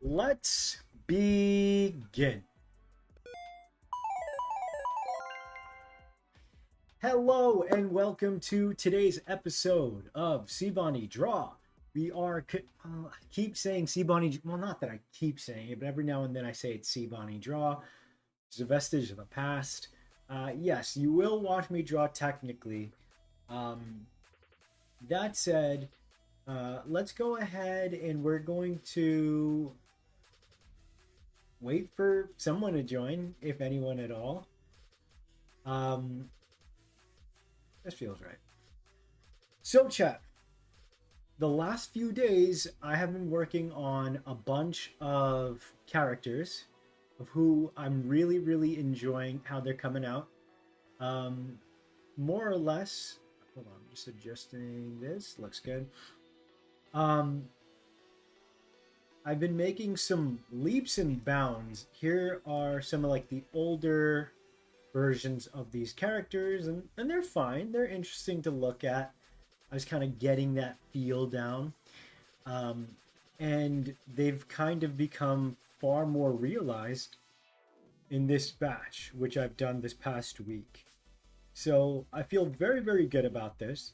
Let's begin. Hello and welcome to today's episode of See Bonny Draw. We are I keep saying See Bonny. Well, not that I keep saying it, but every now and then I say it's See Bonny Draw. It's a vestige of the past. Yes, you will watch me draw technically. That said, let's go ahead and we're going to wait for someone to join, if anyone at all. This feels right. So, chat. The last few days, I have been working on a bunch of characters of who I'm really enjoying how they're coming out. More or less. Hold on, I'm just adjusting this. Looks good. I've been making some leaps and bounds. Here are some of like the older versions of these characters, and they're fine. They're interesting to look at. I was kind of getting that feel down. And they've kind of become far more realized in this batch, which I've done this past week. So I feel very good about this.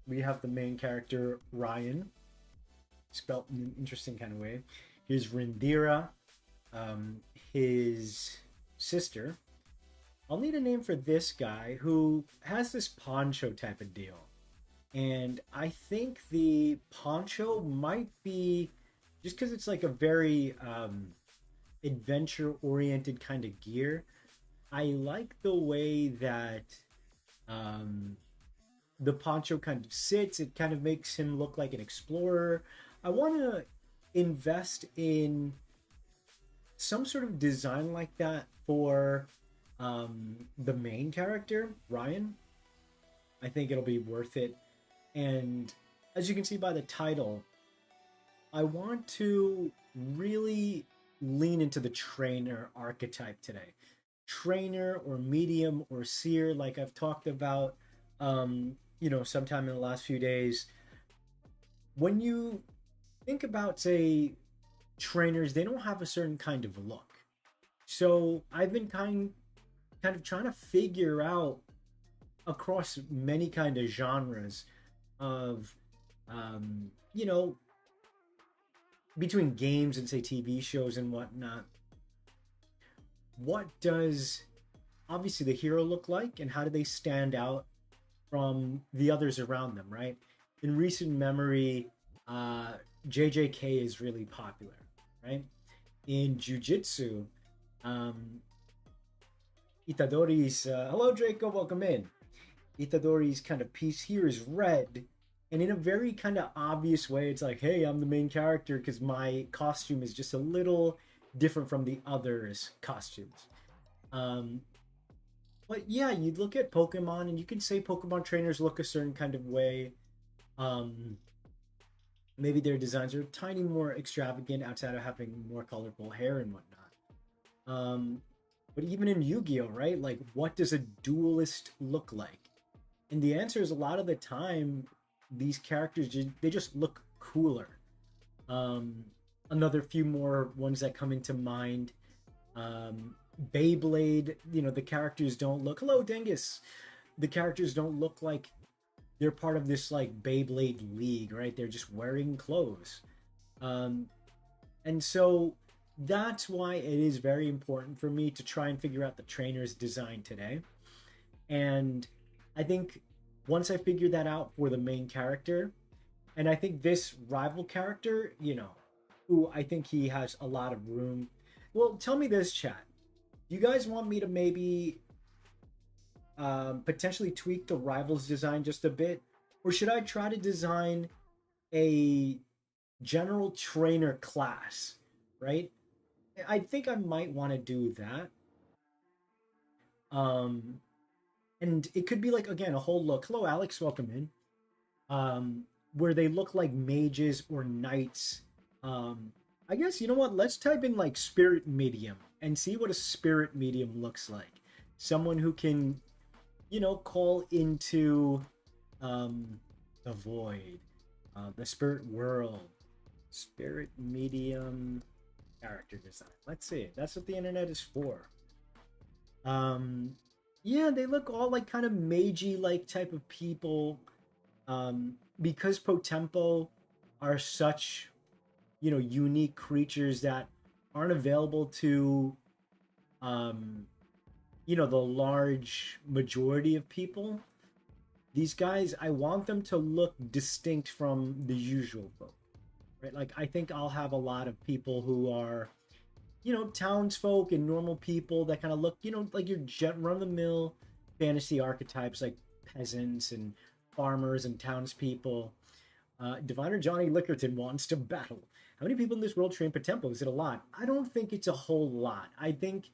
We have the main character, Ryan, spelt in an interesting kind of way. Here's Rindira, his sister. I'll need a name for this guy who has this poncho type of deal. And I think the poncho might be, just because it's like a very adventure-oriented kind of gear, I like the way that the poncho kind of sits. It kind of makes him look like an explorer. I want to invest in some sort of design like that for the main character, Ryan. I think it'll be worth it. And as you can see by the title, I want to really lean into the trainer archetype today. Trainer or medium or seer, like I've talked about, sometime in the last few days. When you think about, say, trainers, they don't have a certain kind of look. So I've been kind of trying to figure out across many kind of genres of, between games and say TV shows and whatnot, what does obviously the hero look like and how do they stand out from the others around them, right? In recent memory, JJK is really popular, right? In Jiu-Jitsu, Itadori's, hello Draco, welcome in. Itadori's kind of piece here is red, and in a very kind of obvious way, it's like, hey, I'm the main character because my costume is just a little different from the others' costumes. But yeah, you look at Pokemon, and you can say Pokemon trainers look a certain kind of way. Maybe their designs are tiny more extravagant outside of having more colorful hair and whatnot. But even in Yu-Gi-Oh, right? Like, what does a duelist look like? And the answer is a lot of the time, these characters, they just look cooler. Another few more ones that come into mind. Beyblade, the characters don't look... Hello, Dingus! The characters don't look like they're part of this, like, Beyblade league, right? They're just wearing clothes. And so that's why it is very important for me to try and figure out the trainer's design today. And I think once I figure that out for the main character, and I think this rival character, who I think he has a lot of room. Well, tell me this, chat. You guys want me to maybe potentially tweak the rival's design just a bit? Or should I try to design a general trainer class, right? I think I might want to do that. And it could be like, again, a whole look. Hello, Alex, welcome in. Where they look like mages or knights. I guess, you know what? Let's type in like spirit medium and see what a spirit medium looks like. Someone who can, call into the void, the spirit world, Spirit medium character design. Let's see. That's what the internet is for. Um, yeah, they look all like kind of magey like type of people. Because Potempo are such, unique creatures that aren't available to, um, the large majority of people. These guys, I want them to look distinct from the usual folk, right? Like, I think I'll have a lot of people who are, townsfolk and normal people that kind of look, like your run of the mill fantasy archetypes, like peasants and farmers and townspeople. Diviner Johnny Lickerton wants to battle. How many people in this world train Potempo? Is it a lot? I don't think it's a whole lot. I think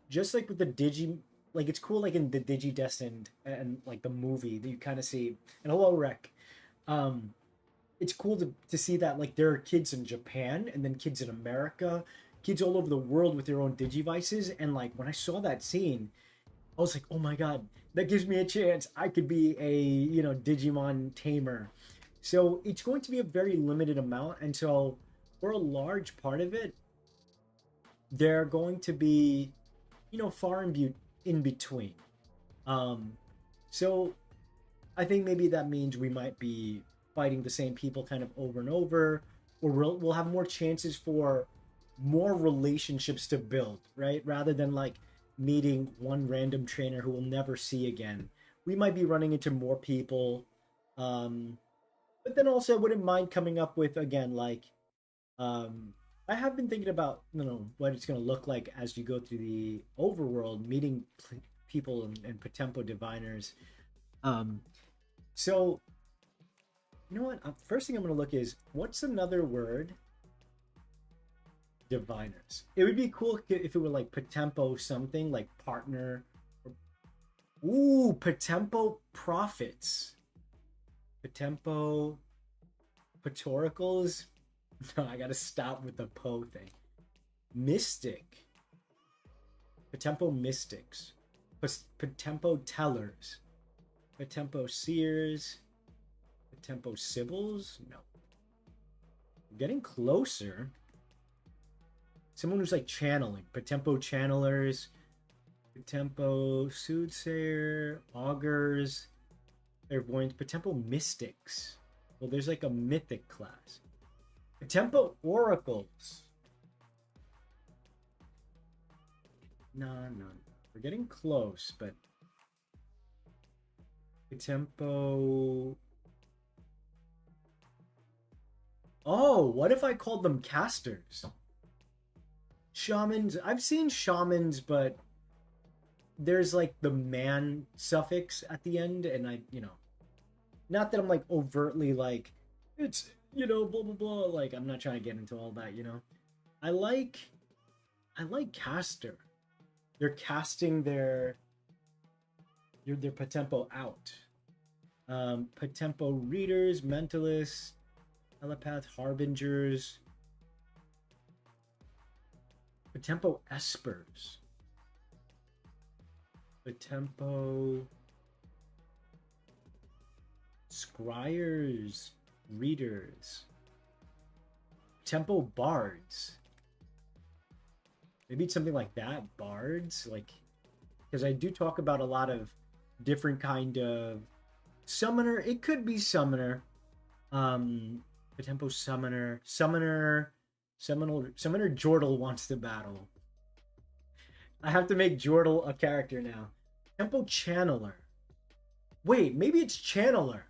just like with the like it's cool, like in the Destined and like the movie that you kind of see. And hello, Rec. Um, it's cool to see that like there are kids in Japan and then kids in America, kids all over the world with their own digivices. And like when I saw that scene, I was like, oh my god, that gives me a chance. I could be a Digimon tamer. So it's going to be a very limited amount, and so for a large part of it, they're going to be far in between. Um, so I think maybe that means we might be fighting the same people kind of over and over, or we'll have more chances for more relationships to build, right? Rather than like meeting one random trainer who we'll never see again. We might be running into more people. Um, but then also I wouldn't mind coming up with again like um I have been thinking about what it's going to look like as you go through the overworld meeting people and Potempo diviners. um so you know what? First thing I'm going to look is what's another word? Diviners. It would be cool if it were like Potempo something like partner. Ooh, Potempo prophets. Potempo Patoricals. No, I gotta stop with the Po thing. Mystic. Potempo mystics. Potempo tellers. Potempo seers. Potempo sibyls. No. We're getting closer. Someone who's like channeling. Potempo channelers. Potempo soothsayer. Augurs. Clairvoyants. Potempo mystics. Well, there's like a mythic class. Potempo oracles. No, no, no. We're getting close, but Potempo. Oh, what if I called them casters? Shamans. I've seen shamans, but there's like the man suffix at the end, and not that I'm like overtly like it's blah blah blah. Like I'm not trying to get into all that. I like I like caster. They're casting their Potempo out. Potempo readers, mentalists, telepath, harbingers, Potempo espers, Potempo scryers, readers, Potempo bards. Maybe it's something like that, bards, like because I do talk about a lot of different kind of summoner. It could be summoner, Potempo summoner Jordal wants to battle. I have to make Jordal a character now. Potempo channeler. Wait, maybe it's channeler,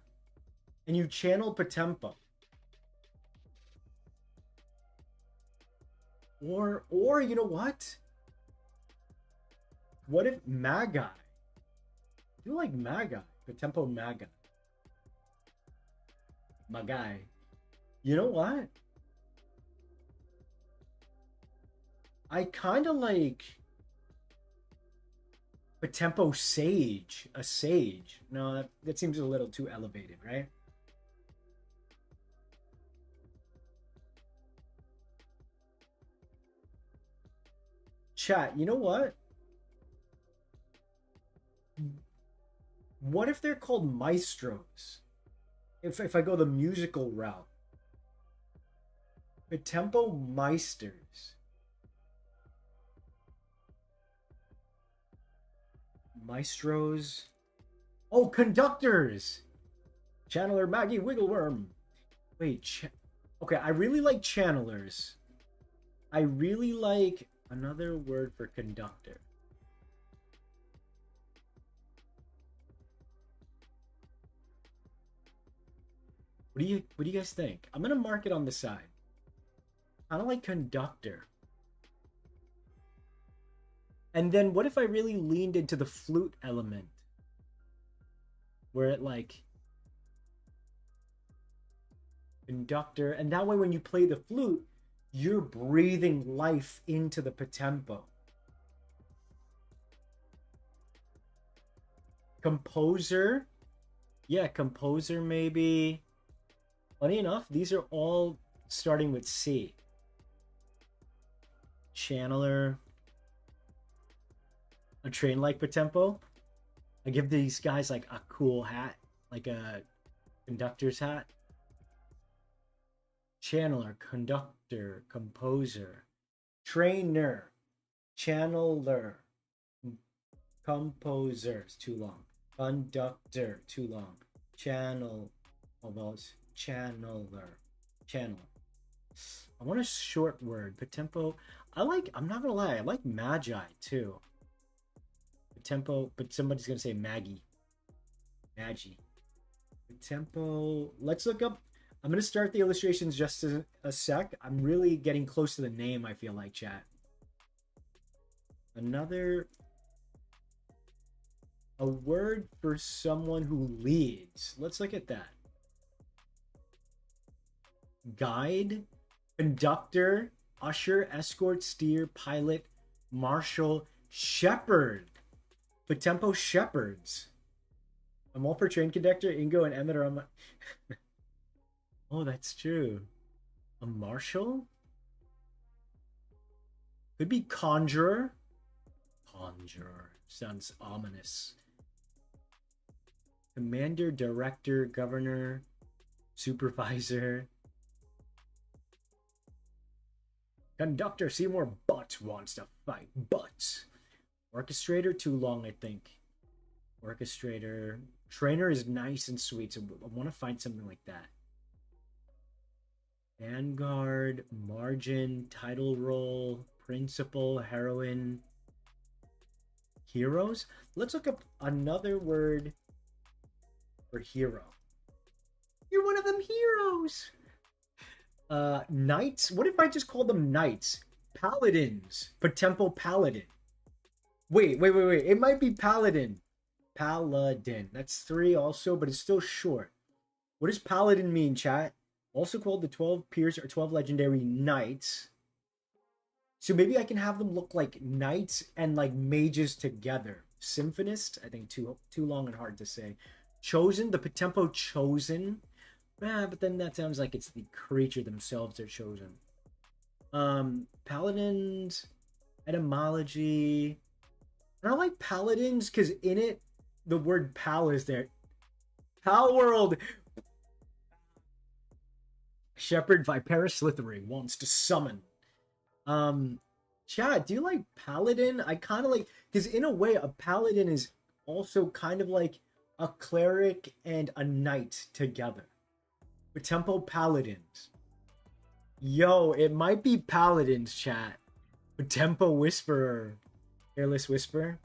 and you channel Potempo. Or you know what? What if Magi? I do like Magi. Potempo Magi. Magi. You know what? I kind of like Potempo Sage. A sage. No, that seems a little too elevated, right? Chat, you know what? What if they're called maestros? If I go the musical route. Potempo Meisters. Maestros. Oh, conductors. Channeler Maggie Wiggleworm. Wait, okay, I really like channelers. I really like another word for conductor. What do you guys think? I'm gonna mark it on the side. I don't like conductor. And then what if I really leaned into the flute element? Where it like conductor, and that way when you play the flute, you're breathing life into the Potempo. Composer. Yeah, composer maybe. Funny enough, these are all starting with C. Channeler. A train like Potempo. I give these guys like a cool hat, like a conductor's hat. Channeler, conductor, composer, trainer, channeler, composer, it's too long. Conductor, too long. Channel, almost. Channeler, channel. I want a short word. Potempo. I'm not gonna lie, I like Magi too. Potempo, but somebody's gonna say Maggie. Maggie. Potempo. Let's look up. I'm gonna start the illustrations just a sec. I'm really getting close to the name, I feel like, chat. A word for someone who leads. Let's look at that. Guide, conductor, usher, escort, steer, pilot, marshal, shepherd. Potempo shepherds. I'm all for train conductor. Ingo and Emmett are on my. Oh, that's true. A marshal? Could be conjurer. Conjurer. Sounds ominous. Commander, director, governor, supervisor. Conductor Seymour Butts wants to fight. Butts. Orchestrator, too long, I think. Orchestrator. Trainer is nice and sweet, so I want to find something like that. Vanguard, margin, title role, principal, heroine, heroes. Let's look up another word for hero. You're one of them heroes. Knights. What if I just called them knights? Paladins. Potempo paladin. Wait. It might be paladin. Paladin. That's 3 also, but it's still short. What does paladin mean, chat? Also called the 12 Peers or 12 Legendary Knights. So maybe I can have them look like knights and like mages together. Symphonist, I think too long and hard to say. Chosen, the Potempo chosen. But then that sounds like it's the creature themselves they're chosen. Paladins, etymology. I don't like paladins because in it, the word pal is there. Pal world. Shepherd Viperous Slithering wants to summon. Chad, do you like paladin? I kind of like, because in a way, a paladin is also kind of like a cleric and a knight together. Potempo paladins. Yo, it might be paladins, chat. Potempo whisperer. Careless whisper.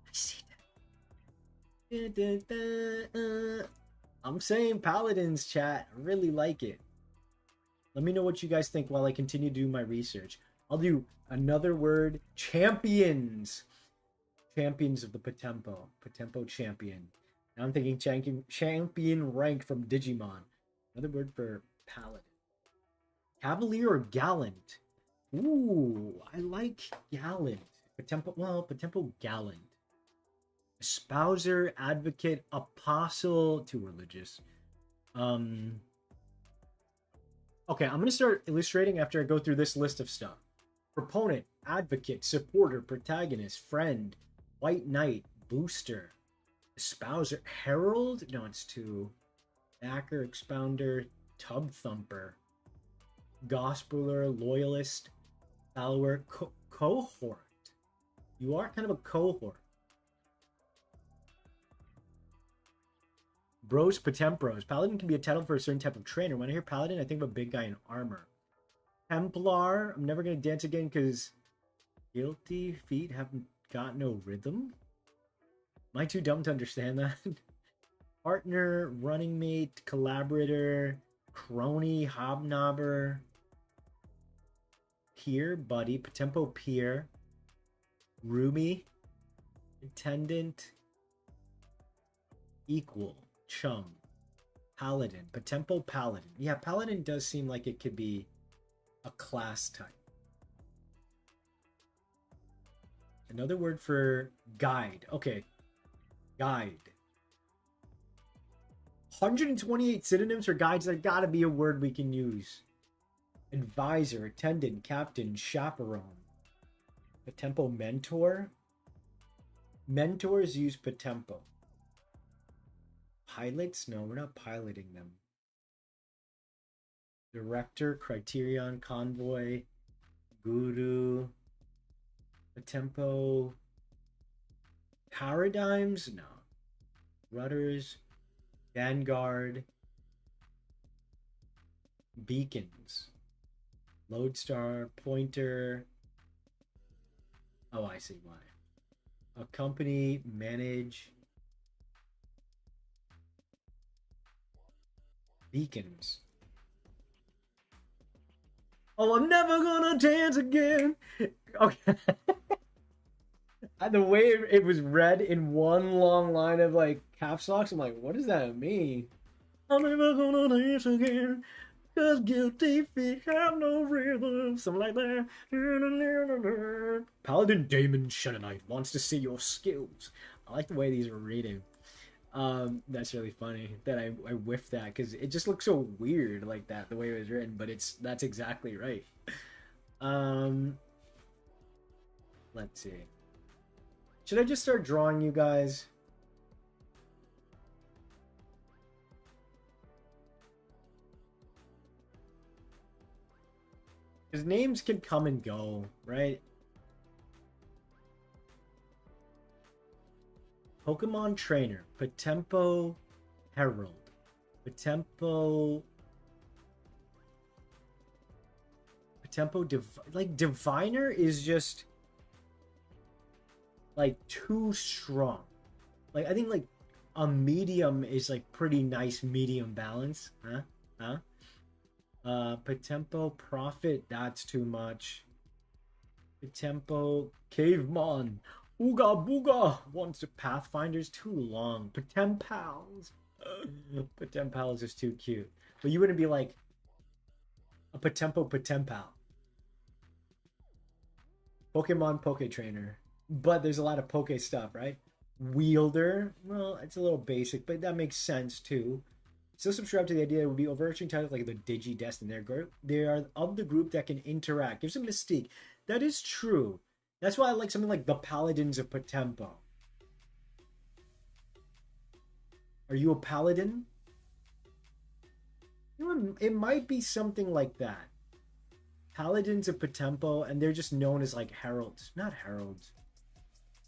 I see that. I'm saying paladins, chat. I really like it. Let me know what you guys think while I continue to do my research. I'll do another word. Champions. Champions of the Potempo. Potempo champion. Now I'm thinking champion rank from Digimon. Another word for paladin. Cavalier or gallant? Ooh, I like gallant. Potempo gallant. Espouser, advocate, apostle, too religious. Okay, I'm gonna start illustrating after I go through this list of stuff. Proponent, advocate, supporter, protagonist, friend, white knight, booster, espouser, herald. No, it's too. Backer, expounder, tub thumper. Gospeler, loyalist, follower, cohort. You are kind of a cohort. Bros Potempros. Paladin can be a title for a certain type of trainer. When I hear Paladin, I think of a big guy in armor. Templar. I'm never going to dance again because guilty feet haven't got no rhythm. Am I too dumb to understand that? Partner, running mate, collaborator, crony, hobnobber, peer, buddy, Potempo peer, roomie, attendant, equal, chum, paladin, Potempo paladin. Yeah, paladin does seem like it could be a class type. Another word for guide. Okay, guide. 128 synonyms for guides. There gotta be a word we can use. Advisor, attendant, captain, chaperone. Potempo mentor. Mentors use Potempo. Pilots? No, we're not piloting them. Director, criterion, convoy, guru. Potempo. Paradigms? No. Rudders. Vanguard. Beacons. Lodestar. Pointer. Oh, I see why. Accompany. Manage. Beacons. Oh, I'm never gonna dance again. Okay. The way it was read in one long line of like caps locks, I'm like, what does that mean? I'm never gonna dance again, cause guilty feet have no rhythm. Something like that. Paladin Damon Shennonite wants to see your skills. I like the way these are reading. That's really funny that I whiffed that because it just looks so weird like that, the way it was written, but that's exactly right. Let's see. Should I just start drawing you guys? Because names can come and go, right? Pokemon Trainer, Potempo Herald, Potempo like Diviner is just like too strong. Like I think like a medium is like pretty nice medium balance, huh? Potempo Prophet, that's too much. Potempo Caveman, Ooga Booga wants to Pathfinder's too long. Potempals. Potempals is too cute. But you wouldn't be like a Potempo Potempal. Pokemon Poke Trainer. But there's a lot of Poke stuff, right? Wielder. Well, it's a little basic, but that makes sense too. Still subscribe to the idea it would be overarching titles like the Digi-Dest in their group. They are of the group that can interact. Gives them mystique. That is true. That's why I like something like the Paladins of Potempo. Are you a paladin? You know, it might be something like that. Paladins of Potempo, and they're just known as like heralds. Not heralds.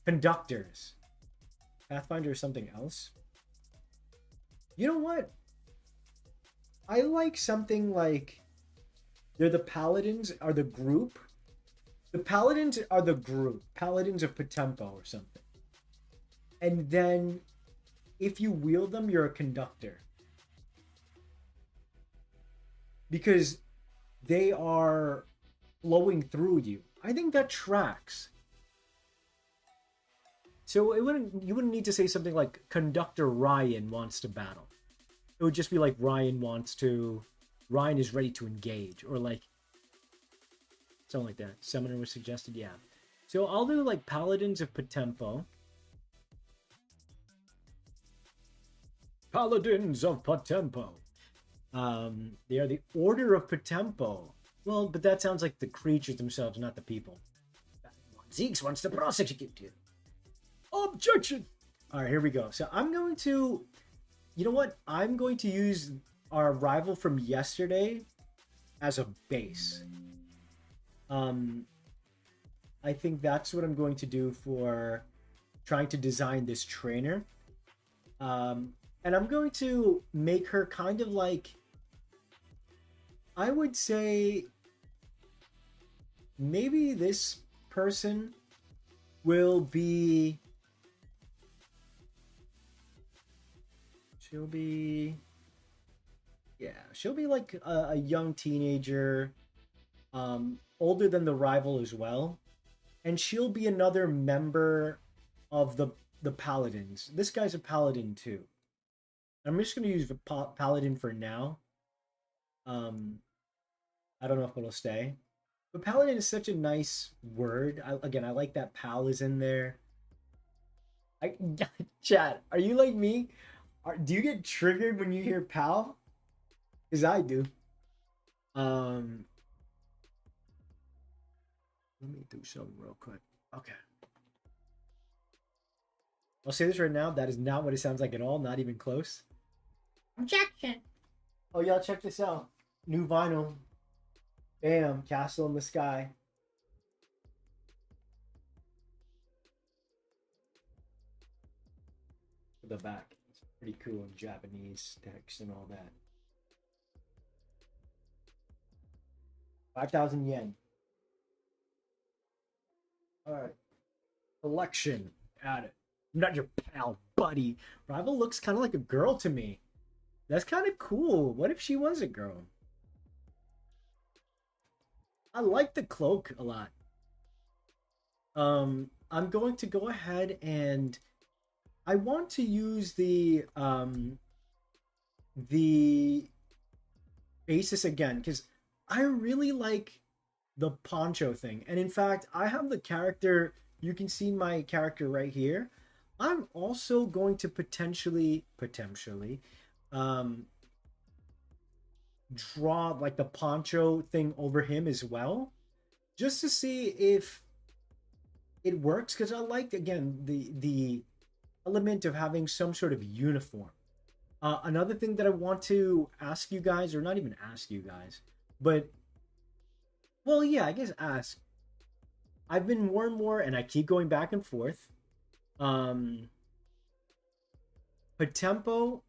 Conductors. Pathfinder is something else. You know what? I like something like they're the paladins are the group. The paladins are the group. Paladins of Potempo or something. And then if you wield them, you're a conductor. Because they are flowing through you. I think that tracks. So you wouldn't need to say something like Conductor Ryan wants to battle. It would just be like Ryan is ready to engage, or like something like that. Summoner was suggested, yeah. So I'll do like Paladins of Potempo. Paladins of Potempo. They are the Order of Potempo. Well, but that sounds like the creatures themselves, not the people. Zeeks wants to prosecute you. Objection! Alright, here we go. So I'm going to... You know what? I'm going to use our rival from yesterday as a base. Um, I think that's what I'm going to do for trying to design this trainer. And I'm going to make her kind of like, I would say, maybe this person will be, she'll be, yeah, she'll be like a young teenager, older than the rival as well, and she'll be another member of the paladins. This guy's a paladin too. I'm just gonna use the paladin for now. Um, I don't know if it'll stay, but paladin is such a nice word. Again, I like that pal is in there. I chat. Are you like me? Do you get triggered when you hear pal? Because I do. Um, Let me do something real quick. Okay. I'll say this right now. That is not what it sounds like at all. Not even close. Objection. Oh, y'all, check this out. New vinyl. Bam. Castle in the Sky. For the back. It's pretty cool in Japanese text and all that. 5,000 yen. All right. Collection. Add it. I'm not your pal, buddy. Rival looks kind of like a girl to me. That's kind of cool. What if she was a girl? I like the cloak a lot. I'm going to go ahead and I want to use the basis again because I really like the poncho thing. And in fact, I have the character, you can see my character right here. I'm also going to potentially um draw like the poncho thing over him as well, just to see if it works because I like again the element of having some sort of uniform. Another thing that I want to ask you guys, or not even ask you guys, but well, yeah, I guess ask. I've been more and more, and I keep going back and forth. Um, Potempo,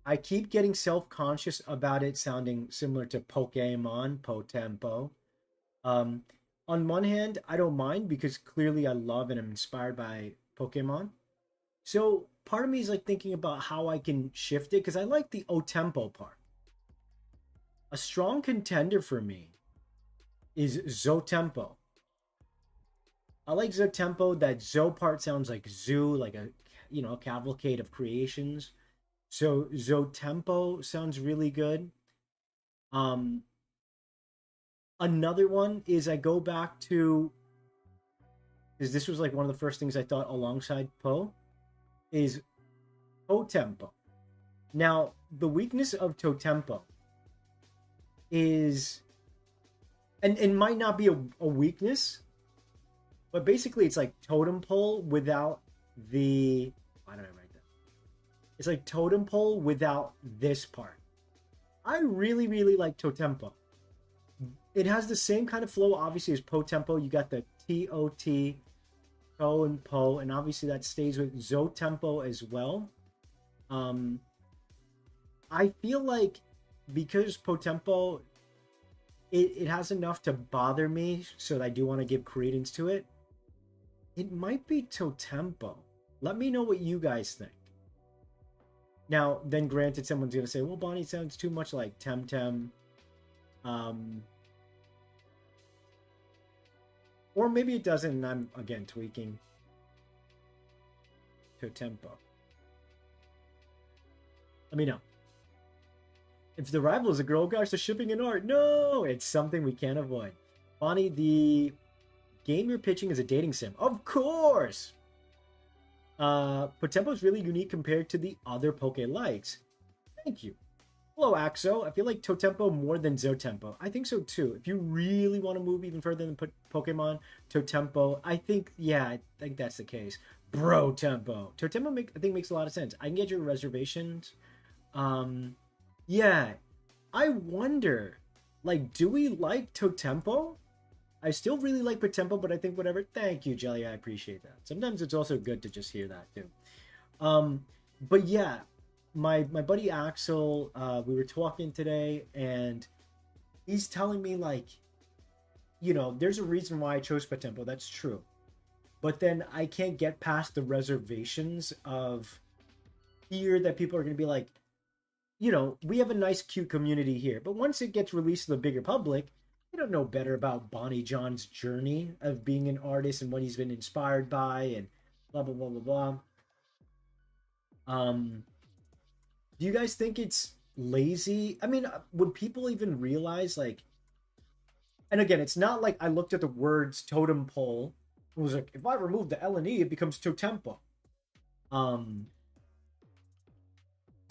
I keep getting self-conscious about it sounding similar to Pokemon, Potempo. Um, on one hand, I don't mind because clearly I love and I'm inspired by Pokemon. So part of me is like thinking about how I can shift it because I like the O tempo part. A strong contender for me is Zo tempo. I like Zo tempo. That Zo part sounds like zoo, like a cavalcade of creations. So Zo tempo sounds really good. Um, Another one is I go back to because this was like one of the first things I thought alongside Po is Potempo. Now, the weakness of Totempo is, and might not be a weakness, but basically it's like totem pole without the, why did I write that? It's like totem pole without this part. I really, really like Totempo. It has the same kind of flow, obviously, as Potempo. You got the T-O-T, Po and Po, and obviously that stays with Zo tempo as well. I feel like because Potempo, it has enough to bother me, so I do want to give credence to it. It might be Totempo. Let me know what you guys think. Now, then granted, someone's going to say, well, Bonnie sounds too much like Temtem. Or maybe it doesn't, and I'm, again, tweaking Totempo. Let me know. If the rival is a girl, gosh, the shipping and art. No, it's something we can't avoid. Bonnie, the game you're pitching is a dating sim. Of course! Potempo is really unique compared to the other Poke likes. Thank you. Hello, Axo. I feel like Totempo more than Zotempo. I think so too. If you really want to move even further than Pokemon, Totempo, I think that's the case. Bro Tempo. Totempo I think makes a lot of sense. I can get your reservations. Yeah. I wonder Like, do we like Totempo? I still really like Potempo, but I think whatever. Thank you, Jelly. I appreciate that. Sometimes it's also good to just hear that too. Um, but yeah, my buddy Axel, we were talking today, and he's telling me like, there's a reason why I chose Potempo. That's true. But then I can't get past the reservations of fear that people are going to be like, we have a nice, cute community here. But once it gets released to the bigger public, they don't know better about Bonnie John's journey of being an artist and what he's been inspired by and blah, blah, blah, blah, blah. Um, do you guys think it's lazy? I mean, would people even realize, like, and again, it's not like I looked at the words totem pole and was like, if I remove the L and E, it becomes totempo. Um,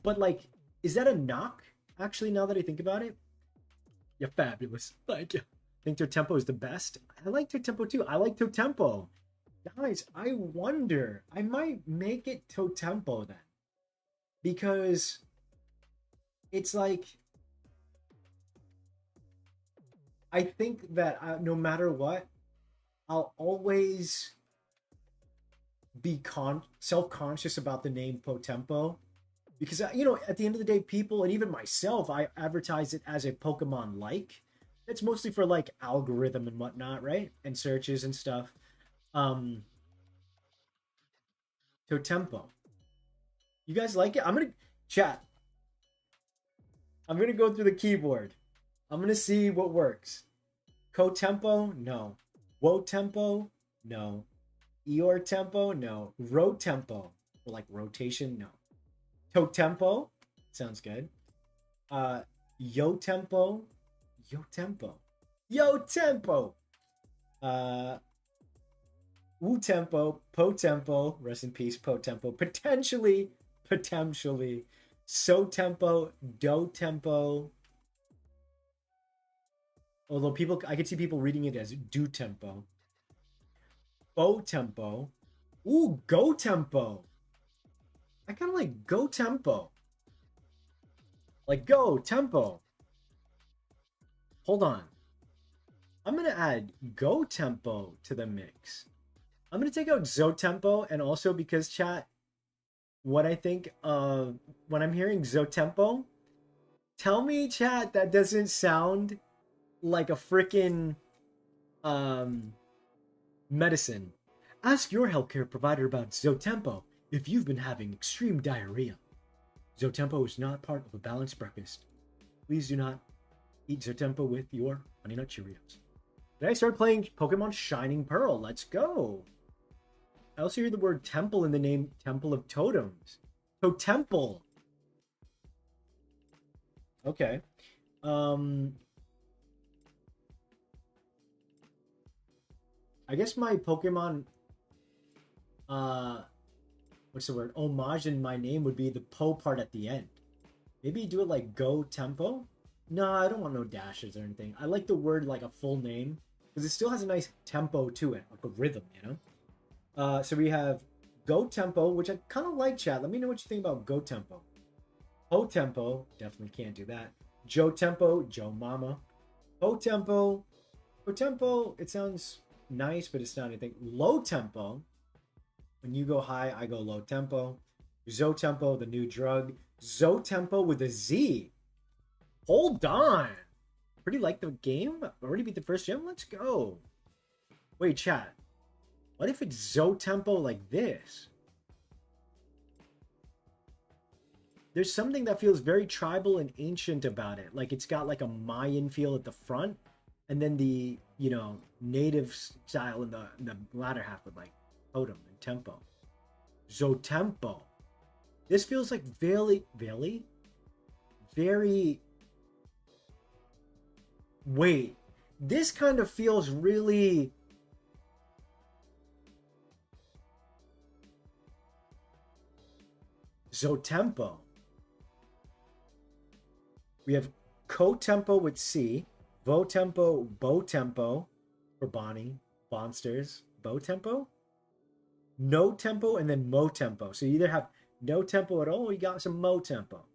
but like, is that a knock? Actually, now that I think about it, you're fabulous. Thank you. I think Totempo is the best. I like Totempo too. I like Totempo. Guys, I wonder. I might make it Totempo then. Because it's like, I think that no matter what, I'll always be self-conscious about the name Potempo. Because, at the end of the day, people, and even myself, I advertise it as a Pokemon like. It's mostly for like algorithm and whatnot, right? And searches and stuff. Um, Totempo. You guys like it? I'm gonna chat. I'm gonna go through the keyboard. I'm gonna see what works. Co-tempo? No. Wo-tempo? No. Eor tempo? No. Ro-tempo? Or like rotation? No. Totempo? Sounds good. Yo-tempo? Yo-tempo. Yo-tempo! Uh, Wu-tempo, po-tempo, rest in peace, po-tempo, potentially, so-tempo, do-tempo, although I could see people reading it as do-tempo, bo-tempo, ooh, go-tempo, I kind of like go-tempo, like go-tempo, hold on, I'm going to add go-tempo to the mix. I'm going to take out Zotempo, and also because chat, what I think of when I'm hearing Zotempo, tell me, chat, that doesn't sound like a freaking um, medicine. Ask your healthcare provider about Zotempo if you've been having extreme diarrhea. Zotempo is not part of a balanced breakfast. Please do not eat Zotempo with your Honey Nut Cheerios. Did I start playing Pokemon Shining Pearl? Let's go. I also hear the word temple in the name Temple of Totems. Totemple. Okay. I guess my Pokemon what's the word? Homage in my name would be the Po part at the end. Maybe do it like Go Tempo? No, I don't want no dashes or anything. I like the word like a full name because it still has a nice tempo to it, like a rhythm, So we have Go Tempo, which I kind of like, chat. Let me know what you think about Go Tempo. Po Tempo, definitely can't do that. Joe Tempo, Joe Mama. Po Tempo, Po Tempo, it sounds nice, but it's not anything. Low Tempo, when you go high, I go low tempo. Zo Tempo, the new drug. Zo Tempo with a Z. Hold on. Pretty like the game? Already beat the first gym? Let's go. Wait, chat. What if it's Zo Tempo like this? There's something that feels very tribal and ancient about it. Like it's got like a Mayan feel at the front, and then the, native style in the latter half with like totem and tempo. Zo Tempo. This feels like very. Wait, this kind of feels really. Zotempo. We have co-tempo with C, vo-tempo, bo-tempo for Bonnie, Bonsters, bo-tempo, no tempo, and then mo-tempo. So you either have no tempo at all or you got some mo-tempo.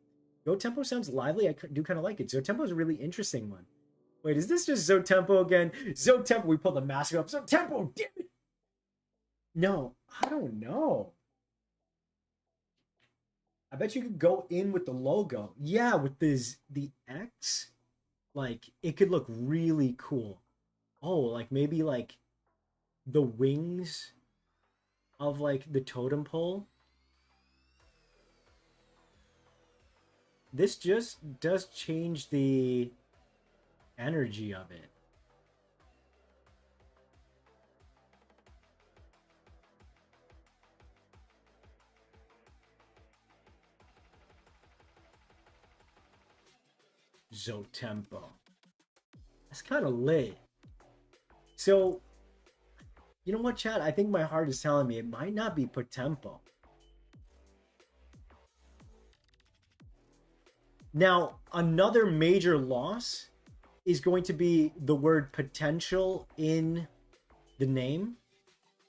Go-tempo sounds lively. I do kind of like it. Zo-tempo is a really interesting one. Wait, is this just Zotempo again? Zotempo, we pull the mask up. Zotempo, damn it! No, I don't know. I bet you could go in with the logo. Yeah, with the X, like it could look really cool. Oh, like maybe like the wings of like the totem pole. This just does change the energy of it. Zotempo. That's kind of lit. So, you know what, Chad? I think my heart is telling me it might not be Potempo. Now, another major loss is going to be the word potential in the name,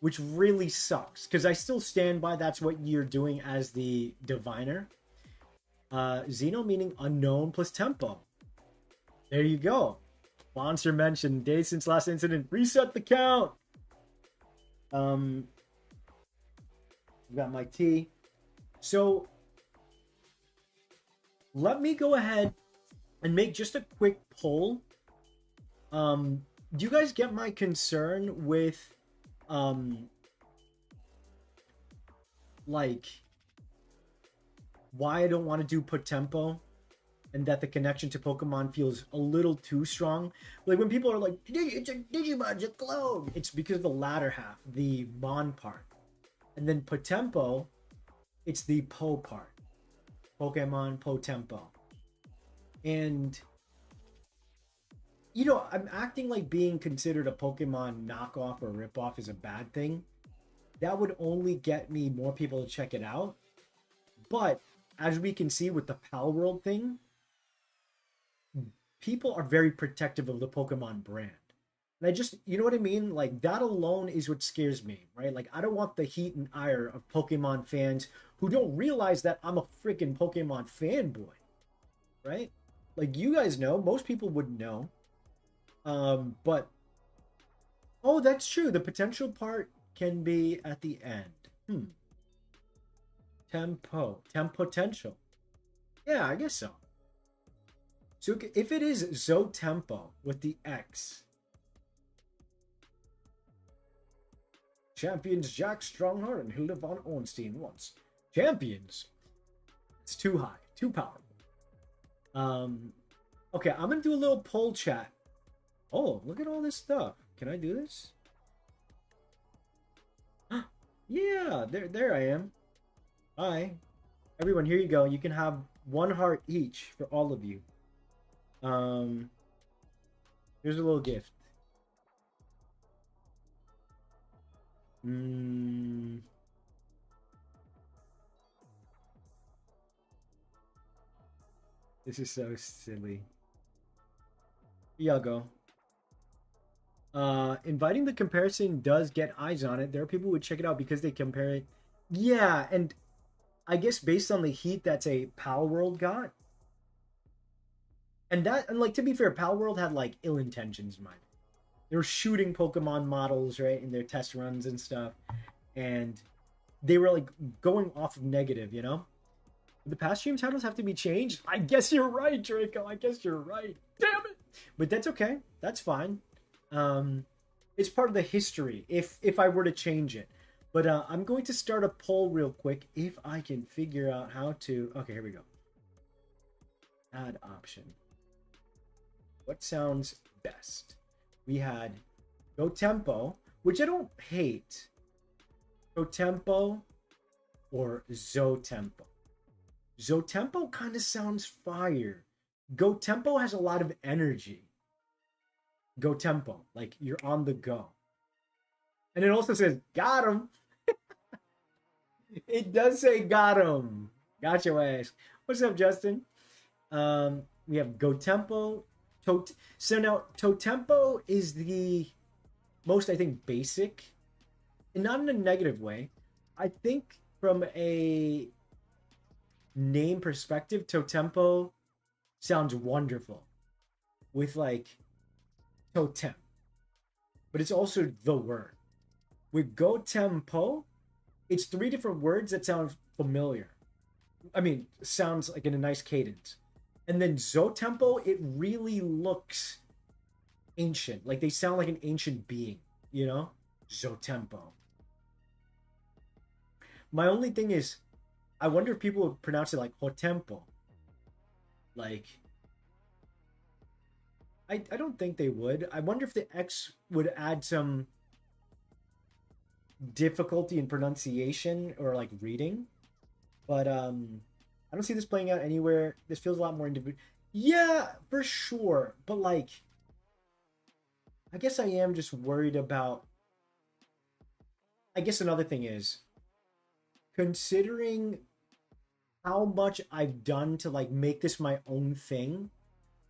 which really sucks because I still stand by that's what you're doing as the diviner. Xeno meaning unknown plus tempo. There you go. Monster mentioned days since last incident. Reset the count. Got my tea. So let me go ahead and make just a quick poll. Do you guys get my concern with like why I don't want to do Potempo and that the connection to Pokemon feels a little too strong? Like when people are like, it's a Digimon, it's a clone. It's because of the latter half, the Mon part. And then Potempo, it's the Po part. Pokemon Potempo. And you know, I'm acting like being considered a Pokemon knockoff or ripoff is a bad thing. That would only get me more people to check it out. But as we can see with the Pal World thing, people are very protective of the Pokemon brand. And I just, you know what I mean? Like, that alone is what scares me, right? Like, I don't want the heat and ire of Pokemon fans who don't realize that I'm a freaking Pokemon fanboy, right? Like, you guys know, most people would know. But, oh, that's true. The potential part can be at the end. Tempotential. Yeah, I guess so. So if it is Zotempo with the X, champions Jack Strongheart and Hilda von Ornstein once. Champions. It's too high, too powerful. Okay, I'm gonna do a little poll chat. Oh, look at all this stuff. Can I do this? Yeah, there I am. Hi. Everyone, here you go. You can have one heart each for all of you. Here's a little gift. This is so silly. Here y'all go. Inviting the comparison does get eyes on it. There are people who would check it out because they compare it. Yeah, and I guess based on the heat that's a Pal World got. And like, to be fair, Pal World had like ill intentions in mind. They were shooting Pokemon models, right, in their test runs and stuff. And they were like going off of negative, you know? The past stream titles have to be changed? I guess you're right, Draco. I guess you're right. Damn it! But that's okay. That's fine. It's part of the history if I were to change it. But I'm going to start a poll real quick if I can figure out how to. Okay, here we go. Add option. What sounds best? We had Go Tempo, which I don't hate. Go Tempo or Zotempo. Zotempo kind of sounds fire. Go Tempo has a lot of energy. Go Tempo, like you're on the go. And it also says, got him. It does say got him. Got your ass. What's up, Justin? We have Go Tempo. So now, Totempo is the most, I think, basic. And not in a negative way. I think from a name perspective, Totempo sounds wonderful. With like totem, but it's also the word. With go tempo, it's three different words that sound familiar. I mean, sounds like in a nice cadence. And then Zotempo, it really looks ancient. Like they sound like an ancient being, you know? Zotempo. My only thing is, I wonder if people would pronounce it like Hotempo. Like, I don't think they would. I wonder if the X would add some difficulty in pronunciation or like reading. But I don't see this playing out anywhere. This feels a lot more individual. Yeah, for sure. But like, I guess I am just worried about. I guess another thing is considering how much I've done to like make this my own thing.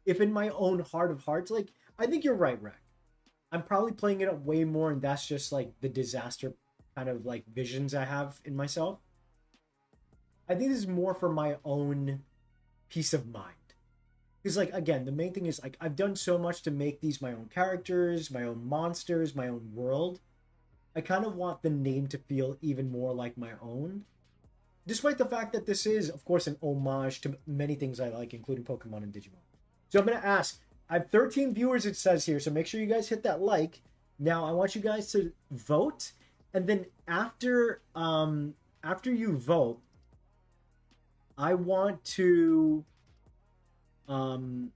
If in my own heart of hearts, like I think you're right, Rec. I'm probably playing it up way more, and that's just like the disaster kind of like visions I have in myself. I think this is more for my own peace of mind. Because like again, the main thing is like I've done so much to make these my own characters, my own monsters, my own world. I kind of want the name to feel even more like my own. Despite the fact that this is, of course, an homage to many things I like, including Pokemon and Digimon. So I'm gonna ask. I have 13 viewers, it says here, so make sure you guys hit that like. Now I want you guys to vote, and then after you vote, I want to in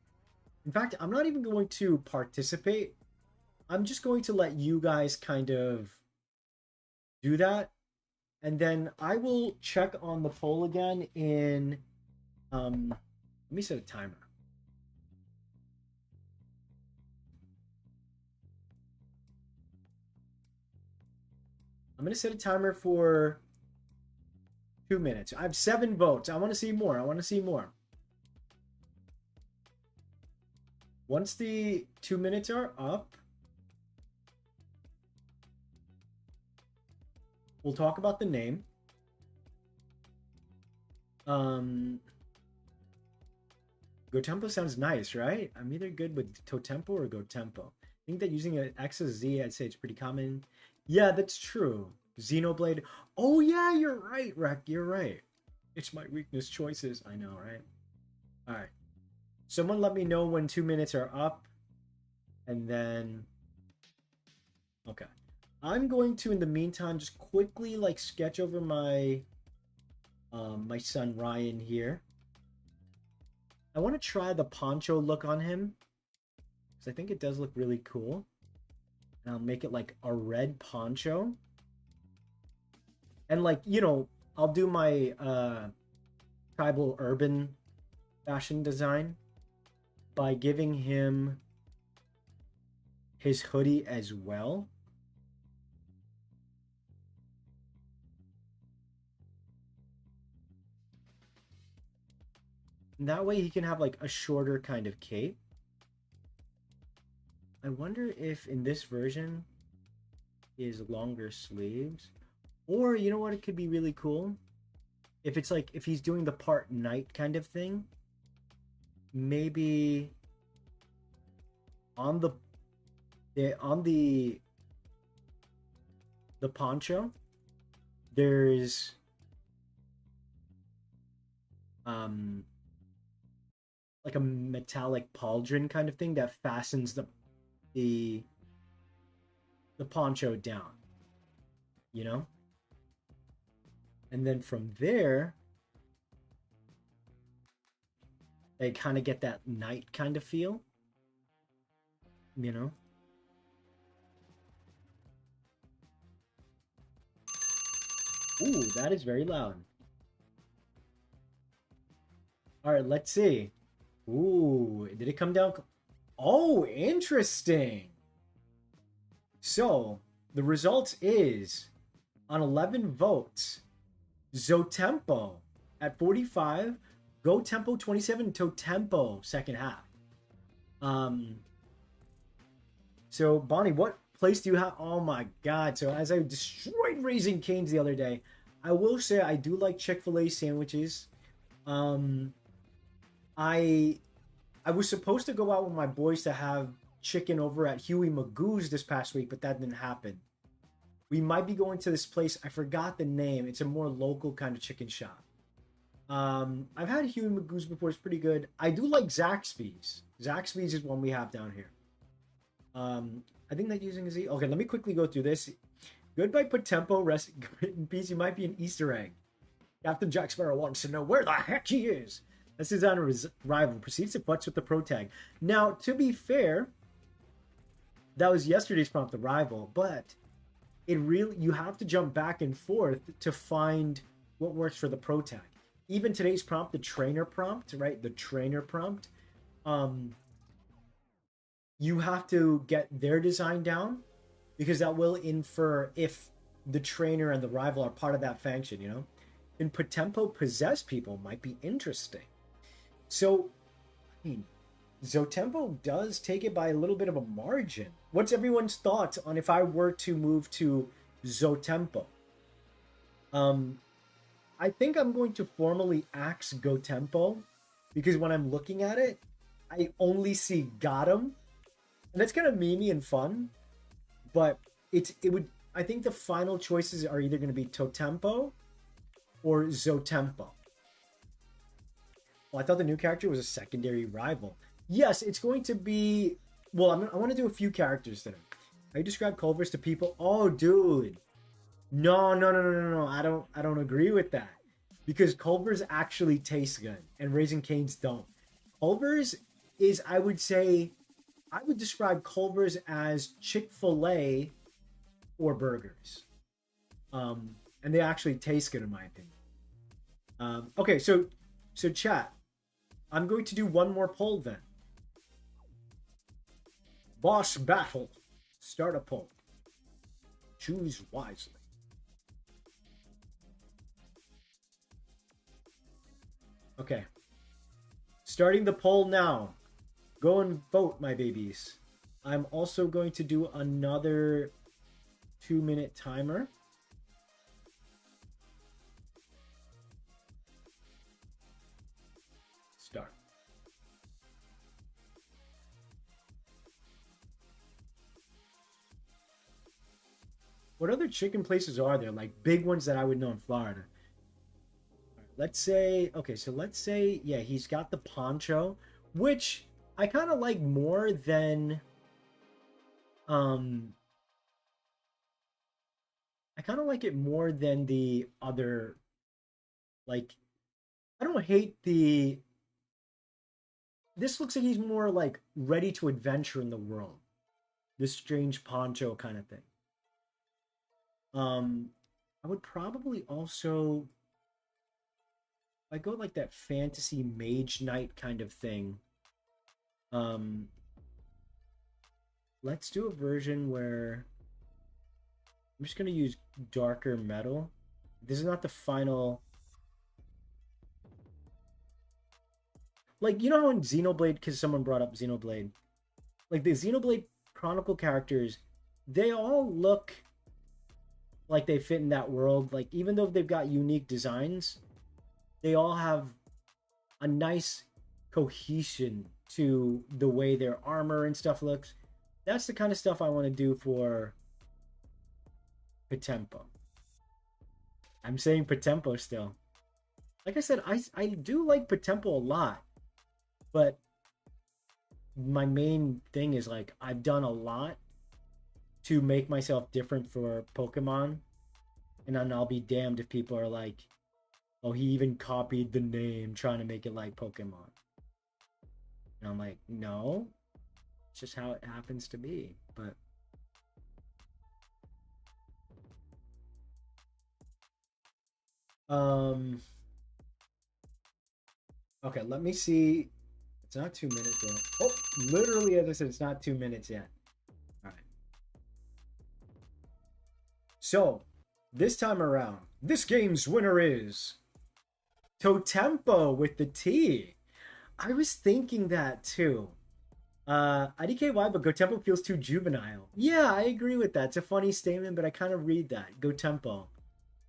fact, I'm not even going to participate. I'm just going to let you guys kind of do that. And then I will check on the poll again in let me set a timer. I'm gonna set a timer for 2 minutes. I have 7 votes. I want to see more. I want to see more. Once the 2 minutes are up, we'll talk about the name. Gotempo sounds nice, right? I'm either good with Totempo or Gotempo. I think that using an X as Z, I'd say it's pretty common. Yeah, that's true. Xenoblade. Oh yeah, you're right, Rek. You're right. It's my weakness choices. I know, right? All right. Someone let me know when 2 minutes are up, and then okay. I'm going to, in the meantime, just quickly like sketch over my my son Ryan here. I want to try the poncho look on him because I think it does look really cool. And I'll make it like a red poncho. And like, you know, I'll do my tribal urban fashion design by giving him his hoodie as well. And that way he can have like a shorter kind of cape. I wonder if in this version is longer sleeves. Or you know what, it could be really cool? If it's like if he's doing the part night kind of thing, maybe on the poncho there's like a metallic pauldron kind of thing that fastens the poncho down, you know? And then from there, they kind of get that night kind of feel, you know? Ooh, that is very loud. All right, let's see. Ooh, did it come down? Oh, interesting. So, the result is on 11 votes, Zotempo at 45, Go Tempo 27, Totempo second half. So Bonnie, what place do you have? Oh my god. So as I destroyed Raising Cane's the other day, I will say I do like Chick-fil-A sandwiches. I I was supposed to go out with my boys to have chicken over at Huey Magoo's this past week, but that didn't happen. We might be going to this place. I forgot the name. It's a more local kind of chicken shop. I've had Huey Magoo's before. It's pretty good. I do like Zaxby's. Zaxby's is one we have down here. I think that using a Z. Okay, let me quickly go through this. Goodbye, Potempo. Rest in peace. You might be an Easter egg. Captain Jack Sparrow wants to know where the heck he is. This is on a rival. Proceeds to butts with the pro tag. Now, to be fair, that was yesterday's prompt, the rival, but it really, you have to jump back and forth to find what works for the pro tag. Even today's prompt, the trainer prompt, right? The trainer prompt. You have to get their design down because that will infer if the trainer and the rival are part of that faction, you know? And Potempo possess people might be interesting. So, I mean, Zotempo does take it by a little bit of a margin. What's everyone's thoughts on if I were to move to Zotempo? I think I'm going to formally axe Gotempo because when I'm looking at it, I only see Gotham. And that's kind of memey and fun, but I think the final choices are either going to be Totempo or Zotempo. Well, I thought the new character was a secondary rival. Yes, it's going to be... Well, I want to do a few characters today. I describe Culver's to people. Oh, dude. No. I don't agree with that. Because Culver's actually taste good, and Raising Cane's don't. Culver's is, I would say... I would describe Culver's as Chick-fil-A or burgers. And they actually taste good in my opinion. Okay, so chat. I'm going to do one more poll then. Boss battle. Start a poll. Choose wisely. Okay. Starting the poll now. Go and vote, my babies. I'm also going to do another 2-minute timer. Start. What other chicken places are there? Like big ones that I would know in Florida. Let's say, okay, so let's say, yeah, he's got the poncho, which I kind of like more than, I kind of like it more than the other, like, I don't hate this looks like he's more like ready to adventure in the world. This strange poncho kind of thing. I would probably also, I go like that fantasy mage knight kind of thing. Let's do a version where I'm just gonna use darker metal. This is not the final. Like, you know how in Xenoblade, because someone brought up Xenoblade, like the Xenoblade Chronicle characters, they all look like they fit in that world. Like, even though they've got unique designs, they all have a nice cohesion to the way their armor and stuff looks. That's the kind of stuff I want to do for Potempo. I'm saying Potempo still. Like I said, I do like Potempo a lot, but my main thing is like I've done a lot to make myself different for Pokemon, and then I'll be damned if people are like, oh, he even copied the name trying to make it like Pokemon. And I'm like, no, it's just how it happens to be. But okay, let me see. It's not 2 minutes yet. Oh, literally, as I said, it's not 2 minutes yet. All right. So, this time around, this game's winner is Totempo with the T. I was thinking that too. IDKY, but Gotempo feels too juvenile. Yeah, I agree with that. It's a funny statement, but I kind of read that. Gotempo.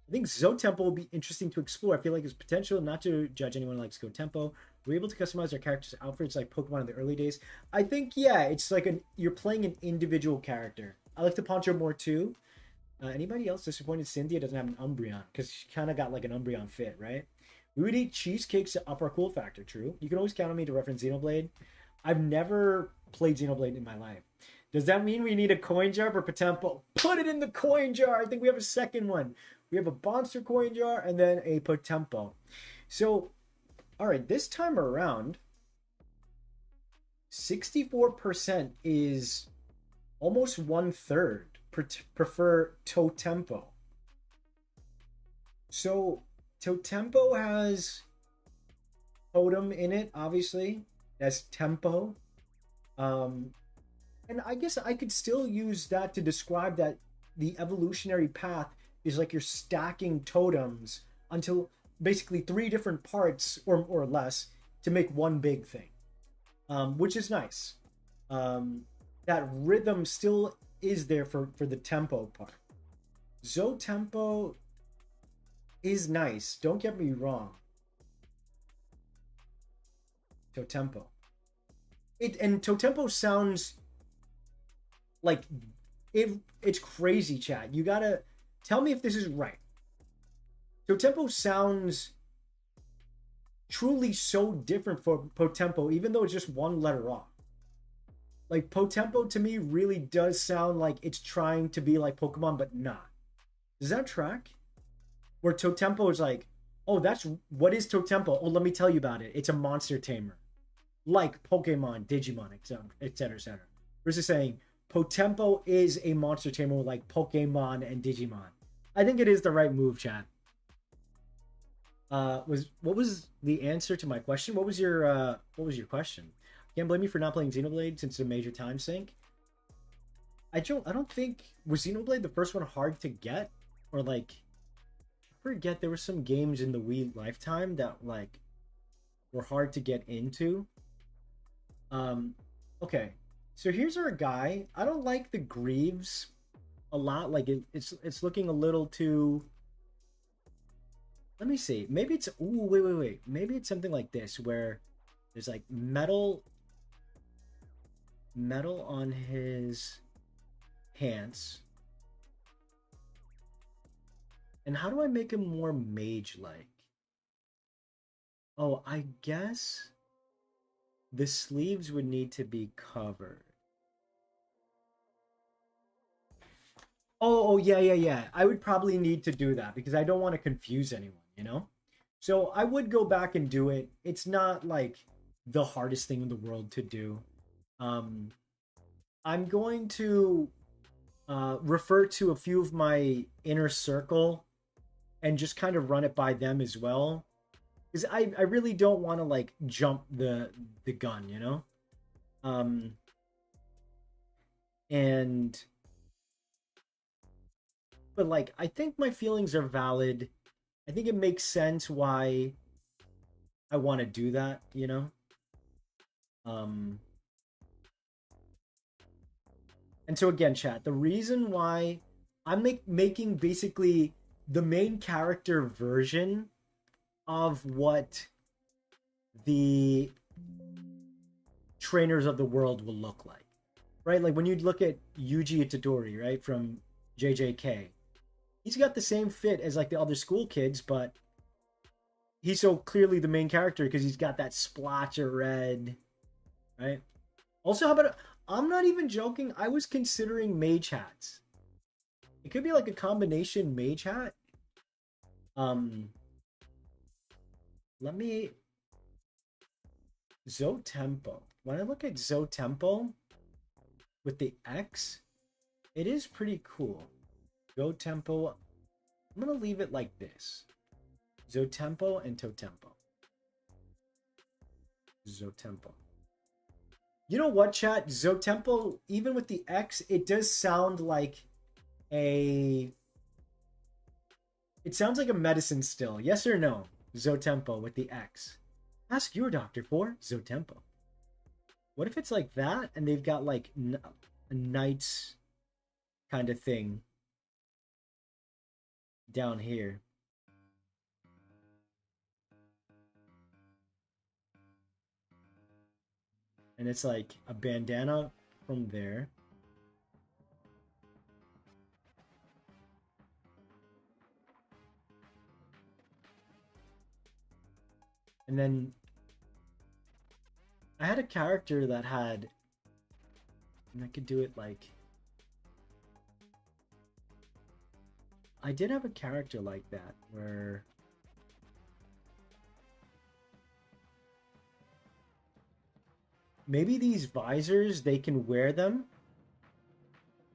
I think Zotempo will be interesting to explore. I feel like there's potential, not to judge anyone who likes Tempo. We're able to customize our characters' outfits like Pokemon in the early days. I think, yeah, it's like you're playing an individual character. I like the Poncho more too. Anybody else disappointed Cynthia doesn't have an Umbreon? Because she kind of got like an Umbreon fit, right? We would eat cheesecakes to up our cool factor, true. You can always count on me to reference Xenoblade. I've never played Xenoblade in my life. Does that mean we need a coin jar for Potempo? Put it in the coin jar. I think we have a second one. We have a Monster coin jar and then a Potempo. So, all right, this time around, 64% is almost 1/3 prefer Totempo. So, Totempo has totem in it, obviously. That's tempo. And I guess I could still use that to describe that the evolutionary path is like you're stacking totems until basically three different parts or less to make one big thing, which is nice. That rhythm still is there for the tempo part. Zotempo is nice. Don't get me wrong. Totempo. Totempo sounds like it's crazy, chat. You gotta tell me if this is right. Totempo sounds truly so different for Potempo, even though it's just one letter off. Like Potempo to me really does sound like it's trying to be like Pokemon, but not. Does that track? Where Totempo is like, oh, that's what is Totempo? Oh, let me tell you about it. It's a monster tamer, like Pokemon, Digimon, etc., etc. Versus saying Potempo is a monster tamer like Pokemon and Digimon. I think it is the right move, chat. What was the answer to my question? What was your question? Can't blame me for not playing Xenoblade since it's a major time sink. I don't think was Xenoblade the first one hard to get, or like I forget there were some games in the Wii lifetime that like were hard to get into. Okay, so here's our guy. I don't like the greaves a lot. Like it's looking a little too. Let me see. Maybe it's wait. Maybe it's something like this where there's like metal on his pants. And how do I make him more mage-like? Oh, I guess the sleeves would need to be covered. Oh, yeah. I would probably need to do that because I don't want to confuse anyone, you know? So I would go back and do it. It's not like the hardest thing in the world to do. I'm going to refer to a few of my inner circle and just kind of run it by them as well. Because I really don't want to like jump the gun, you know? And but like I think my feelings are valid. I think it makes sense why I want to do that, you know? Um and so again, chat, the reason why I'm making basically the main character version of what the trainers of the world will look like, right? Like when you look at Yuji Itadori, right, from JJK, he's got the same fit as like the other school kids, but he's so clearly the main character because he's got that splotch of red, right? Also, how about I'm not even joking. I was considering mage hats. It could be like a combination mage hat. Let me Zotempo. When I look at Zotempo with the X, it is pretty cool. Zotempo. I'm gonna leave it like this. Zotempo and Totempo. Zotempo. You know what, chat? Zotempo, even with the X, it does sound like a... It sounds like a medicine still. Yes or no? Zotempo with the X. Ask your doctor for Zotempo. What if it's like that and they've got like a knight's kind of thing? down here. And it's like a bandana from there. And then I had a character that had, and I could do it like, I did have a character like that where maybe these visors, they can wear them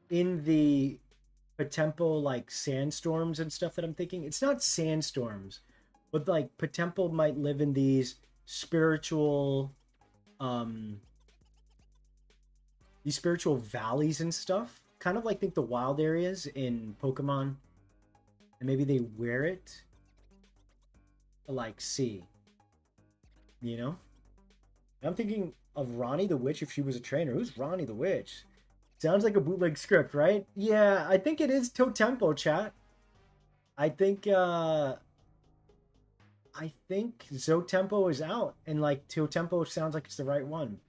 in the Potempo like sandstorms and stuff that I'm thinking. It's not sandstorms, but like Potempo might live in um these spiritual valleys and stuff. Kind of like think the wild areas in Pokemon. And maybe they wear it to like see, you know? I'm thinking of Ronnie the Witch if she was a trainer. Who's Ronnie the Witch? Sounds like a bootleg script, right? Yeah, I think it is Totempo, chat. I think Zotempo is out, and like Totempo sounds like it's the right one.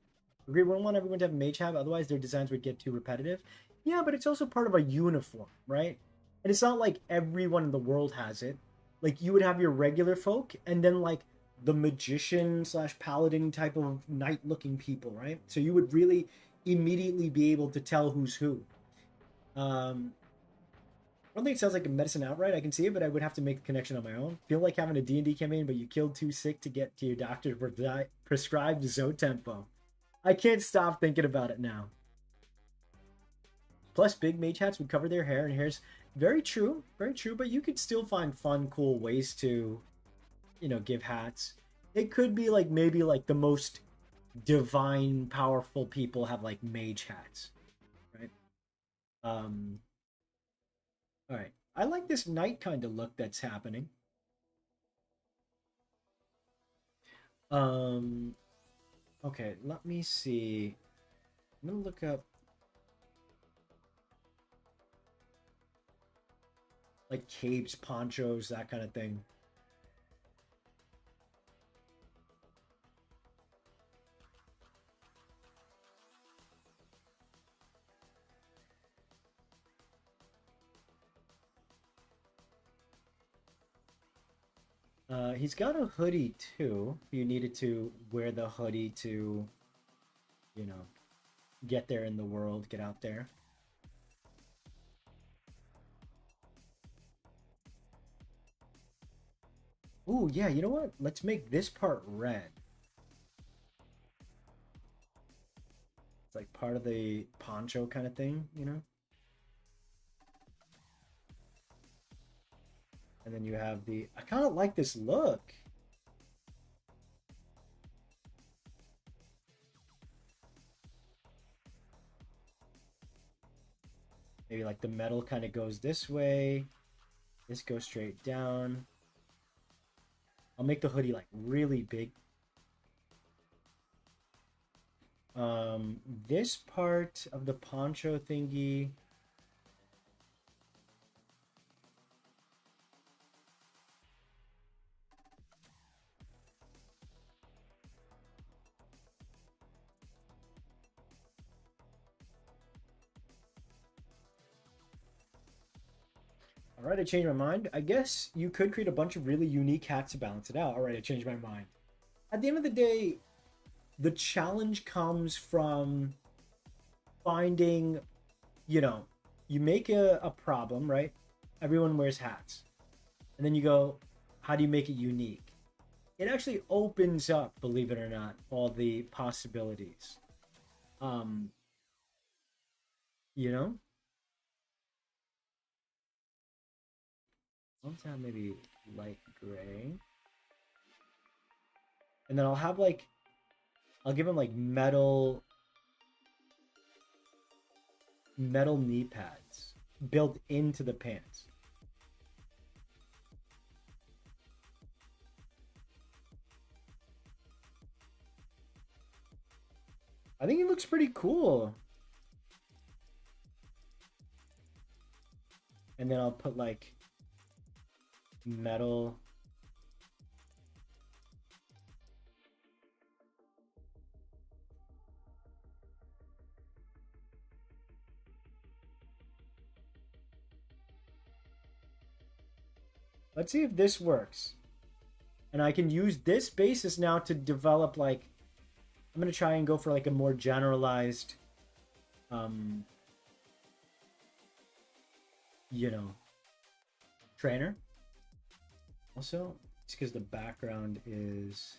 We wouldn't want everyone to have Mage Have, otherwise their designs would get too repetitive. Yeah, but it's also part of a uniform, right? And it's not like everyone in the world has it. Like you would have your regular folk, and then like the magician slash paladin type of knight looking people, right? So you would really immediately be able to tell who's who. I don't think it sounds like a medicine outright. I can see it, but I would have to make the connection on my own. Feel like having a D&D campaign, but you killed too sick to get to your doctor to prescribe Zotempo. I can't stop thinking about it now. Plus, big mage hats would cover their hair, and hair's very true, but you could still find fun, cool ways to, give hats. It could be like maybe like the most divine, powerful people have like mage hats, right? Um, all right. I like this night kind of look that's happening. Um, okay, let me see. I'm gonna look up like capes, ponchos, that kind of thing. He's got a hoodie too. If you needed to wear the hoodie to, you know, get there in the world, get out there. Ooh, yeah, you know what? Let's make this part red. It's like part of the poncho kind of thing, you know? And then you have the, I kind of like this look. Maybe like the metal kind of goes this way. This goes straight down. I'll make the hoodie like really big. This part of the poncho thingy. All right, I changed my mind. I guess you could create a bunch of really unique hats to balance it out. All right, I changed my mind. At the end of the day, the challenge comes from finding, you know, you make a problem, right? Everyone wears hats. And then you go, how do you make it unique? It actually opens up, believe it or not, all the possibilities. Um, you know? Let's have maybe light gray. And then I'll give him like metal knee pads built into the pants. I think it looks pretty cool. And then I'll put like metal. Let's see if this works. And I can use this basis now to develop like I'm gonna try and go for like a more generalized um you know trainer. Also, it's because the background is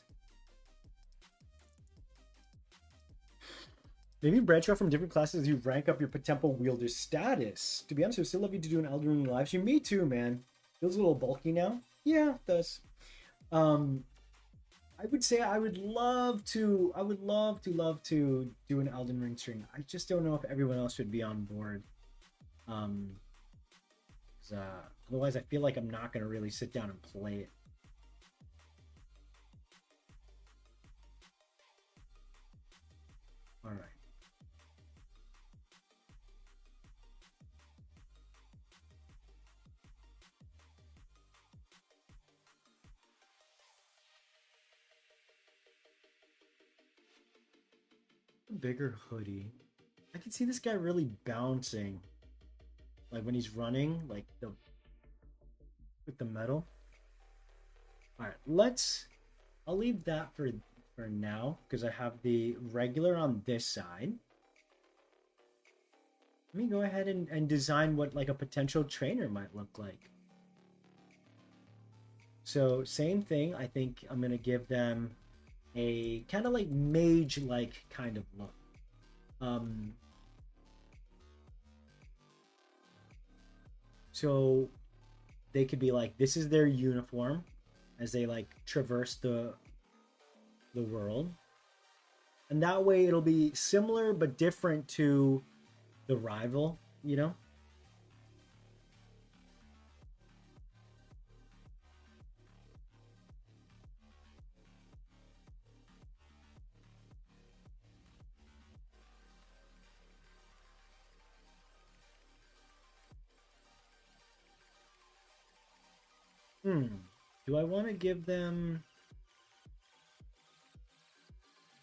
maybe branch out from different classes as you rank up your Potempo wielder status. To be honest, I would still love you to do an Elden Ring live stream. Me too, man. Feels a little bulky now. Yeah, it does. Um, I would say I would love to. I would love to do an Elden Ring stream. I just don't know if everyone else would be on board. Um, 'Cause, otherwise, I feel like I'm not gonna really sit down and play it. All right. Bigger hoodie. I can see this guy really bouncing, like when he's running, like the with the metal. All right, let's. I'll leave that for now because I have the regular on this side. Let me go ahead and design what like a potential trainer might look like. So same thing. I think I'm gonna give them a kind of like mage like kind of look. Um, so they could be like this is their uniform as they like traverse the world, and that way it'll be similar but different to the rival. You know. Hmm. Do I want to give them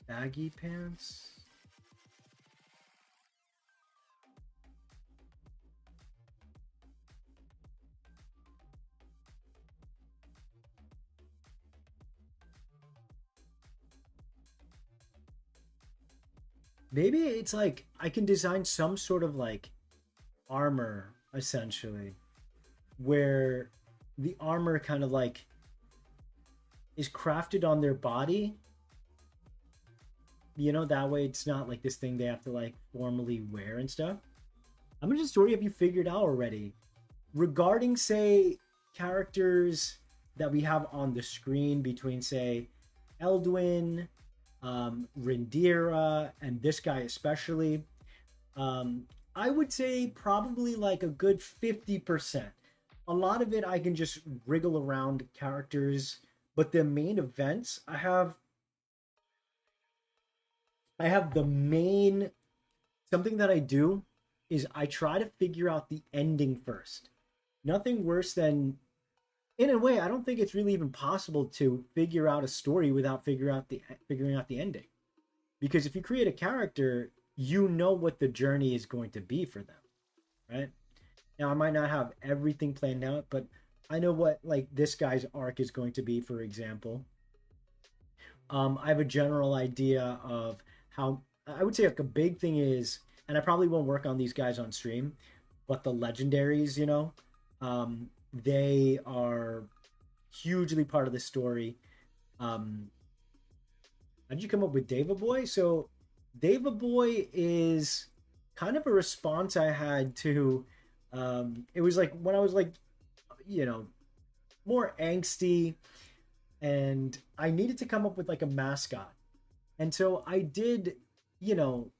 baggy pants? Maybe it's like I can design some sort of like armor essentially where the armor kind of like is crafted on their body. You know, that way it's not like this thing they have to like formally wear and stuff. How much of the story have you figured out already? Regarding, say, characters that we have on the screen between, say, Eldwin, Rindira, and this guy especially, um, I would say probably like a good 50%. A lot of it I can just wriggle around characters, but the main events I have the main something that I do is I try to figure out the ending first. Nothing worse than in a way I don't think it's really even possible to figure out a story without figuring out the ending. Because if you create a character, you know what the journey is going to be for them, right? Now I might not have everything planned out, but I know what like this guy's arc is going to be, for example. I have a general idea of how I would say like a big thing is, and I probably won't work on these guys on stream, but the legendaries, they are hugely part of the story. Um, how did you come up with Dava Boy? So, Dava Boy is kind of a response I had to. It was like when I was like, you know, more angsty, and I needed to come up with like a mascot. And so I did, you know,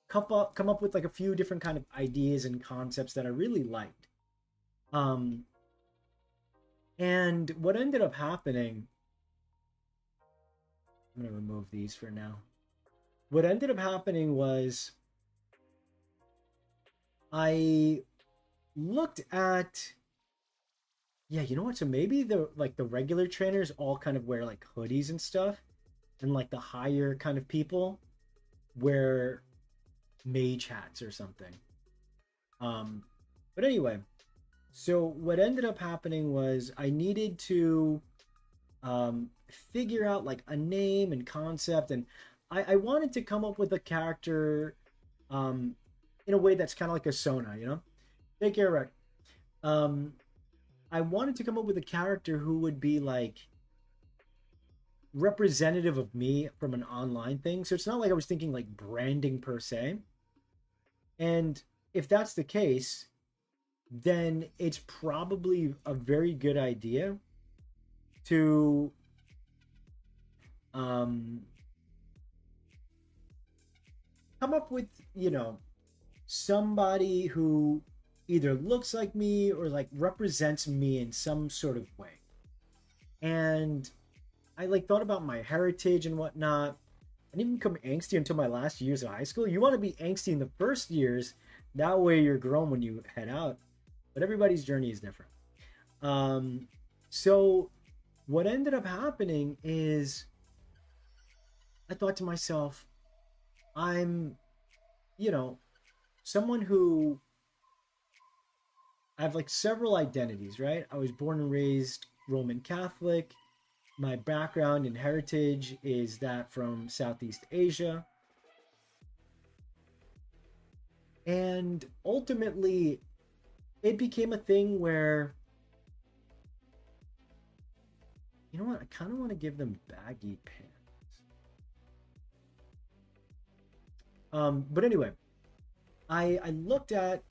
come up with like a few different kind of ideas and concepts that I really liked. Um, and what ended up happening, I'm gonna remove these for now. What ended up happening was I looked at Yeah, you know what? So maybe the regular trainers all kind of wear like hoodies and stuff, and like the higher kind of people wear mage hats or something. Um, but anyway, so what ended up happening was I needed to figure out like a name and concept, and I wanted to come up with a character um, in a way that's kind of like a Sona, you know? Take care, Rick. Um, I wanted to come up with a character who would be like representative of me from an online thing. So it's not like I was thinking like branding per se. And if that's the case, then it's probably a very good idea to um, come up with, somebody who either looks like me or like represents me in some sort of way. And I like thought about my heritage and whatnot. I didn't become angsty until my last years of high school. You want to be angsty in the first years, that way you're grown when you head out. But everybody's journey is different. Um, so what ended up happening is I thought to myself, I'm, you know, someone who I have like several identities, right? I was born and raised Roman Catholic. My background and heritage is that from Southeast Asia. And ultimately, it became a thing where, you know what, I kind of want to give them baggy pants. But anyway, I looked at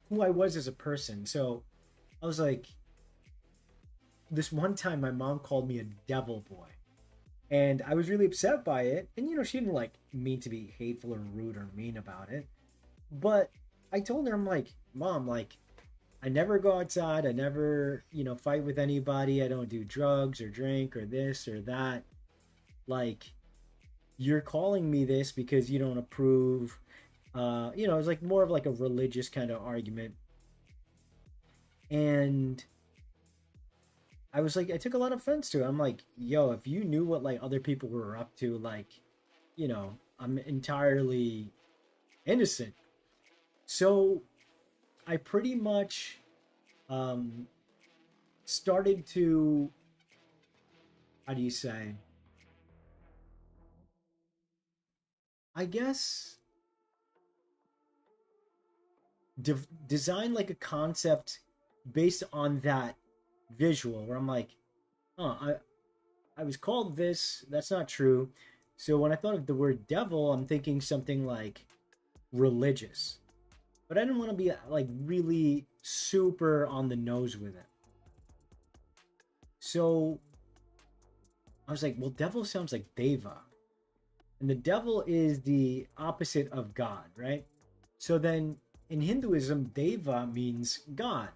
who I was as a person. So I was like, this one time my mom called me a devil boy. And I was really upset by it. And, she didn't like mean to be hateful or rude or mean about it. But I told her, I'm like, Mom, like, I never go outside. I never, fight with anybody. I don't do drugs or drink or this or that. Like, you're calling me this because you don't approve. It was like more of like a religious kind of argument. And I was like, I took a lot of offense to it. I'm like, yo, if you knew what like other people were up to, like, I'm entirely innocent. So I pretty much um, started to, how do you say, I guess, design like a concept based on that visual where I'm like, huh, I was called this. That's not true. So when I thought of the word devil, I'm thinking something like religious. But I didn't want to be like really super on the nose with it. So I was like, well, devil sounds like deva. And the devil is the opposite of God, right? So then in Hinduism, deva means God.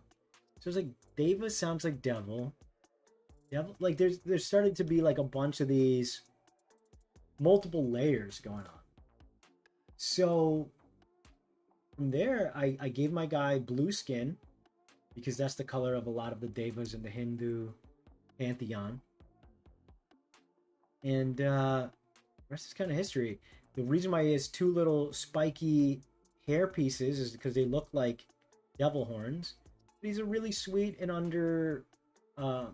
So it's like deva sounds like devil. Devil, like there's started to be like a bunch of these multiple layers going on. So from there, I gave my guy blue skin because that's the color of a lot of the devas in the Hindu pantheon. And rest is kind of history. The reason why he has two little spiky hair pieces is because they look like devil horns. But he's a really sweet and uh,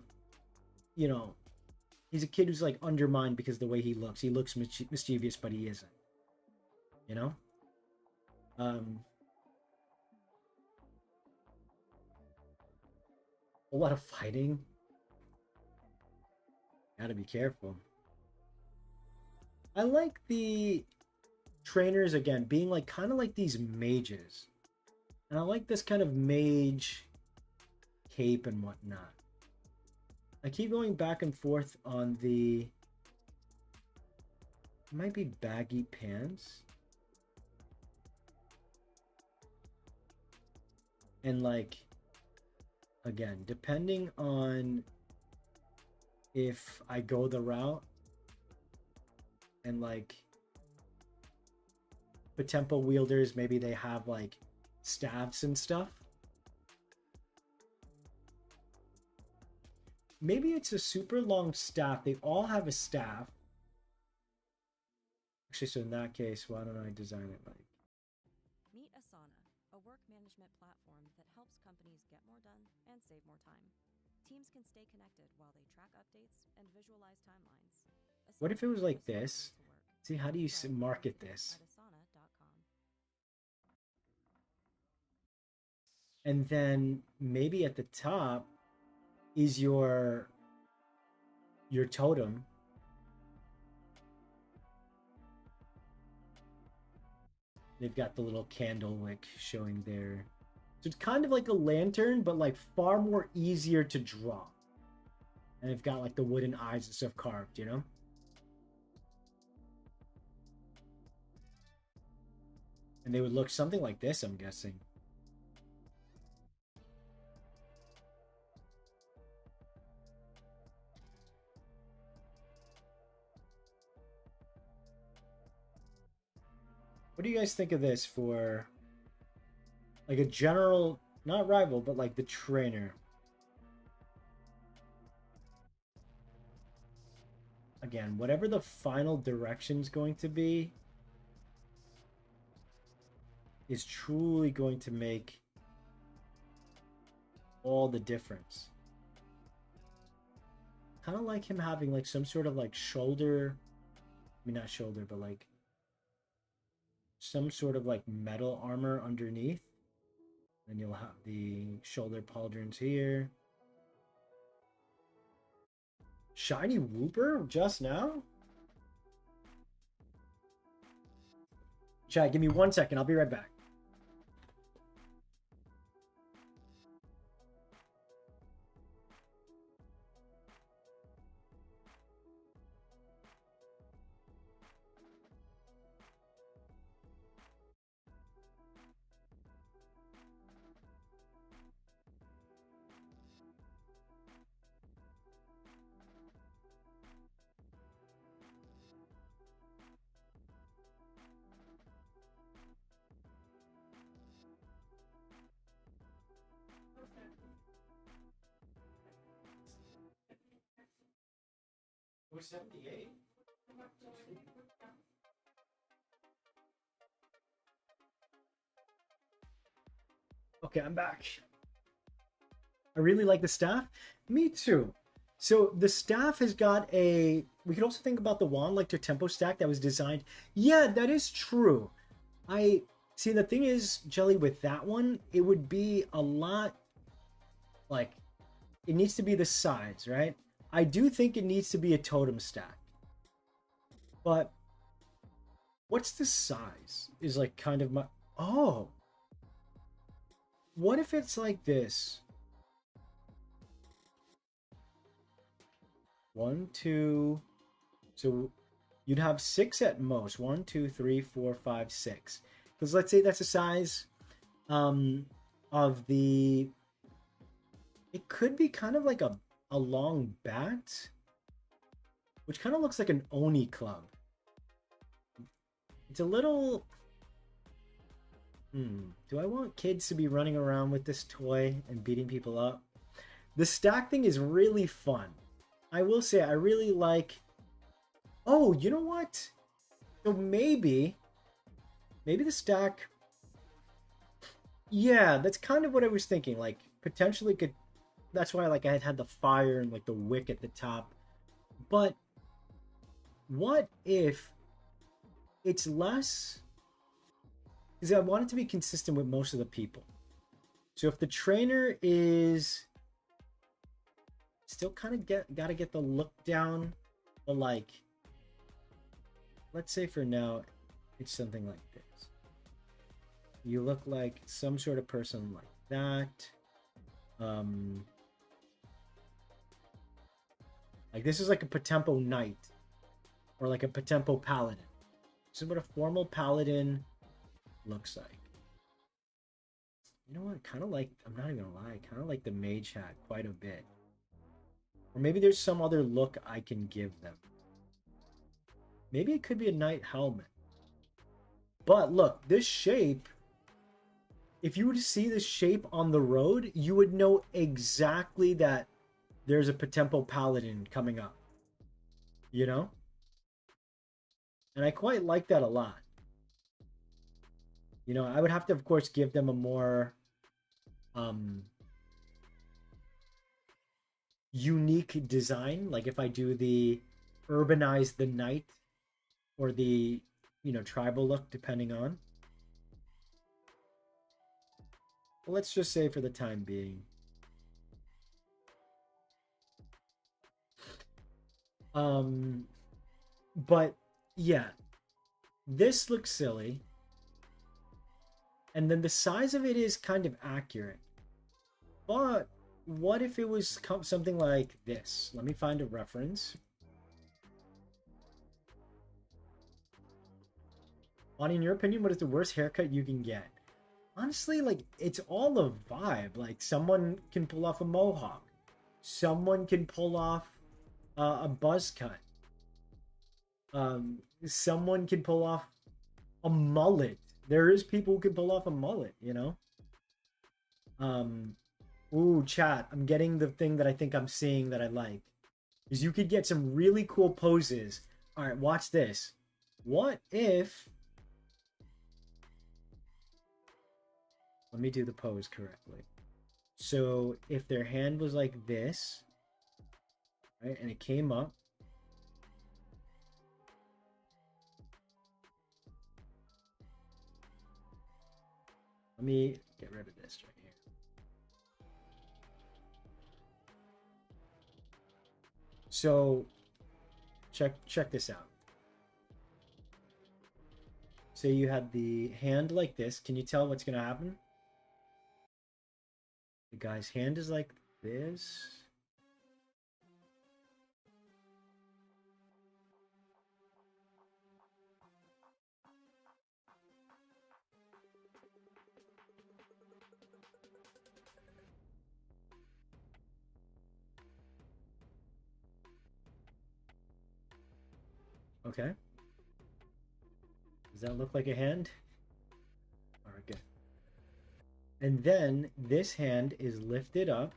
you know, he's a kid who's like undermined because of the way he looks. He looks mischievous, but he isn't. You know, um, a lot of fighting. Gotta be careful. I like the trainers again being like kind of like these mages, and I like this kind of mage cape and whatnot. I keep going back and forth on the, it might be baggy pants, and like again, depending on if I go the route and like Potempo wielders, maybe they have like staffs and stuff. maybe it's a super long staff. They all have a staff. Actually, so in that case, why don't I design it like... Meet Asana, a work management platform that helps companies get more done and save more time. Teams can stay connected while they track updates and visualize timelines. What if it was like this? To work. See, how do you Try market this? at asana.com. And then maybe at the top is your totem. They've got the little candle wick showing there. So it's kind of like a lantern, but like far more easier to draw. And they've got like the wooden eyes and stuff carved, you know? And they would look something like this, I'm guessing. What do you guys think of this for like a general, not rival, but like the trainer? Again, whatever the final direction's going to be is truly going to make all the difference. Kind of like him having like some sort of like shoulder, I mean not shoulder, but like some sort of like metal armor underneath. Then you'll have the shoulder pauldrons here. Shiny Whooper just now? Chat, give me 1 second. I'll be right back. It was 78. Okay, I'm back. I really like the staff. Me too. So the staff has got a... We could also think about the wand, like their tempo stack that was designed. Yeah, that is true. I... See, the thing is, Jelly, with that one, it would be a lot... Like, it needs to be the sides, right? I do think it needs to be a totem stack. But what's the size? Is like kind of my... Oh! What if it's like this? 1, 2... So you'd have 6 at most. 1, 2, 3, 4, 5, 6. Because let's say that's the size of the... It could be kind of like a long bat, which kind of looks like an Oni club. It's a little... Do I want kids to be running around with this toy and beating people up? The stack thing is really fun. I will say, I really like... Oh, you know what? So maybe the stack... Yeah, that's kind of what I was thinking. Like, potentially could... That's why like I had the fire and like the wick at the top. But what if it's less? Because I want it to be consistent with most of the people. So if the trainer is still kind of gotta get the look down, but like, let's say for now it's something like this. You look like some sort of person like that. Like this is like a Potempo knight or like a Potempo paladin. This is what a formal paladin looks like. You know what? Kind of like, I'm not even gonna lie, kind of like the mage hat quite a bit. Or maybe there's some other look I can give them. Maybe it could be a knight helmet. But look, this shape, if you were to see this shape on the road, you would know exactly that there's a Potempo paladin coming up, you know? And I quite like that a lot. You know, I would have to, of course, give them a more unique design. Like if I do the urbanize the knight or the, you know, tribal look, depending on. But let's just say for the time being. But yeah, this looks silly. And then the size of it is kind of accurate. But what if it was something like this? Let me find a reference. Bonnie, in your opinion, what is the worst haircut you can get? Honestly, like, it's all a vibe. Like, someone can pull off a mohawk. Someone can pull off a buzz cut. Someone can pull off a mullet. There is people who can pull off a mullet, you know? Ooh, chat. I'm getting the thing that I think I'm seeing that I like. Is you could get some really cool poses. All right, watch this. What if... Let me do the pose correctly. So if their hand was like this, right, and it came up, let me get rid of this right here. So check this out. Say you had the hand like this. Can you tell what's going to happen? The guy's hand is like this. Okay. Does that look like a hand? All right, good. And then this hand is lifted up.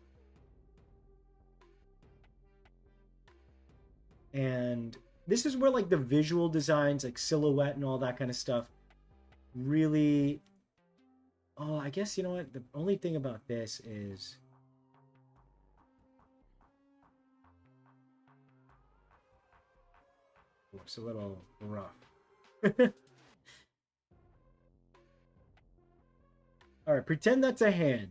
And this is where like the visual designs, like silhouette and all that kind of stuff, really... Oh, I guess, you know what? The only thing about this is... Looks a little rough. All right, pretend that's a hand.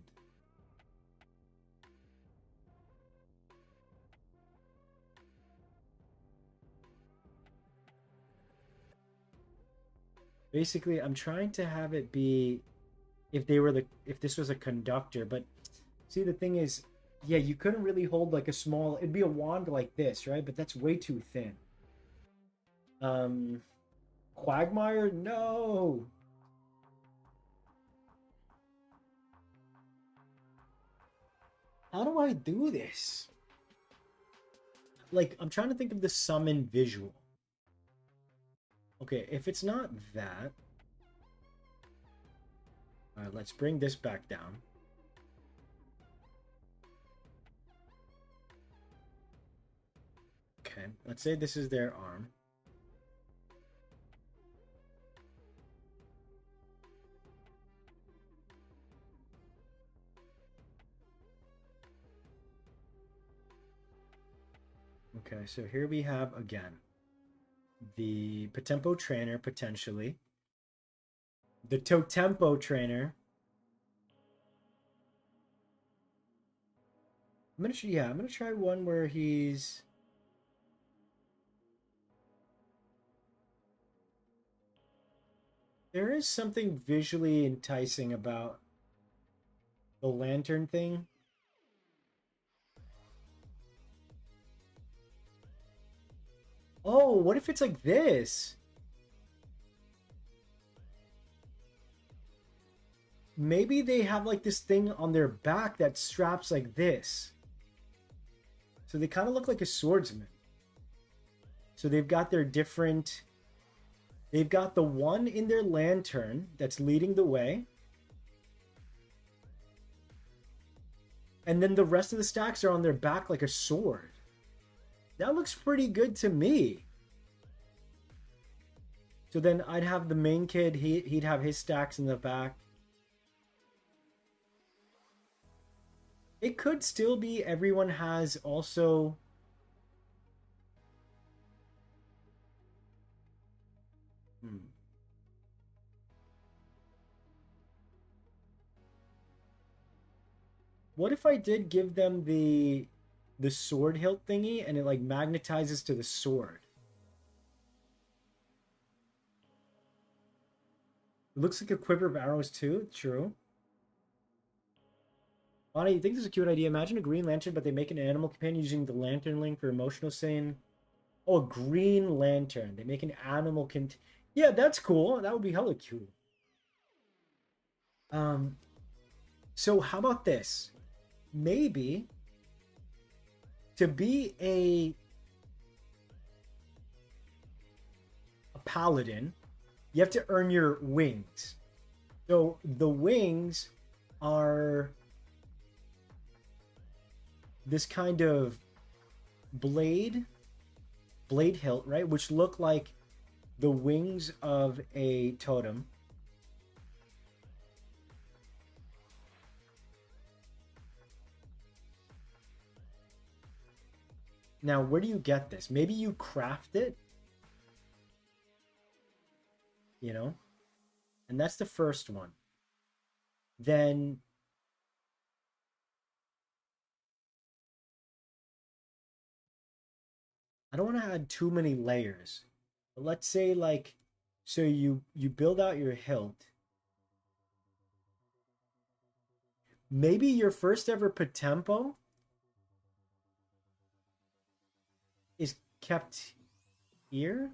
Basically, I'm trying to have it be if this was a conductor, but see the thing is, yeah, you couldn't really hold like a small, it'd be a wand like this, right? But that's way too thin. Quagmire, no. How do I do this? Like, I'm trying to think of the summon visual. Okay, if it's not that... Alright, let's bring this back down. Okay, let's say this is their arm. Okay, so here we have, again, the Potempo trainer, potentially. The Totempo trainer. I'm gonna try one where he's... There is something visually enticing about the lantern thing. Oh, what if it's like this? Maybe they have like this thing on their back that straps like this. So they kind of look like a swordsman. So they've got their different... They've got the one in their lantern that's leading the way. And then the rest of the stacks are on their back like a sword. That looks pretty good to me. So then I'd have the main kid, he'd have his stacks in the back. It could still be everyone has also... What if I did give them the sword hilt thingy and it like magnetizes to the sword? It looks like a quiver of arrows too. True. Bonnie, you think this is a cute idea? Imagine a Green Lantern, but they make an animal companion using the Lantern Link for emotional saying. Oh, a Green Lantern. They make an animal Yeah, that's cool. That would be hella cute. So how about this? Maybe to be a paladin, you have to earn your wings. So the wings are this kind of blade hilt, right? Which look like the wings of a totem. Now, where do you get this? Maybe you craft it, you know? And that's the first one. Then I don't want to add too many layers. But let's say like so you build out your hilt. Maybe your first ever Potempo is kept here.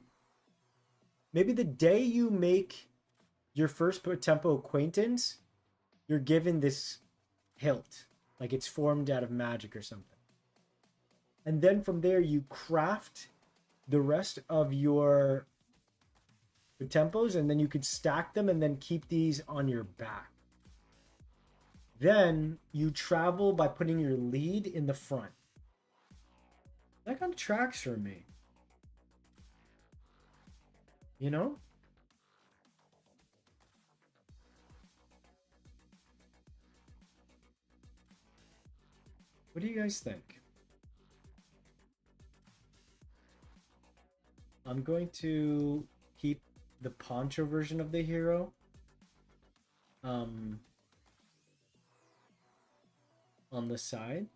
Maybe the day you make your first Potempo acquaintance, you're given this hilt. Like it's formed out of magic or something. And then from there, you craft the rest of your Potempos, and then you could stack them and then keep these on your back. Then you travel by putting your lead in the front. That kind of tracks for me. You know? What do you guys think? I'm going to keep the poncho version of the hero. On the side.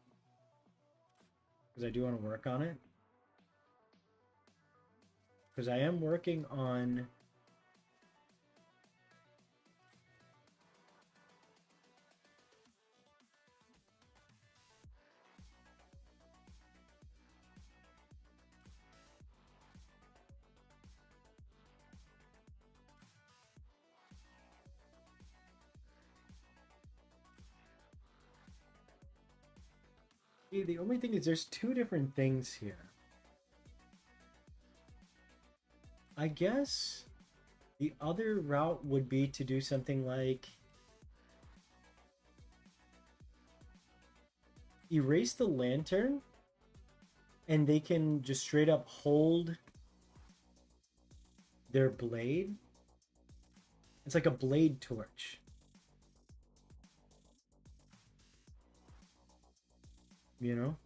Because I do want to work on it. Because I am working on the only thing is there's two different things here. I guess the other route would be to do something like erase the lantern and they can just straight up hold their blade. It's like a blade torch. You know?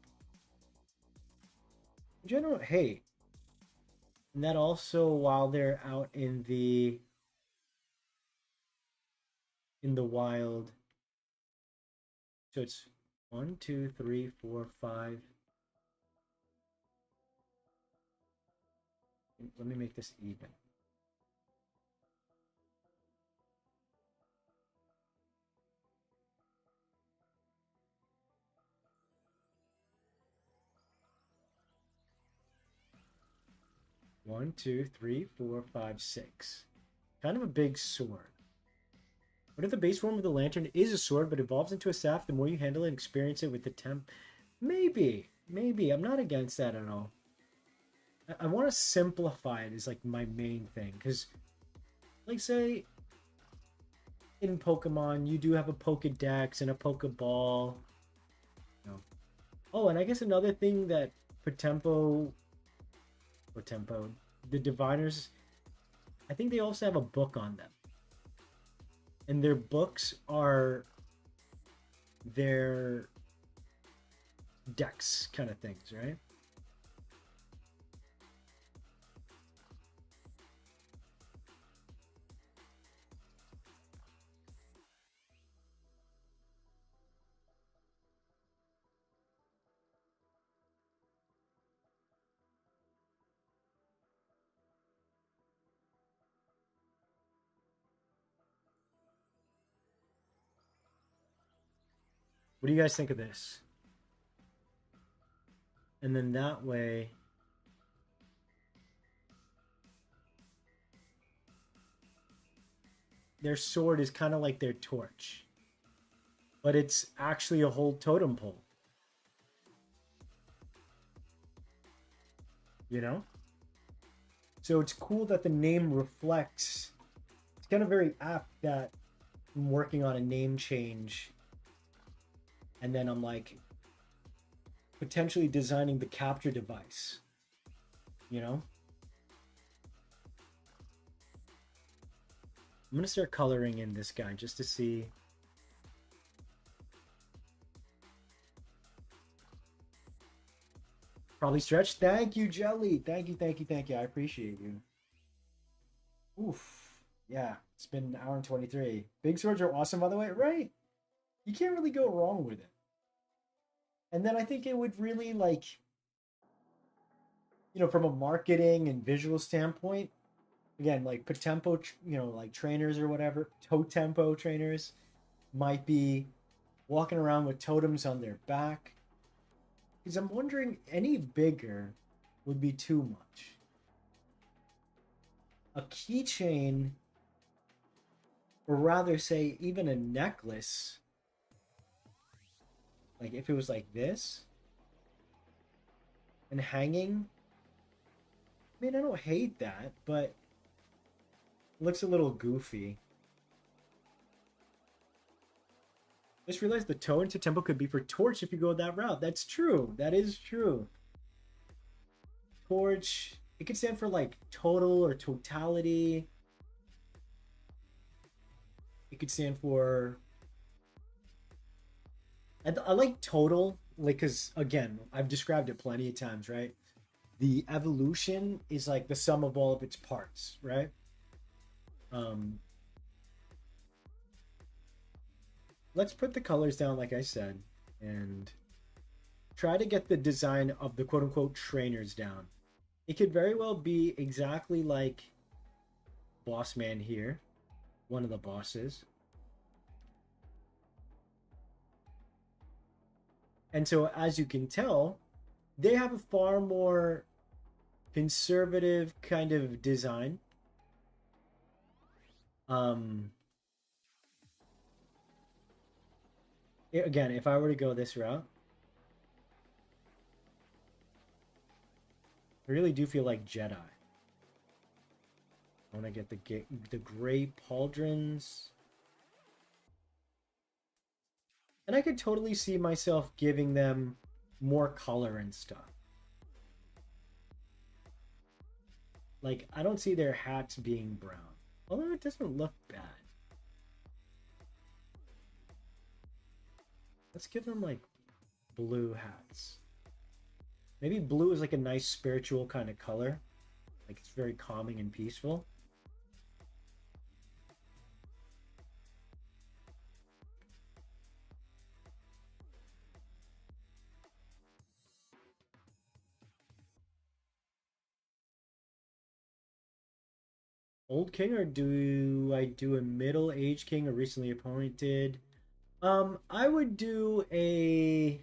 In general, hey. And that also while they're out in the wild. So it's 1, 2, 3, 4, 5. Let me make this even. One, two, three, four, five, six. Kind of a big sword. What if the base form of the lantern is a sword but evolves into a staff the more you handle it and experience it with the temp? Maybe. Maybe. I'm not against that at all. I want to simplify it is like my main thing. Because, like, say, in Pokemon, you do have a Pokedex and a Pokeball. No. Oh, and I guess another thing that Potempo, Potempo, the diviners, I think they also have a book on them. And their books are their decks kind of things, right? What do you guys think of this? And then that way, their sword is kind of like their torch, but it's actually a whole totem pole, you know? So it's cool that the name reflects. It's kind of very apt that I'm working on a name change, and then I'm like potentially designing the capture device, you know? I'm gonna start coloring in this guy just to see. Probably stretch. Thank you, Jelly. Thank you, thank you, thank you. I appreciate you. Oof. Yeah, it's been an hour and 23. Big swords are awesome, by the way, right? You can't really go wrong with it. And then I think it would really like, from a marketing and visual standpoint, again, like Potempo, like trainers or whatever, Totempo trainers might be walking around with totems on their back. Because I'm wondering, any bigger would be too much. A keychain, or rather say even a necklace, like if it was like this and hanging, I mean, I don't hate that, but it looks a little goofy. Just realized the toe into tempo could be for torch if you go that route. That's true. That is true. Torch. It could stand for like total or totality. It could stand for. I like total, like, because again, I've described it plenty of times, right? The evolution is like the sum of all of its parts, right? Um, let's put the colors down, like I said, and try to get the design of the quote unquote trainers down. It could very well be exactly like Boss Man here, one of the bosses. And so, as you can tell, they have a far more conservative kind of design. Um, Again, if I were to go this route, I really do feel like Jedi. I want to get the gray pauldrons. And I could totally see myself giving them more color and stuff. Like, I don't see their hats being brown. Although it doesn't look bad. Let's give them, like, blue hats. Maybe blue is, like, a nice spiritual kind of color. Like, it's very calming and peaceful. Old king, or do I do a middle-aged king or recently appointed? I would do a.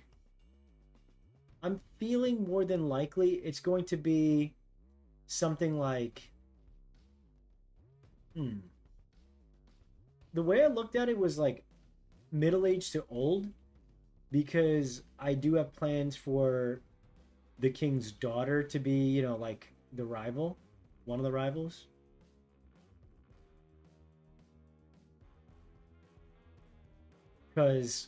I'm feeling more than likely it's going to be something like. The way I looked at it was like middle-aged to old, because I do have plans for the king's daughter to be, like the rival, one of the rivals. Because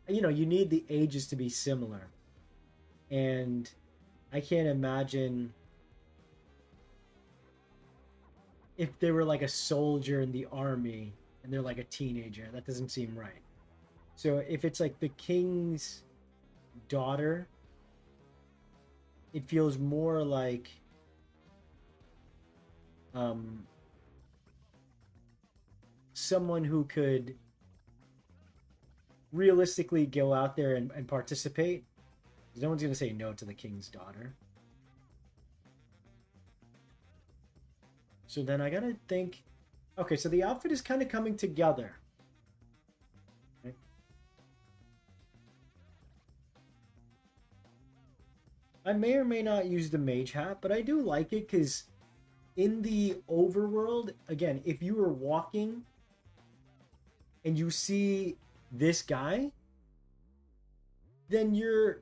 you know, you need the ages to be similar. And I can't imagine if they were like a soldier in the army and they're like a teenager. That doesn't seem right. So if it's like the king's daughter, it feels more like um, someone who could realistically go out there and participate. No one's going to say no to the king's daughter. So then I got to think. Okay, so the outfit is kind of coming together. Okay. I may or may not use the mage hat, but I do like it because in the overworld, again, if you were walking and you see this guy, then you're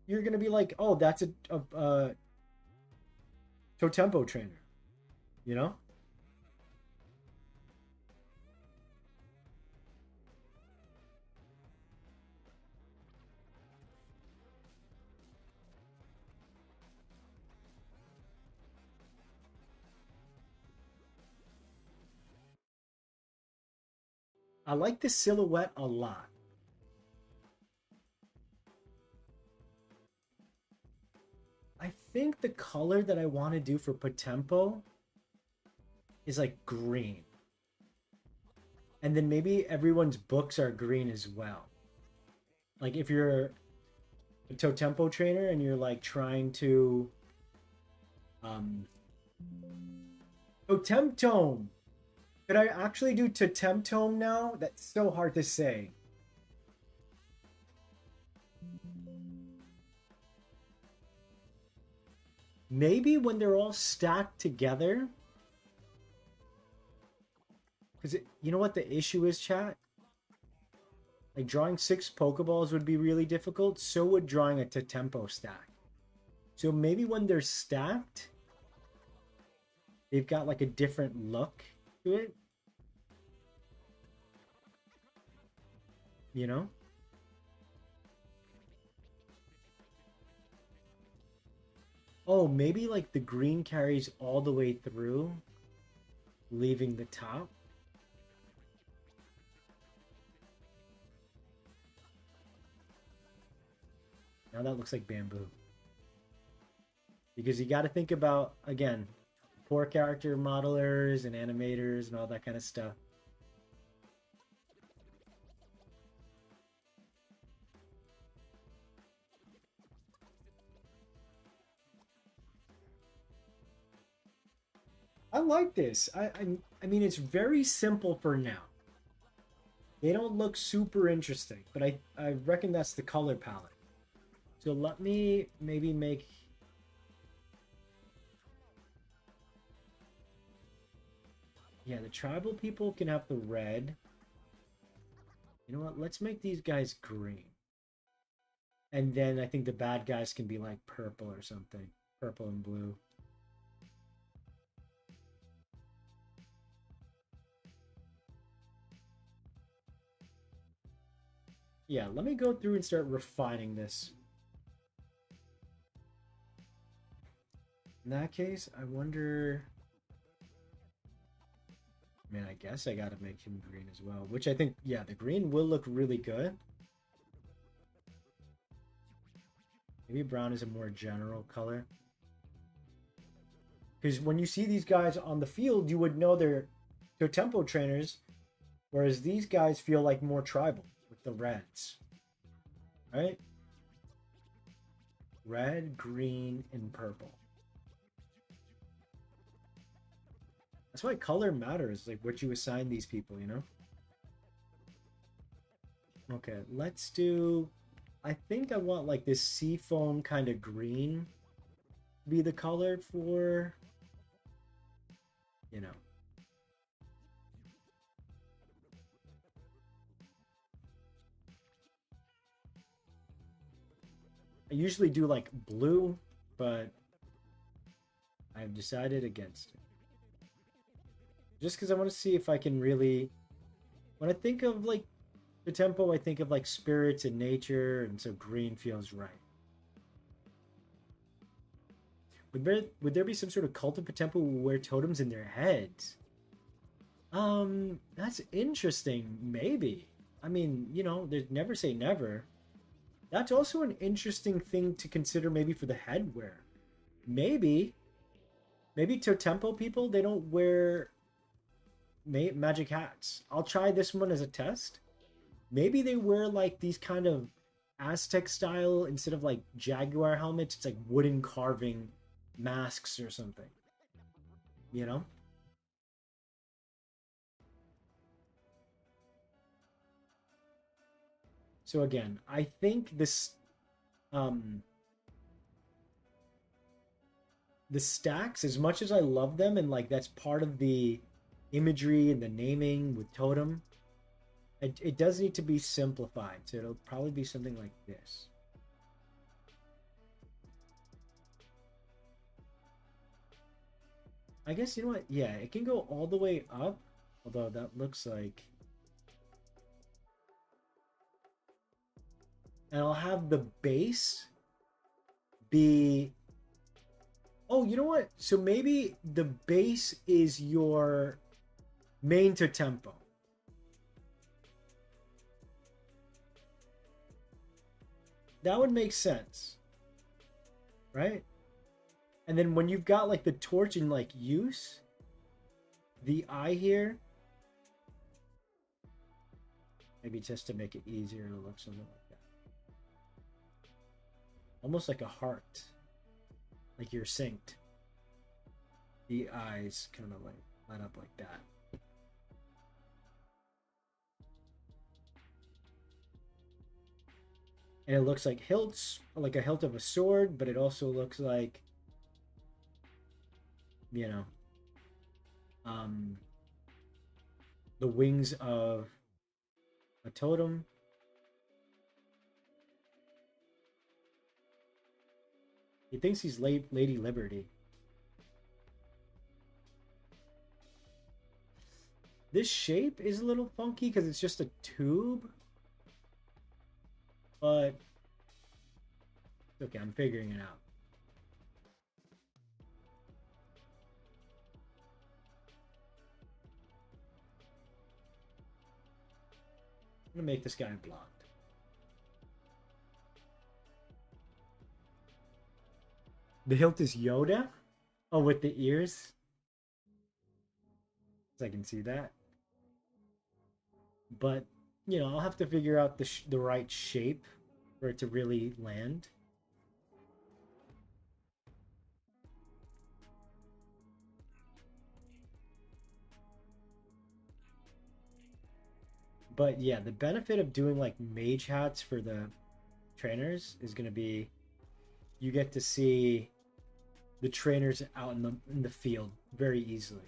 gonna be like, oh, that's a Potempo trainer, you know? I like the silhouette a lot. I think the color that I want to do for Potempo is like green. And then maybe everyone's books are green as well. Like if you're a Totempo trainer and you're like trying to um Totemtome. Could I actually do Totemtome now? That's so hard to say. Maybe when they're all stacked together. Because you know what the issue is, chat? Like drawing 6 Pokeballs would be really difficult. So would drawing a Totempo stack. So maybe when they're stacked, they've got like a different look to it. You know? Oh, maybe like the green carries all the way through, leaving the top. Now that looks like bamboo. Because you got to think about, again, poor character modelers and animators and all that kind of stuff. I like this. I mean, it's very simple for now. They don't look super interesting, but I reckon that's the color palette. So let me maybe make... Yeah, the tribal people can have the red. You know what? Let's make these guys green. And then I think the bad guys can be like purple or something. Purple and blue. Yeah, let me go through and start refining this. In that case, I wonder... I mean, I guess I gotta make him green as well. Which I think, yeah, the green will look really good. Maybe brown is a more general color. Because when you see these guys on the field, you would know they're tempo trainers. Whereas these guys feel like more tribal with the reds. Right? Red, green, and purple. That's why color matters, like what you assign these people, you know? Okay, let's do... I think I want like this seafoam kind of green be the color for, you know. I usually do like blue, but I've decided against it. Just because I want to see if I can really... When I think of like Potempo, I think of like spirits and nature, and so green feels right. Would there be some sort of cult of Potempo who wear totems in their heads? That's interesting. Maybe. I mean, there's never say never. That's also an interesting thing to consider maybe for the headwear. Maybe, maybe Totempo people, they don't wear magic hats. I'll try this one as a test. Maybe they wear like these kind of Aztec style instead of like jaguar helmets. It's like wooden carving masks or something. You know? So again, I think um the stacks, as much as I love them and like that's part of the imagery and the naming with totem, it does need to be simplified. So it'll probably be something like this. I guess, you know what? Yeah, it can go all the way up. Although that looks like... And I'll have the base be... Oh, you know what? So maybe the base is your main to tempo. That would make sense. Right? And then when you've got like the torch in like use, the eye here, maybe just to make it easier to look something like that. Almost like a heart. Like you're synced. The eyes kind of like line up like that. And it looks like hilts, like a hilt of a sword, but it also looks like, you know, the wings of a totem. He thinks he's Lady Liberty. This shape is a little funky because it's just a tube. But okay, I'm figuring it out. I'm gonna make this guy blocked. The hilt is Yoda. Oh, with the ears. So I can see that. But I'll have to figure out the right shape for it to really land. But yeah, the benefit of doing like mage hats for the trainers is going to be you get to see the trainers out in the field very easily.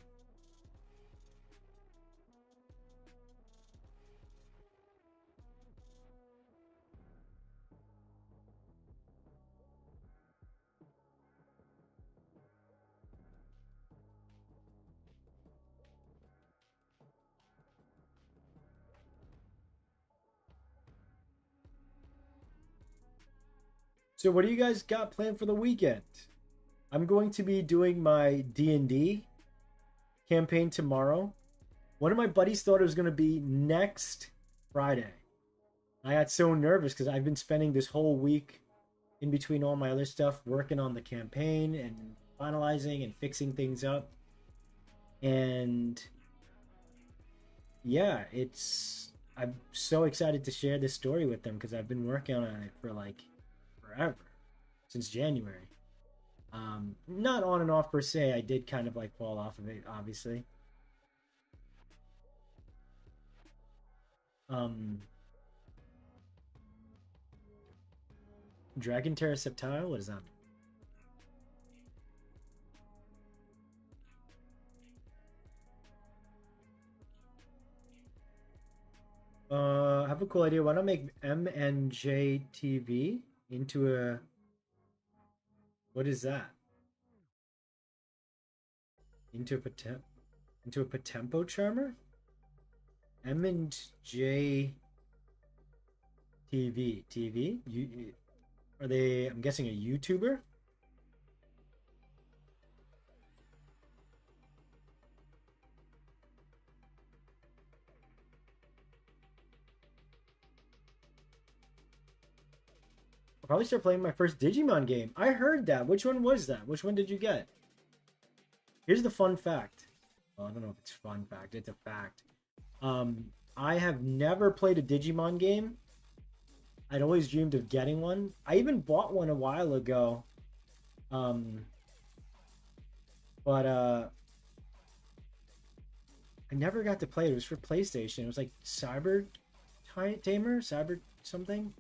So what do you guys got planned for the weekend? I'm going to be doing my D&D campaign tomorrow. One of my buddies thought it was going to be next Friday. I got so nervous because I've been spending this whole week in between all my other stuff working on the campaign and finalizing and fixing things up. And yeah, I'm so excited to share this story with them because I've been working on it for like forever, since January. Not on and off per se. I did kind of like fall off of it, obviously. Um, Dragon Terra Septile. What does that mean? I have a cool idea. Why not make MNJTV into a... What is that? Into a Potempo charmer? M and J TV. Are they? I'm guessing a YouTuber. I'll probably start playing my first Digimon game. I heard that. Which one was that? Which one did you get? Here's the fun fact. Well, I don't know if it's fun fact. It's a fact. I have never played a Digimon game. I'd always dreamed of getting one. I even bought one a while ago. Um, but I never got to play it. It was for PlayStation. It was like Tamer, Cyber something.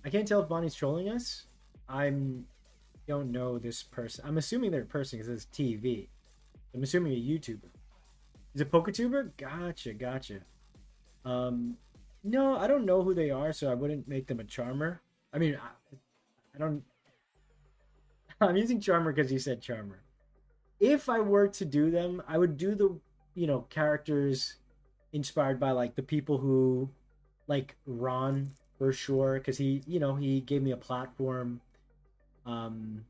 I can't tell if Bonnie's trolling us. I'm don't know this person. I'm assuming they're a person because it's TV. I'm assuming a YouTuber. Is it PokeTuber? Gotcha. No, I don't know who they are, so I wouldn't make them a charmer. I mean, I don't. I'm using charmer because you said charmer. If I were to do them, I would do the characters inspired by like the people who like Ron for sure because he gave me a platform. Um,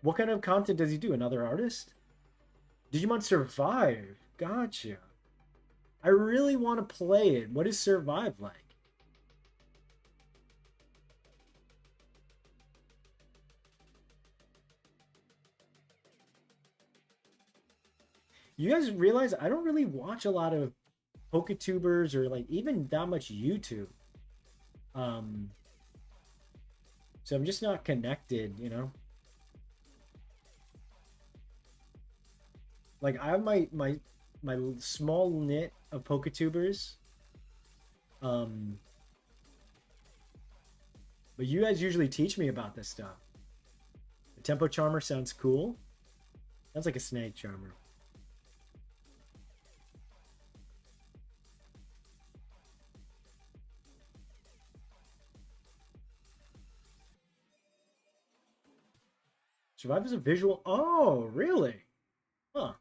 what kind of content does he do? Another artist? Digimon Survive. Gotcha. I really want to play it. What is Survive like? You guys realize I don't really watch a lot of PokeTubers or like even that much YouTube. Um, so I'm just not connected. Like I have my small knit of PokeTubers. Um, but you guys usually teach me about this stuff. The Tempo Charmer sounds cool. Sounds like a snake charmer. Survive is a visual. Oh, really? Huh.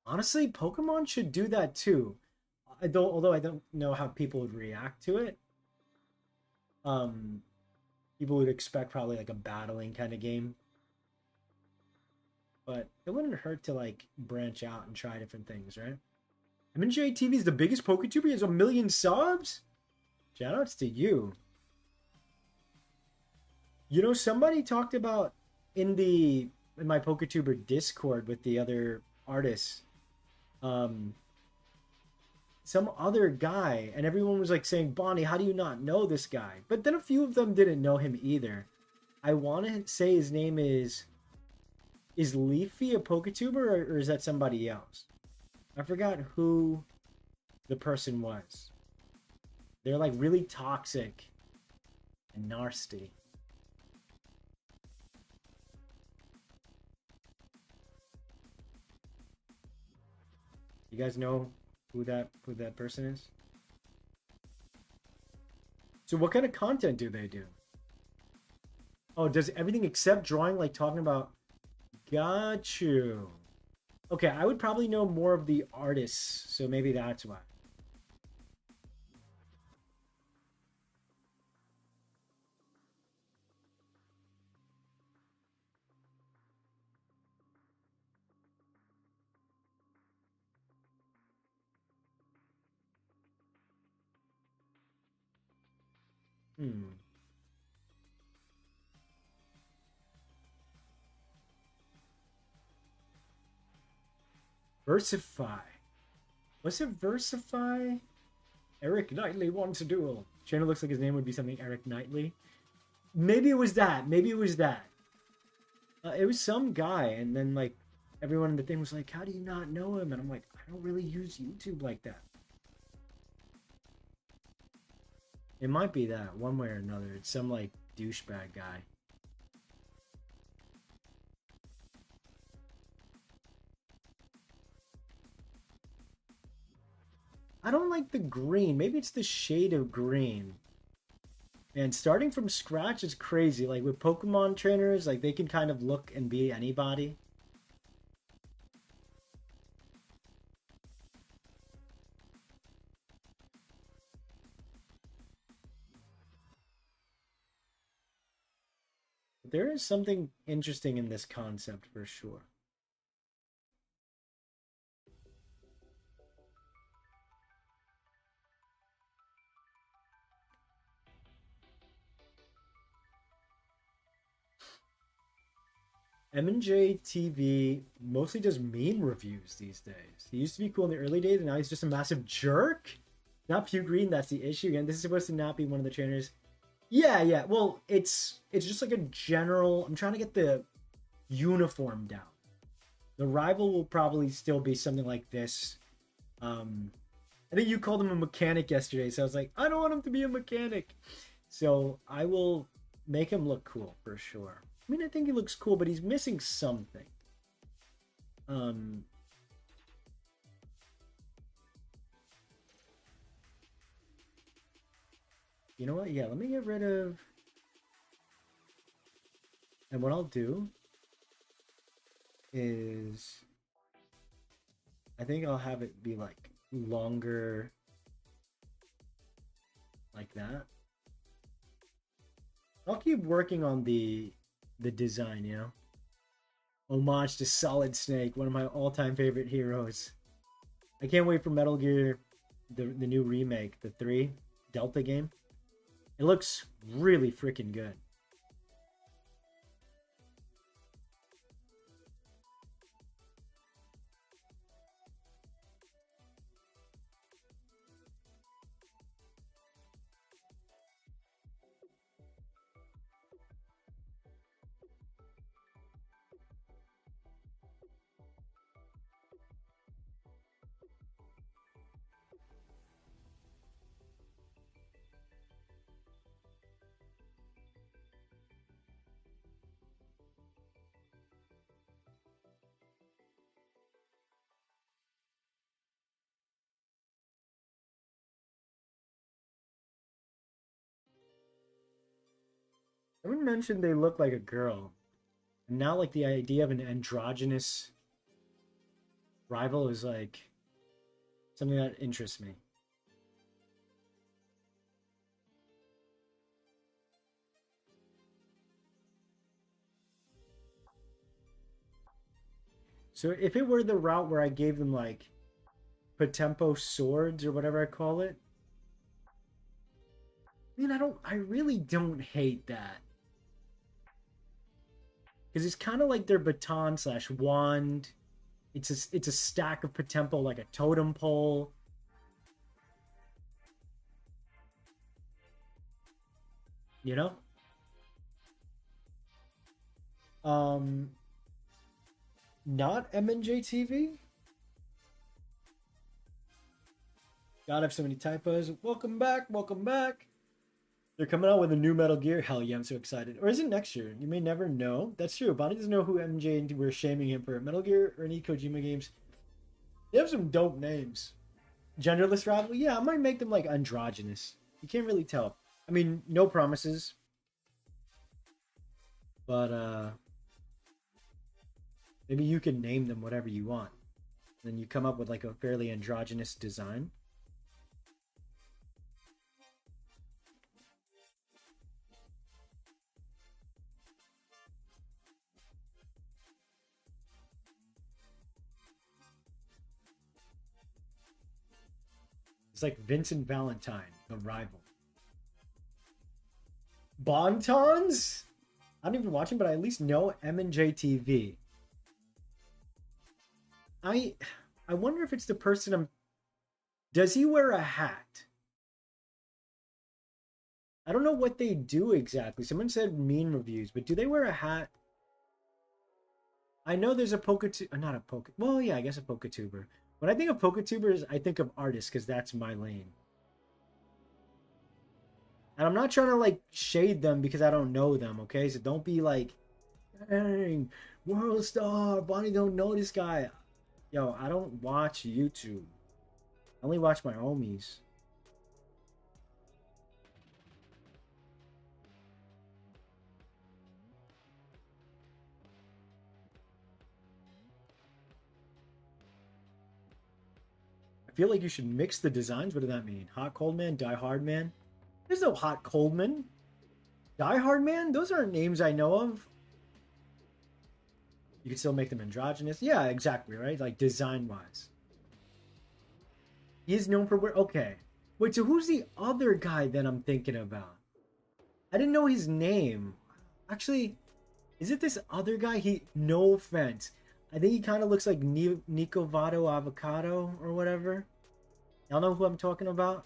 Honestly, Pokemon should do that too. Although I don't know how people would react to it. Um, People would expect probably like a battling kind of game, but it wouldn't hurt to like branch out and try different things, right? MNJ TV is the biggest PokeTuber. He has 1 million subs. Shoutouts to you. Somebody talked about in my PokeTuber Discord with the other artists. Um, some other guy, and everyone was like saying, Bonnie, how do you not know this guy? But then a few of them didn't know him either. I want to say his name is Leafy a PokeTuber or is that somebody else? I forgot who the person was. They're like really toxic and nasty. You guys know who that person is? So what kind of content do they do? Oh, does everything except drawing, like talking about? Got you. Okay, I would probably know more of the artists, so maybe that's why. Hmm. Versify. Was it Versify? Eric Knightley wants a duel. Channel looks like his name would be something Eric Knightley. Maybe it was that. It was some guy, and then like everyone in the thing was like, "How do you not know him?" And I'm like, "I don't really use YouTube like that." It might be that one way or another. It's some like douchebag guy. I don't like the green. Maybe it's the shade of green. And starting from scratch is crazy. Like with Pokemon trainers, like they can kind of look and be anybody. there is something interesting in this concept for sure. M&J TV mostly does meme reviews these days. He used to be cool in the early days, and now he's just a massive jerk. Not Pew Green, that's the issue. Again, this is supposed to not be one of the trainers. Yeah, yeah. Well, it's just like a general. I'm trying to get the uniform down. The rival will probably still be something like this. I think you called him a mechanic yesterday, so I was like, I don't want him to be a mechanic. So I will make him look cool for sure. I mean, I think he looks cool, but he's missing something. Um, you know what? Yeah, let me get rid of. And what I'll do is, I think I'll have it be like longer, like that. I'll keep working on the design, you know. Homage to Solid Snake, one of my all-time favorite heroes. I can't wait for Metal Gear, the new remake, the 3 Delta game. It looks really freaking good. Someone mentioned they look like a girl. And now like the idea of an androgynous rival is like something that interests me. So if it were the route where I gave them like Potempo swords or whatever I call it, I mean I really don't hate that. Because it's kind of like their baton slash wand. It's a stack of Potempo like a totem pole. You know? Um Not MNJ TV? God, I have so many typos. Welcome back, welcome back. They're coming out with a new Metal Gear. Hell yeah, I'm so excited. Or is it next year? You may never know. That's true. Bonnie doesn't know who MJ and we're shaming him for. Metal Gear or any Kojima games. They have some dope names. Genderless rival? Yeah, I might make them like androgynous. You can't really tell. I mean, no promises. But maybe you can name them whatever you want. Then you come up with like a fairly androgynous design. It's like Vincent Valentine, the rival. Bontons? I don't even watch him, but I at least know M&J TV. I I wonder if it's the person I'm. Does he wear a hat? I don't know what they do exactly. Someone said meme reviews, but do they wear a hat? I know there's a not a Poke. Well, yeah, I guess a Poketuber. When I think of Poketubers, I think of artists because that's my lane. And I'm not trying to like shade them because I don't know them, okay? So don't be like, dang, world star, Bonnie don't know this guy. Yo, I don't watch YouTube. I only watch my homies. I feel like you should mix the designs. What does that mean? Hot cold man, die hard man? There's no hot cold man. Die Hard Man? Those aren't names I know of. You can still make them androgynous. Yeah, exactly, right? Like design-wise. He is known for where... Okay. Wait, so who's the other guy that I'm thinking about? I didn't know his name. Actually, is it this other guy? No offense. I think he kind of looks like Nico Vado Avocado or whatever. Y'all know who I'm talking about?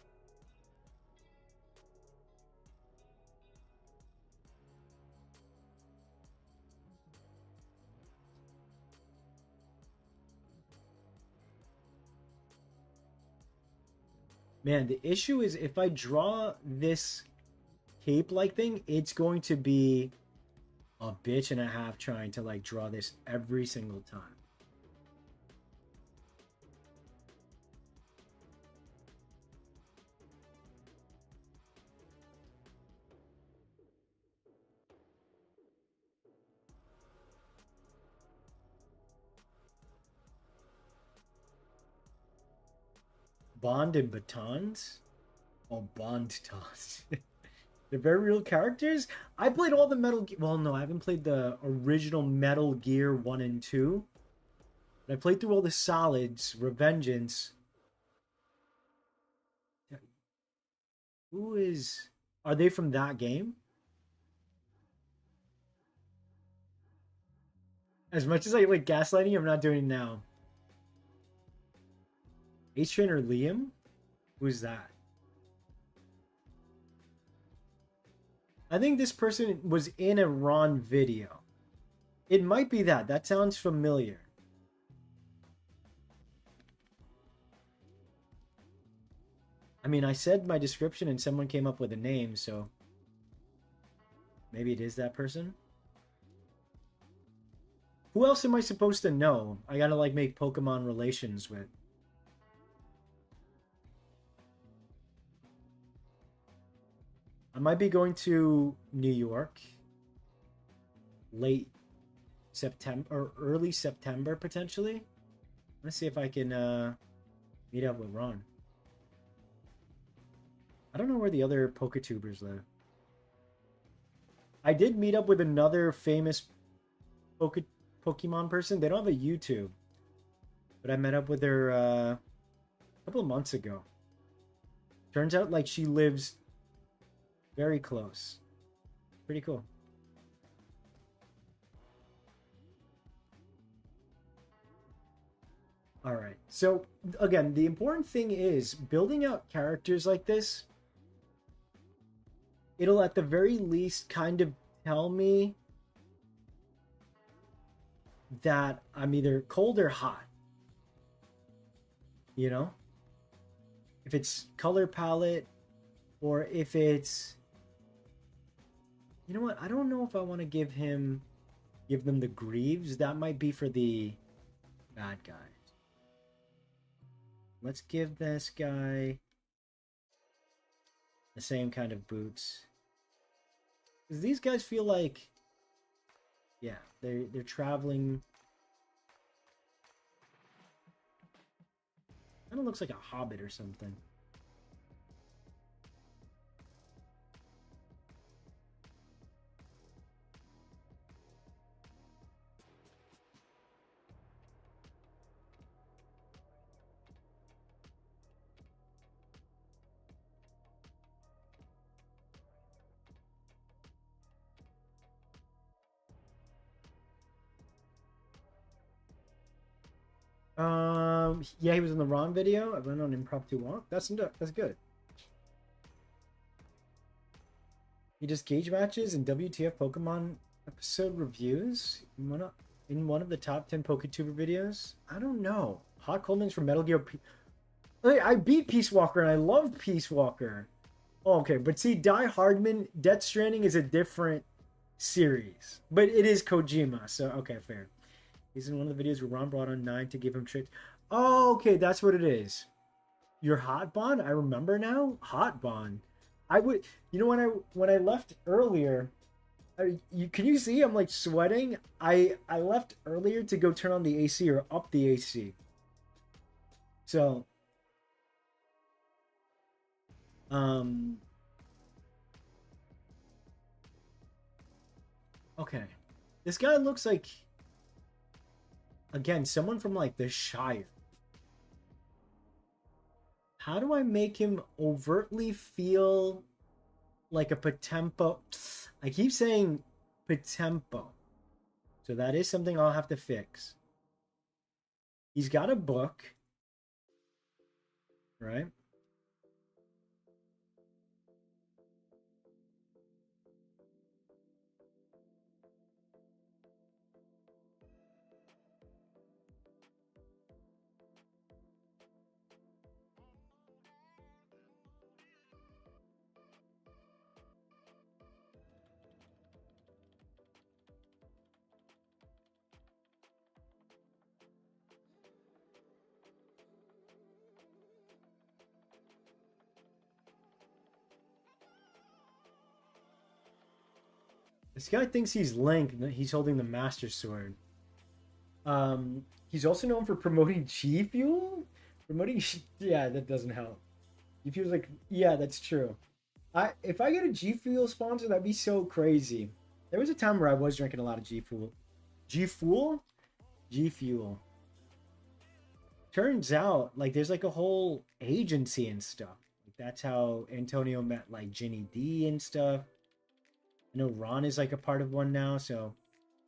Man, the issue is if I draw this cape-like thing, it's going to be a bitch and a half trying to like draw this every single time. Bond and batons? Oh, Bond tons. They're very real characters. I played all the Well, no, I haven't played the original Metal Gear 1 and 2. But I played through all the solids, Revengeance. Who is... Are they from that game? As much as I like gaslighting, I'm not doing it now. Ace Trainer Liam? Who's that? I think this person was in a Ron video. It might be that. That sounds familiar. I mean, I said my description and someone came up with a name, so maybe it is that person. Who else am I supposed to know? I gotta like make Pokemon relations with. I might be going to New York late September or early September potentially. Let's see if I can meet up with Ron. I don't know where the other Poketubers live. I did meet up with another famous Pokemon person. They don't have a YouTube, but I met up with her a couple of months ago. Turns out like she lives very close. Pretty cool. All right. So again, the important thing is building out characters like this. It'll at the very least kind of tell me that I'm either cold or hot. You know? If it's color palette or if it's... You know what? I don't know if I want to give them the greaves. That might be for the bad guys. Let's give this guy the same kind of boots. Because these guys feel like, yeah, they're traveling. Kind of looks like a hobbit or something. Yeah, he was in the Ron video. I went on impromptu walk. That's good. He does cage matches and WTF Pokemon episode reviews in one of the top 10 PokeTuber videos. I don't know. Hot Coleman's from Metal Gear. I beat Peace Walker and I loved Peace Walker. Oh, okay, but see, Die Hardman, Death Stranding is a different series, but it is Kojima. So okay, fair. He's in one of the videos where Ron brought on 9 to give him tricks. Oh, okay, that's what it is. Your Hot Bond? I remember now. Hot Bond. I would, you know, when I left earlier, can you see I'm like sweating? I left earlier to go turn on the AC or up the AC. So, um, Okay. This guy looks like, again, someone from like the Shire. How do I make him overtly feel like a Potempo? I keep saying Potempo. So that is something I'll have to fix. He's got a book, right? This guy thinks he's Link. He's holding the Master Sword. He's also known for promoting G Fuel. Promoting, yeah, that doesn't help. G Fuel's like, yeah, that's true. If I get a G Fuel sponsor, that'd be so crazy. There was a time where I was drinking a lot of G Fuel. G Fuel, G Fuel. Turns out, like, there's like a whole agency and stuff. Like, that's how Antonio met like Ginny D and stuff. I know Ron is like a part of one now, so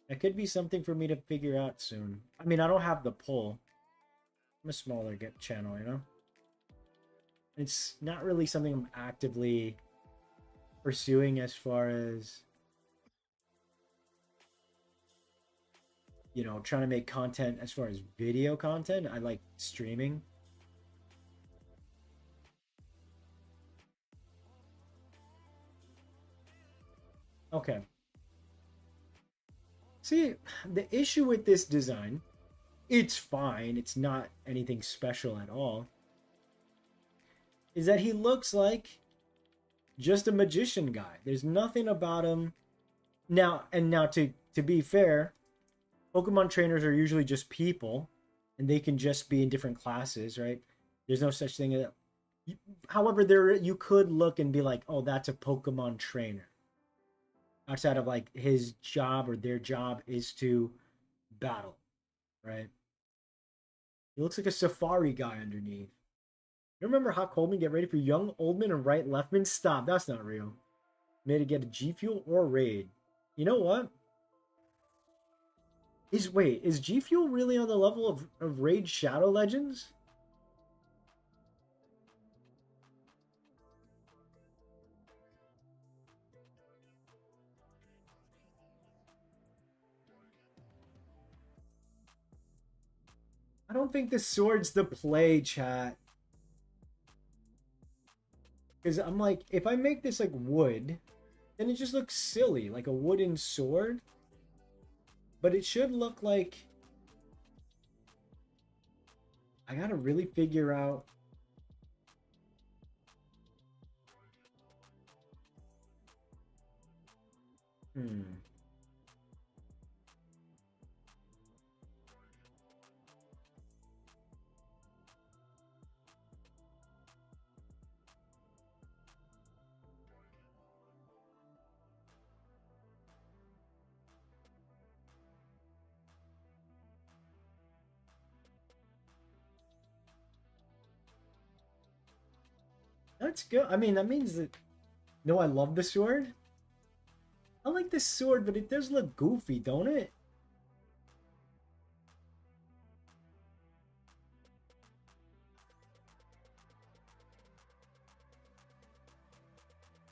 that could be something for me to figure out soon. I mean, I don't have the pull. I'm a smaller get channel, you know? It's not really something I'm actively pursuing as far as, you know, trying to make content as far as video content. I like streaming. Okay. See, the issue with this design, it's fine. It's not anything special at all. Is that he looks like just a magician guy. There's nothing about him. Now to be fair, Pokemon trainers are usually just people and they can just be in different classes, right? There's no such thing as, however, there you could look and be like, "Oh, that's a Pokemon trainer." Outside of like his job or their job is to battle, right? He looks like a safari guy underneath. You remember Hot Coldman get ready for young Oldman and right leftman? Stop, that's not real. Made to get a G Fuel or Raid. You know what? Is G Fuel really on the level of Raid Shadow Legends? I don't think the sword's the play, chat. Because I'm like, if I make this like wood, then it just looks silly, like a wooden sword. But it should look like, I gotta really figure out. Hmm. That's good. I mean, that means that. No, I love the sword. I like this sword, but it does look goofy, don't it?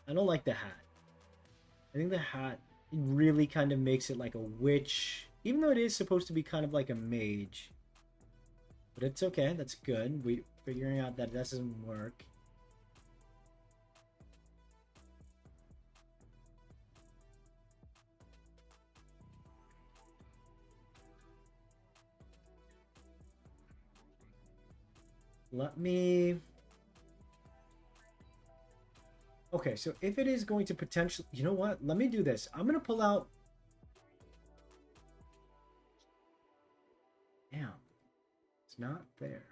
I don't like the hat. I think the hat really kind of makes it like a witch, even though it is supposed to be kind of like a mage. But it's okay. That's good. We figuring out that doesn't work. Let me. Okay, so if it is going to potentially, you know what? Let me do this. I'm gonna pull out. Damn, it's not there.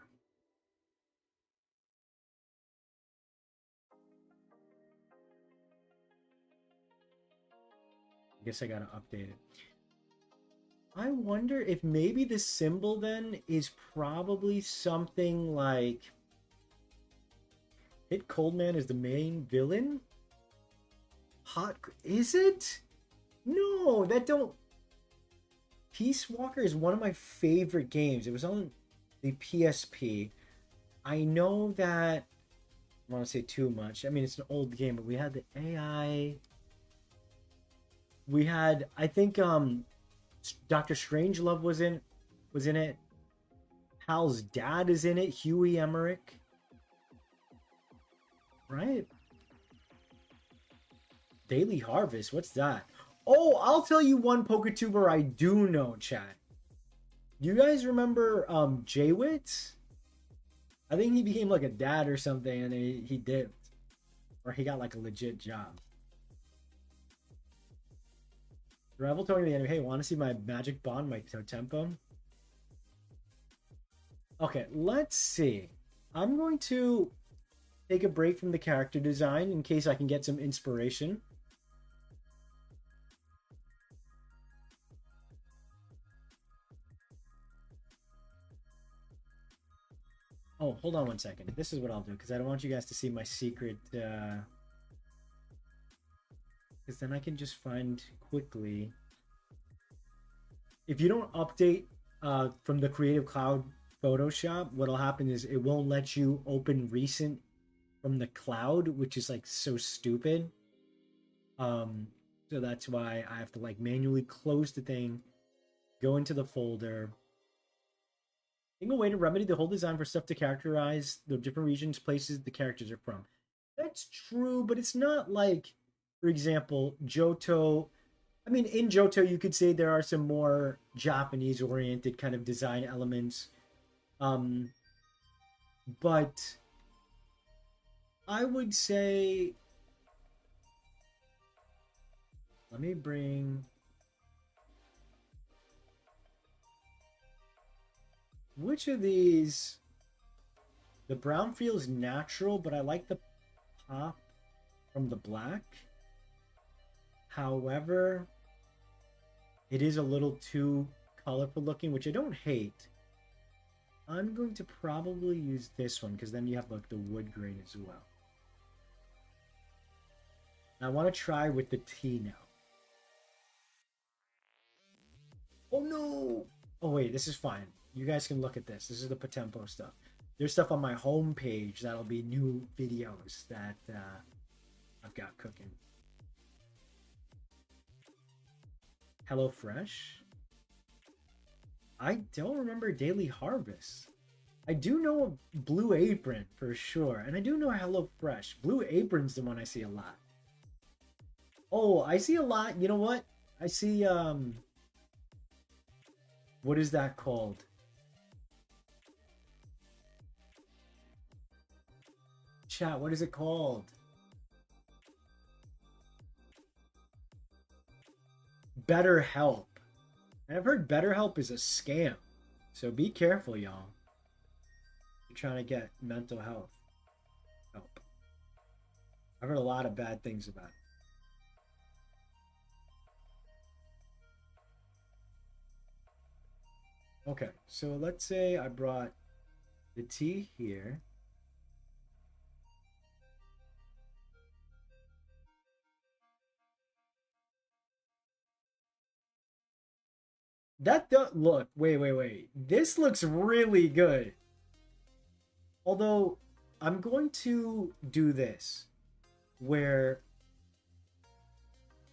I guess I gotta update it. I wonder if maybe the symbol then is probably something like Hit Coldman is the main villain? Hot is it? No, that don't. Peace Walker is one of my favorite games. It was on the PSP. I know that I don't want to say too much. I mean, it's an old game, but we had the AI. We had, I think, Doctor Strangelove was in it. Hal's dad is in it. Huey Emmerich, right? Daily Harvest. What's that? Oh, I'll tell you one PokeTuber I do know, chat. You guys remember Jaywitz? I think he became like a dad or something, and he dipped, or he got like a legit job. Rival told me the enemy, hey, want to see my magic bond, my Potempo? Okay, let's see. I'm going to take a break from the character design in case I can get some inspiration. Oh, hold on one second. This is what I'll do, because I don't want you guys to see my secret. Because then I can just find quickly. If you don't update from the Creative Cloud Photoshop, what'll happen is it won't let you open recent from the cloud, which is like so stupid. So that's why I have to like manually close the thing, go into the folder. I think a way to remedy the whole design for stuff to characterize the different regions, places the characters are from. That's true, but it's not like, for example, Johto. I mean, in Johto, you could say there are some more Japanese-oriented kind of design elements. But I would say, let me bring. Which of these? The brown feels natural, but I like the pop from the black. However, it is a little too colorful looking, which I don't hate. I'm going to probably use this one because then you have like the wood grain as well. I want to try with the tea now. Oh no! Oh wait, this is fine. You guys can look at this. This is the Potempo stuff. There's stuff on my home page that'll be new videos that I've got cooking. HelloFresh? I don't remember Daily Harvest. I do know Blue Apron for sure, and I do know HelloFresh. Blue Apron's the one I see a lot. Oh, I see a lot. You know what? I see what is that called? Chat, what is it called? BetterHelp. I've heard BetterHelp is a scam. So be careful, y'all. You're trying to get mental health help. I've heard a lot of bad things about it. Okay, so let's say I brought the tea here. That does look. Wait. This looks really good. Although I'm going to do this where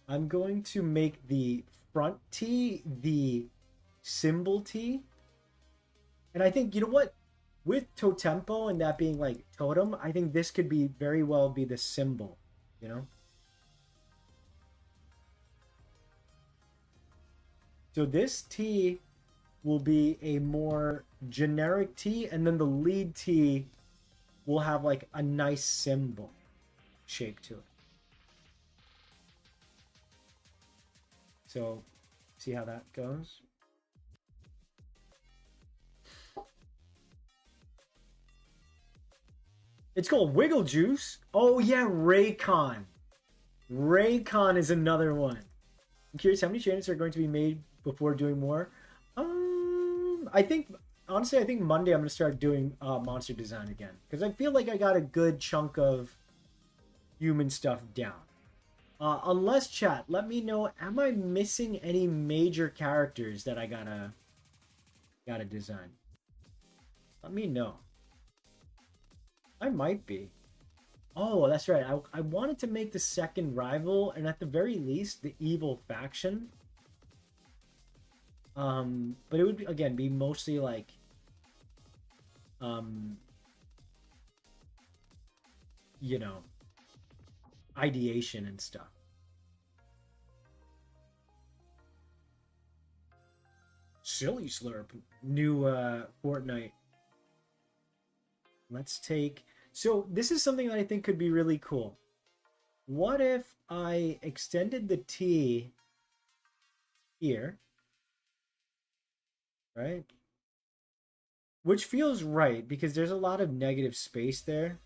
I'm going to make the front T the symbol T. And I think, you know what? With Potempo and that being like totem, I think this could be very well be the symbol, you know? So this T will be a more generic T, and then the lead T will have like a nice symbol shape to it. So, see how that goes? It's called Wiggle Juice. Oh yeah, Raycon. Raycon is another one. I'm curious how many changes are going to be made before doing more. I think honestly, I think Monday I'm gonna start doing monster design again because I feel like I got a good chunk of human stuff down. Unless chat, let me know. Am I missing any major characters that I gotta design? Let me know. I might be. Oh, that's right. I wanted to make the second rival, and at the very least, the evil faction. But it would be, again be mostly like um, you know, ideation and stuff. Silly Slurp, new Fortnite. Let's take. So this is something that I think could be really cool. What if I extended the T here, right? Which feels right because there's a lot of negative space there.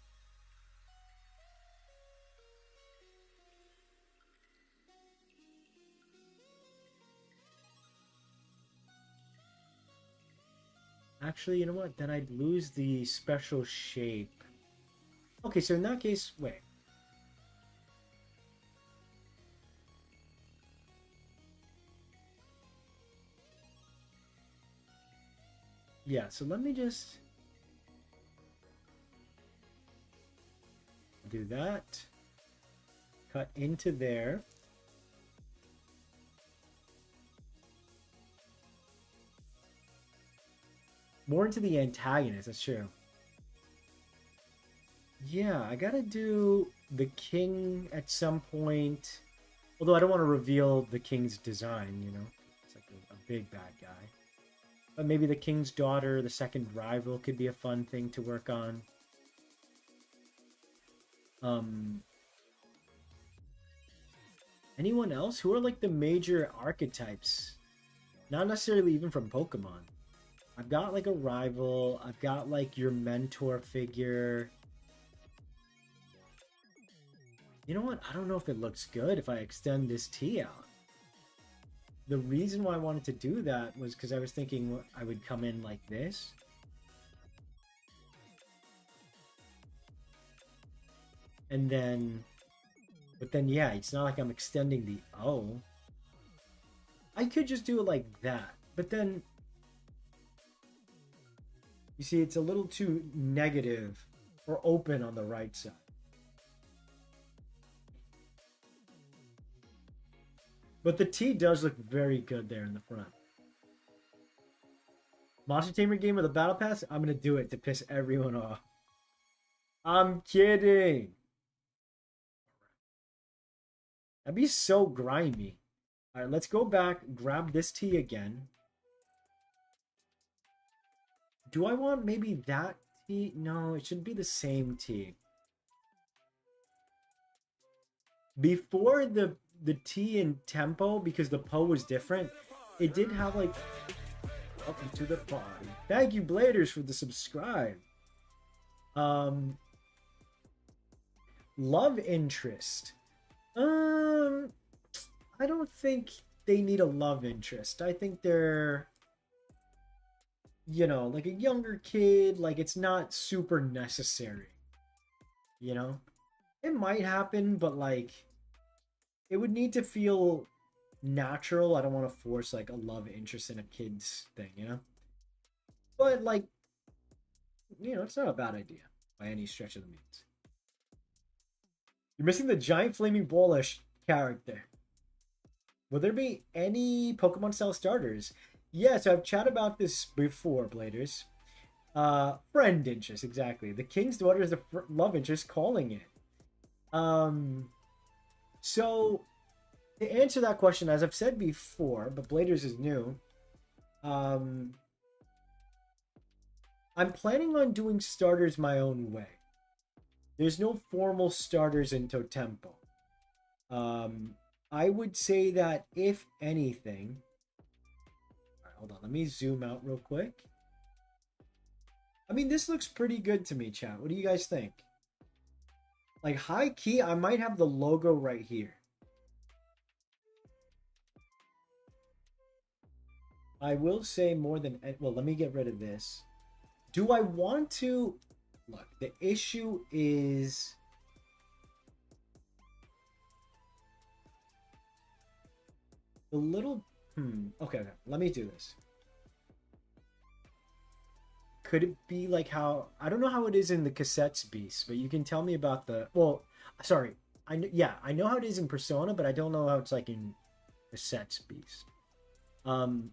Actually, you know what? Then I'd lose the special shape. Okay, so in that case, wait. Yeah, so let me just do that. Cut into there. More into the antagonist, that's true. Yeah, I gotta do the king at some point. Although I don't want to reveal the king's design, you know? It's like a big bad guy. But maybe the king's daughter, the second rival, could be a fun thing to work on. Um, anyone else? Who are like the major archetypes? Not necessarily even from Pokemon. I've got like a rival. I've got like your mentor figure. You know what? I don't know if it looks good if I extend this T out. The reason why I wanted to do that was because I was thinking I would come in like this. And then, but then yeah, it's not like I'm extending the O. I could just do it like that. But then, you see, it's a little too negative or open on the right side. But the T does look very good there in the front. Monster Tamer game with a battle pass? I'm gonna do it to piss everyone off. I'm kidding. That'd be so grimy. All right, let's go back, grab this T again. Do I want maybe that T? No, it should be the same T. Before the T in tempo, because the Po was different, it did have like welcome to the party. Thank you, Bladers, for the subscribe. Love interest. I don't think they need a love interest. I think they're, you know, like a younger kid. Like it's not super necessary. You know, it might happen, but like it would need to feel natural. I don't want to force like a love interest in a kid's thing, you know. But like, you know, it's not a bad idea by any stretch of the means. You're missing the giant flaming bullish character. Will there be any Pokemon style starters? Yeah, so I've chatted about this before, Bladers. Friend interest, exactly. The king's daughter is the love interest calling it. So to answer that question, as I've said before, but Bladers is new. I'm planning on doing starters my own way. There's no formal starters in Potempo. I would say that if anything, all right, hold on, let me zoom out real quick. I mean, this looks pretty good to me, chat. What do you guys think? Like high key, I might have the logo right here. I will say more than well. Let me get rid of this. Do I want to look? The issue is the little. Okay, okay. Let me do this. Could it be like how I don't know how it is in the cassettes beast, but you can tell me about the. Well, sorry. I know how it is in Persona, but I don't know how it's like in cassettes beast. Um,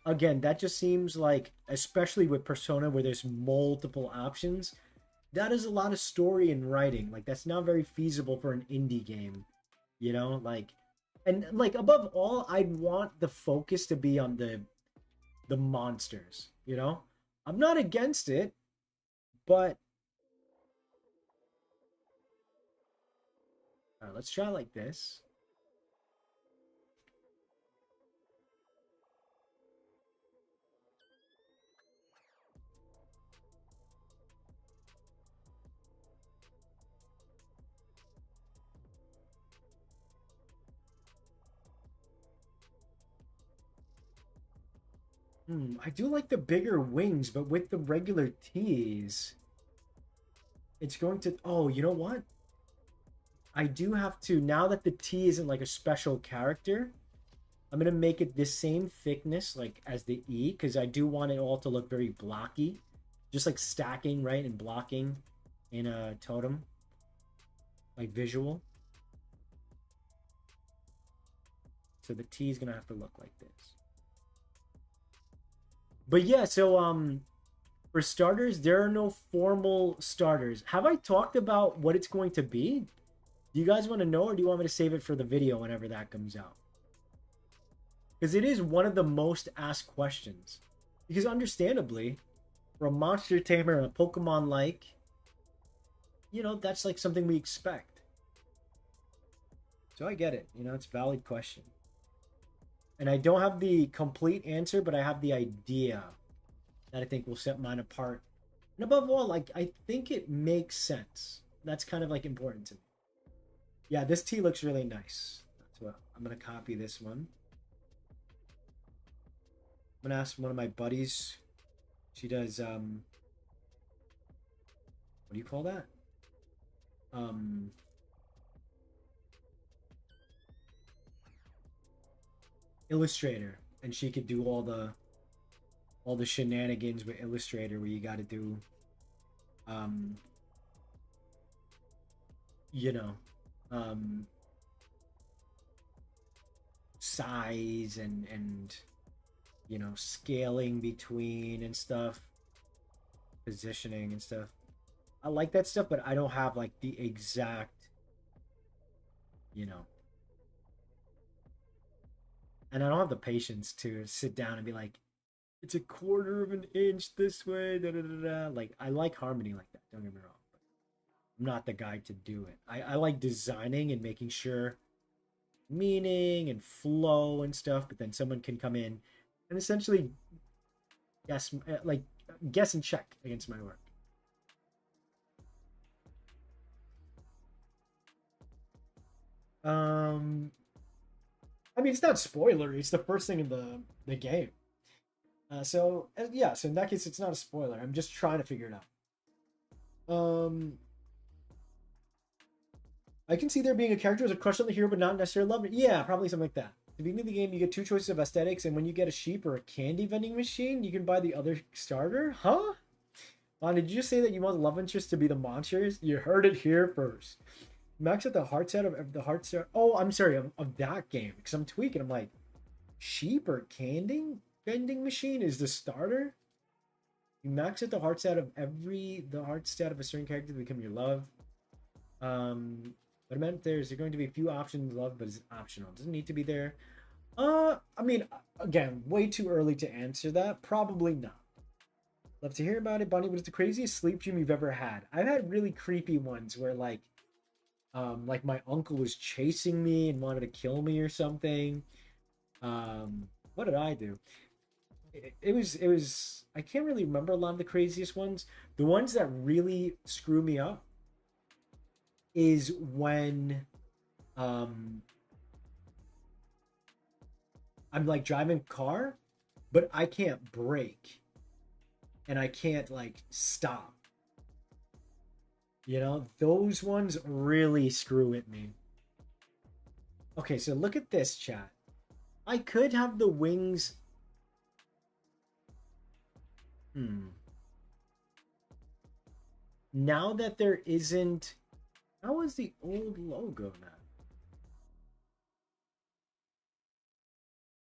Again, that just seems like, especially with Persona, where there's multiple options, that is a lot of story and writing. Like that's not very feasible for an indie game, you know. Like, and like above all, I'd want the focus to be on the monsters. You know, I'm not against it, but all right, let's try like this. I do like the bigger wings, but with the regular tees, it's going to. Oh, you know what? I do have to, now that the T isn't like a special character, I'm gonna make it the same thickness like as the E because I do want it all to look very blocky, just like stacking right and blocking in a totem like visual. So the T is gonna have to look like this. But yeah, so for starters, there are no formal starters. Have I talked about what it's going to be? Do you guys want to know, or do you want me to save it for the video whenever that comes out? Because it is one of the most asked questions. Because understandably, for a monster tamer and a Pokemon like, you know, that's like something we expect. So I get it. You know, it's a valid question. And I don't have the complete answer, but I have the idea that I think will set mine apart. And above all, like, I think it makes sense. That's kind of like important to me. Yeah, this tea looks really nice. That's what I'm going to copy this one. I'm going to ask one of my buddies. She does, what do you call that? Um, Illustrator, and she could do all the shenanigans with Illustrator where you got to do um you know um size and you know scaling between and stuff, positioning and stuff. I like that stuff, but I don't have like the exact, you know, and I don't have the patience to sit down and be like, it's a quarter of an inch this way, da da da da. Like I like harmony like that, don't get me wrong. I'm not the guy to do it. I like designing and making sure meaning and flow and stuff, but then someone can come in and essentially guess, like guess and check against my work. Um, I mean, it's not spoilery. It's the first thing in the game. Yeah. So in that case, it's not a spoiler. I'm just trying to figure it out. I can see there being a character with a crush on the hero, but not necessarily love it. Yeah, probably something like that. At the beginning of the game, you get two choices of aesthetics, and when you get a sheep or a candy vending machine, you can buy the other starter. Huh? Did you just say that you want the love interest to be the monsters? You heard it here first. Max at the heart set of the heart set. Oh, I'm sorry, of that game. Because I'm tweaking. I'm like, sheep or candy vending machine is the starter? You max at the heart stat of the heart stat of a certain character to become your love. What I meant there is going to be a few options love, but it's optional. It doesn't need to be there. I mean, again, way too early to answer that. Probably not. Love to hear about it, Bonnie. What is the craziest sleep dream you've ever had? I've had really creepy ones where like my uncle was chasing me and wanted to kill me or something. What did I do? It was I can't really remember a lot of the craziest ones. The ones that really screw me up is when um I'm like driving a car but I can't break and I can't like stop. You know, those ones really screw with me. Okay, so look at this chat. I could have the wings. Hmm. Now that there isn't. How is the old logo now?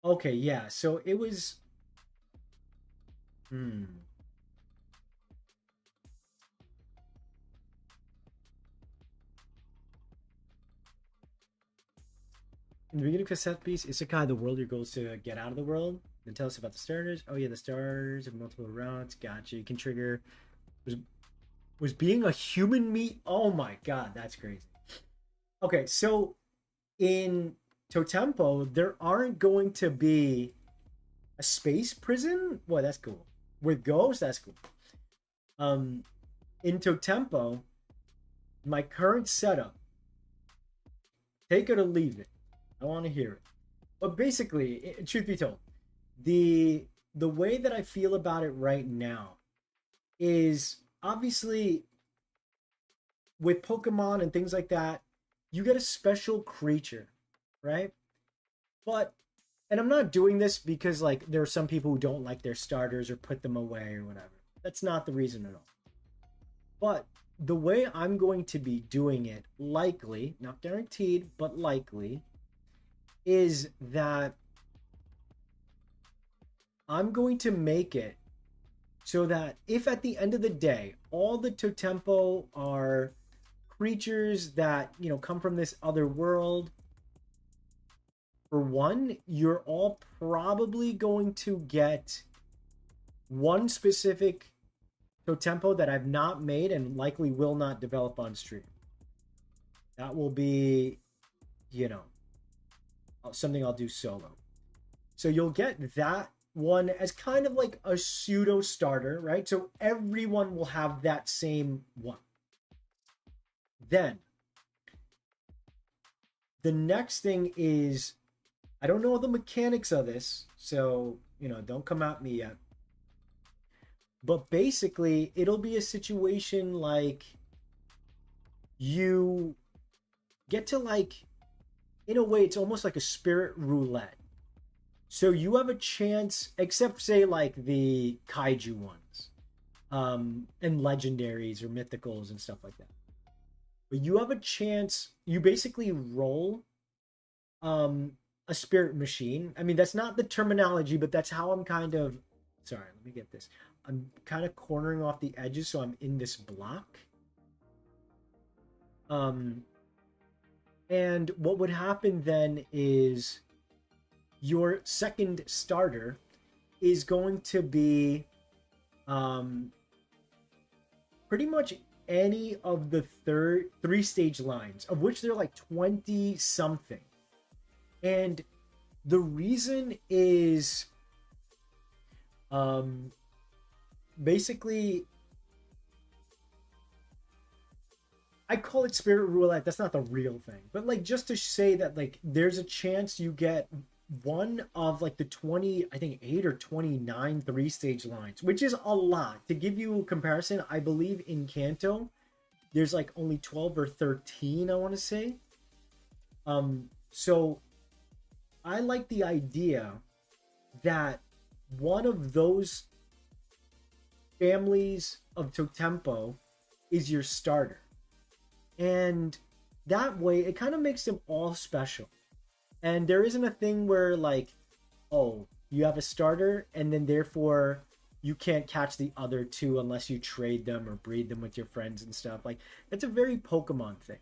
Okay, yeah. So it was. Hmm. In the beginning of cassette piece, Isekai, the world your goal is to get out of the world. Then tell us about the starters. Oh yeah, the stars have multiple routes. Gotcha. You can trigger. Was was being a human meat? Oh my god, that's crazy. Okay, so in Totempo, there aren't going to be a space prison. Boy, that's cool. With ghosts, that's cool. Um, in Totempo, my current setup, take it or leave it. I want to hear it. But basically, truth be told, the the way that I feel about it right now is obviously with Pokemon and things like that, you get a special creature, right? But and I'm not doing this because like there are some people who don't like their starters or put them away or whatever. That's not the reason at all. But the way I'm going to be doing it, likely, not guaranteed, but likely, is that I'm going to make it so that if at the end of the day, all the Totempo are creatures that, come from this other world, for one, you're all probably going to get one specific Totempo that I've not made and likely will not develop on stream. That will be, you know, something I'll do solo. So you'll get that one as kind of like a pseudo starter, right? So everyone will have that same one. Then the next thing is I don't know the mechanics of this, so don't come at me yet. But basically, it'll be a situation like you get to like in a way it's almost like a spirit roulette. So you have a chance, except say like the kaiju ones, and legendaries or mythicals and stuff like that. But you have a chance. You basically roll um, a spirit machine. I mean, that's not the terminology, but that's how I'm kind of. Sorry, let me get this. I'm kind of cornering off the edges, so I'm in this block. Um, and what would happen then is your second starter is going to be um, pretty much any of the three stage lines, of which there are like 20 something. And the reason is um, basically, I call it spirit roulette. That's not the real thing, but like just to say that like there's a chance you get one of like the 20, I think 8 or 29 three stage lines, which is a lot. To give you a comparison, I believe in Kanto there's like only 12 or 13, I want to say. So I like the idea that one of those families of Totempo is your starter. And that way it kind of makes them all special. And there isn't a thing where like, oh, you have a starter and then therefore you can't catch the other two unless you trade them or breed them with your friends and stuff. Like that's a very Pokemon thing.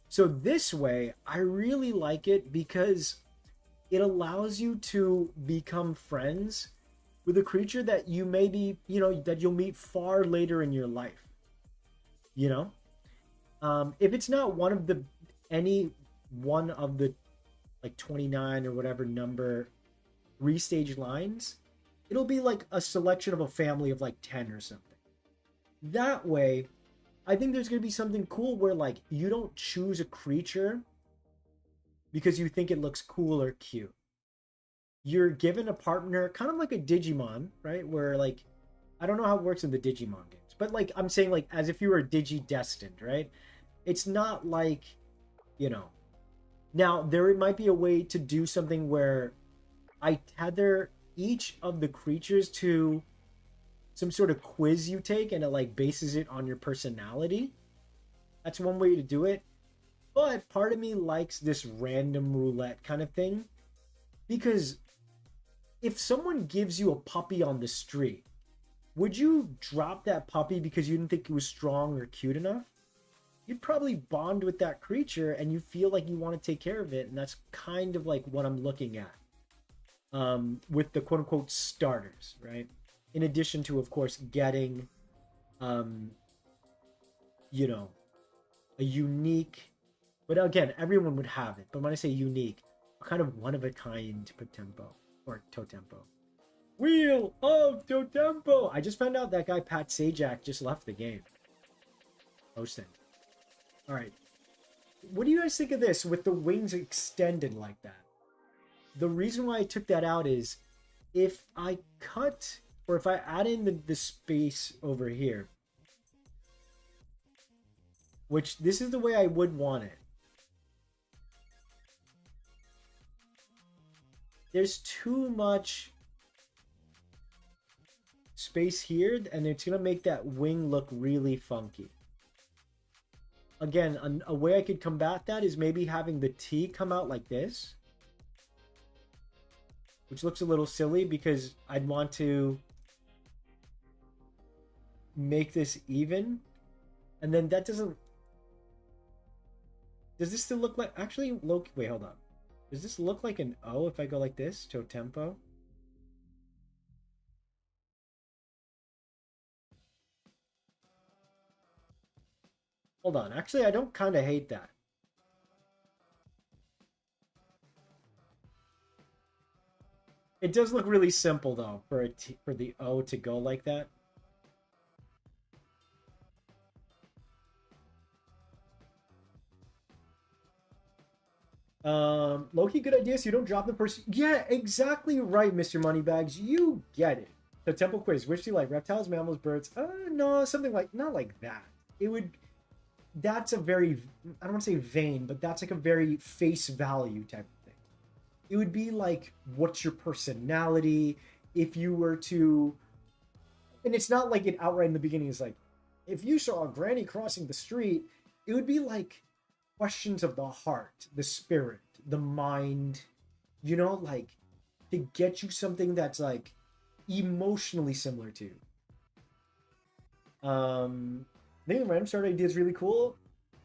So this way, I really like it because it allows you to become friends with a creature that you maybe, that you'll meet far later in your life. You know? If it's not any one of the like 29 or whatever number three stage lines, it'll be like a selection of a family of like 10 or something. That way, I think there's going to be something cool where like you don't choose a creature because you think it looks cool or cute. you're given a partner, kind of like a Digimon, right? Where like, I don't know how it works in the Digimon games, but like I'm saying, like as if you were Digi destined, right? It's not like, you know. Now there might be a way to do something where I tether each of the creatures to some sort of quiz you take, and it like bases it on your personality. That's one way to do it. But part of me likes this random roulette kind of thing, because if someone gives you a puppy on the street, would you drop that puppy because you didn't think it was strong or cute enough? You'd probably bond with that creature and you feel like you want to take care of it. And that's kind of like what I'm looking at, with the quote unquote starters, right? In addition to, of course, getting, um, you know, a unique, but again, everyone would have it. But when I say unique, a kind of one of a kind Potempo or Totempo. Wheel of Potempo. I just found out that guy Pat Sajak just left the game. Hosting. All right. What do you guys think of this with the wings extended like that? The reason why I took that out is if I cut, or if I add in the space over here, which this is the way I would want it. There's too much space here, and it's going to make that wing look really funky. Again, a way I could combat that is maybe having the T come out like this, which looks a little silly because I'd want to make this even, and then that doesn't. Does this still look like, actually, Loki? Wait, hold on. Does this look like an O if I go like this, Totempo? Hold on. Actually, I don't kind of hate that. It does look really simple though for for the O to go like that. Loki, good idea. So you don't drop the person. Yeah, exactly right, Mr. Moneybags. You get it. The temple quiz. Which do you like? Reptiles, mammals, birds? No, something like, not like that. It would. That's a very, I don't want to say vain, but that's like a very face value type of thing. It would be like, what's your personality? If you were to, and it's not like it outright in the beginning is like, if you saw a granny crossing the street, it would be like questions of the heart, the spirit, the mind, you know, like to get you something that's like emotionally similar to. I think the random start idea is really cool.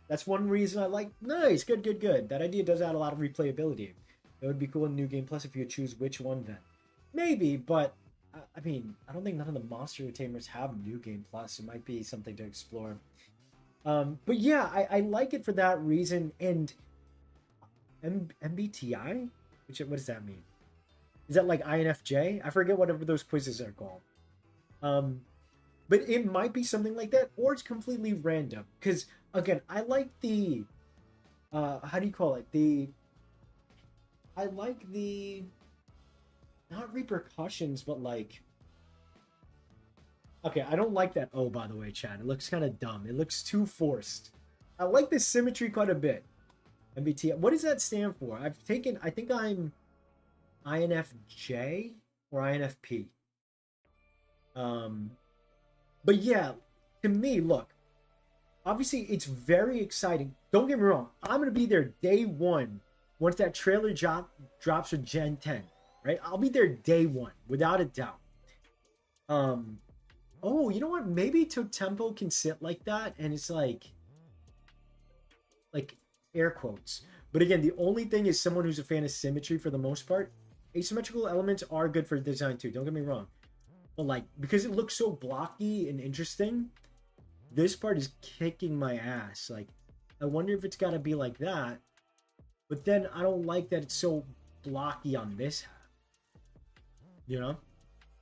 That's one reason I like. Nice, good, good, good. That idea does add a lot of replayability. It would be cool in New Game Plus if you choose which one then. Maybe, but I mean, I don't think none of the Monster Tamers have New Game Plus. It might be something to explore. But yeah, I like it for that reason. And MBTI? What does that mean? Is that like INFJ? I forget whatever those quizzes are called. But it might be something like that, or it's completely random. Because again, I like the how do you call it? I like the not repercussions, but like, okay, I don't like that O, by the way, Chad. It looks kind of dumb. It looks too forced. I like the symmetry quite a bit. MBTI. What does that stand for? I think I'm INFJ or INFP. But yeah, to me, look, obviously it's very exciting. Don't get me wrong. I'm going to be there day one once that trailer drops for Gen 10, right? I'll be there day one, without a doubt. Oh, you know what? Maybe Totempo can sit like that, and it's like air quotes. But again, the only thing is someone who's a fan of symmetry for the most part. Asymmetrical elements are good for design too. Don't get me wrong. But like, because it looks so blocky and interesting, this part is kicking my ass. Like, I wonder if it's got to be like that. But then I don't like that it's so blocky on this half. You know?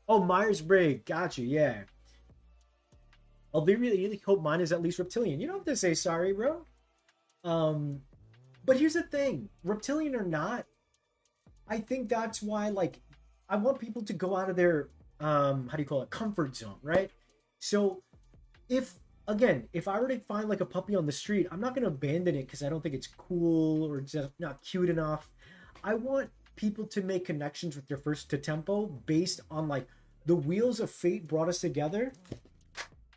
Oh, Myers-Briggs. Gotcha, yeah. I'll really hope mine is at least reptilian. You don't have to say sorry, bro. But here's the thing. Reptilian or not, I think that's why, like, I want people to go out of their how do you call it, comfort zone, right? So if again, if I were to find like a puppy on the street, I'm not going to abandon it because I don't think it's cool or just not cute enough. I want people to make connections with their first tempo based on like the wheels of fate brought us together.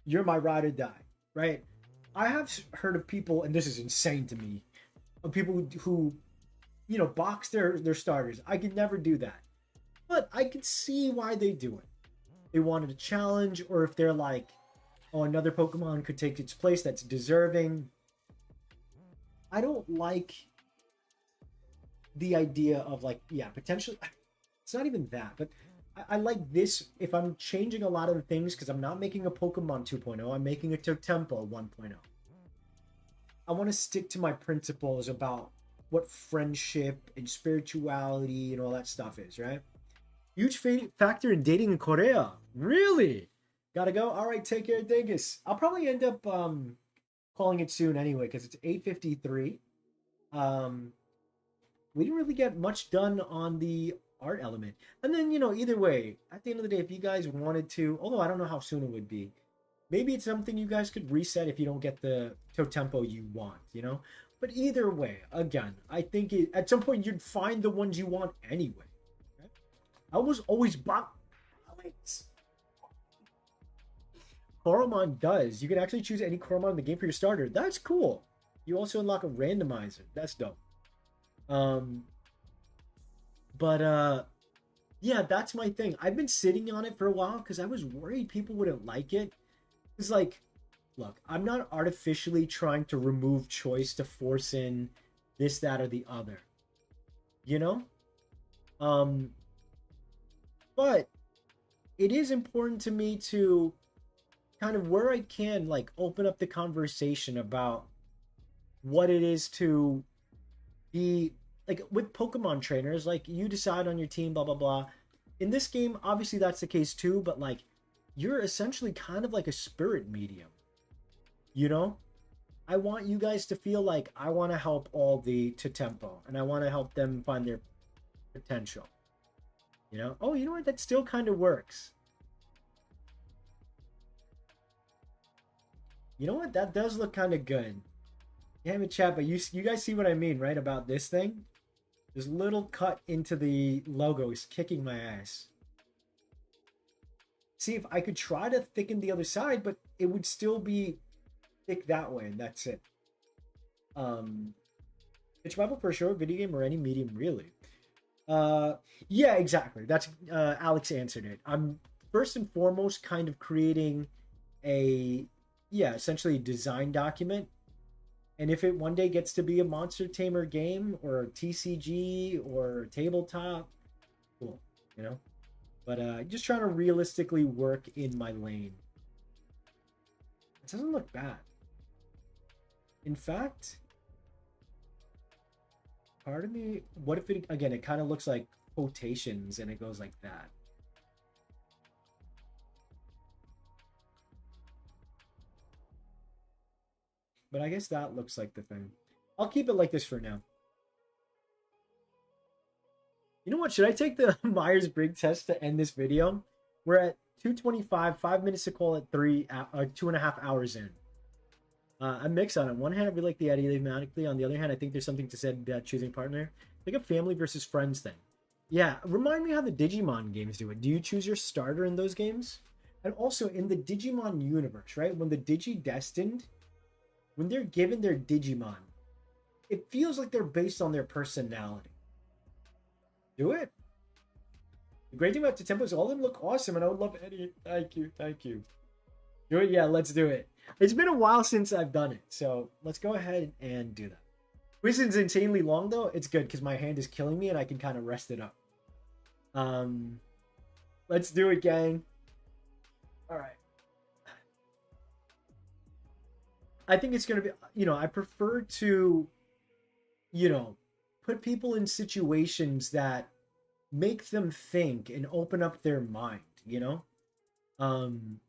You're my ride or die, right? I have heard of people, and this is insane to me, of people who box their starters. I could never do that, but I could see why they do it. They wanted a challenge, or if they're like, oh, another Pokemon could take its place that's deserving. I don't like the idea of like, yeah, potentially. It's not even that, but I like this. If I'm changing a lot of the things, because I'm not making a Pokemon 2.0, I'm making a Potempo 1.0. I want to stick to my principles about what friendship and spirituality and all that stuff is, right? Huge factor in dating in Korea. Really? Gotta go. All right, take care, Dingus. I'll probably end up calling it soon anyway because it's 8:53. Um, we didn't really get much done on the art element, and then either way, at the end of the day, if you guys wanted to, although I don't know how soon it would be, maybe it's something you guys could reset if you don't get the tempo you want. But either way, again, I think at some point you'd find the ones you want anyway. Okay? I was always bought. Koromon does. You can actually choose any Koromon in the game for your starter. That's cool. You also unlock a randomizer. That's dope. Um, but yeah, that's my thing. I've been sitting on it for a while because I was worried people wouldn't like it. It's like, look, I'm not artificially trying to remove choice to force in this, that, or the other. You know? Um, but it is important to me to kind of where I can like open up the conversation about what it is to be like with Pokemon trainers, like you decide on your team, blah blah blah. In this game, obviously that's the case too, but like you're essentially kind of like a spirit medium. You know? I want you guys to feel like I want to help all the to tempo and I want to help them find their potential. Oh, you know what? That still kind of works. You know what? That does look kind of good. Yeah, in chat, but you guys see what I mean, right? About this thing? This little cut into the logo is kicking my ass. See if I could try to thicken the other side, but it would still be thick that way, and that's it. It's Bible for a short video game or any medium, really. Yeah, exactly. That's Alex answered it. I'm first and foremost kind of creating a essentially a design document. And if it one day gets to be a Monster Tamer game or a TCG or tabletop, cool, you know? But just trying to realistically work in my lane. It doesn't look bad. In fact, part of me, what if it, again, it kind of looks like quotations and it goes like that. But I guess that looks like the thing. I'll keep it like this for now. You know what? Should I take the Myers-Briggs test to end this video? We're at 2:25, 5 minutes to call it 2.5 hours in. I'm mixed on it. On one hand, I really like the idea thematically. On the other hand, I think there's something to said about choosing partner. Like a family versus friends thing. Yeah, remind me how the Digimon games do it. Do you choose your starter in those games? And also in the Digimon universe, right? When the Digi-Destined, when they're given their Digimon, it feels like they're based on their personality. Do it. The great thing about Potempo is all of them look awesome, and I would love Eddie. Thank you, thank you. Do it, yeah, let's do it. It's been a while since I've done it, so let's go ahead and do that. This is insanely long though. It's good because my hand is killing me, and I can kind of rest it up. Let's do it, gang. All right. I think it's gonna be. I prefer to, put people in situations that make them think and open up their mind. Um,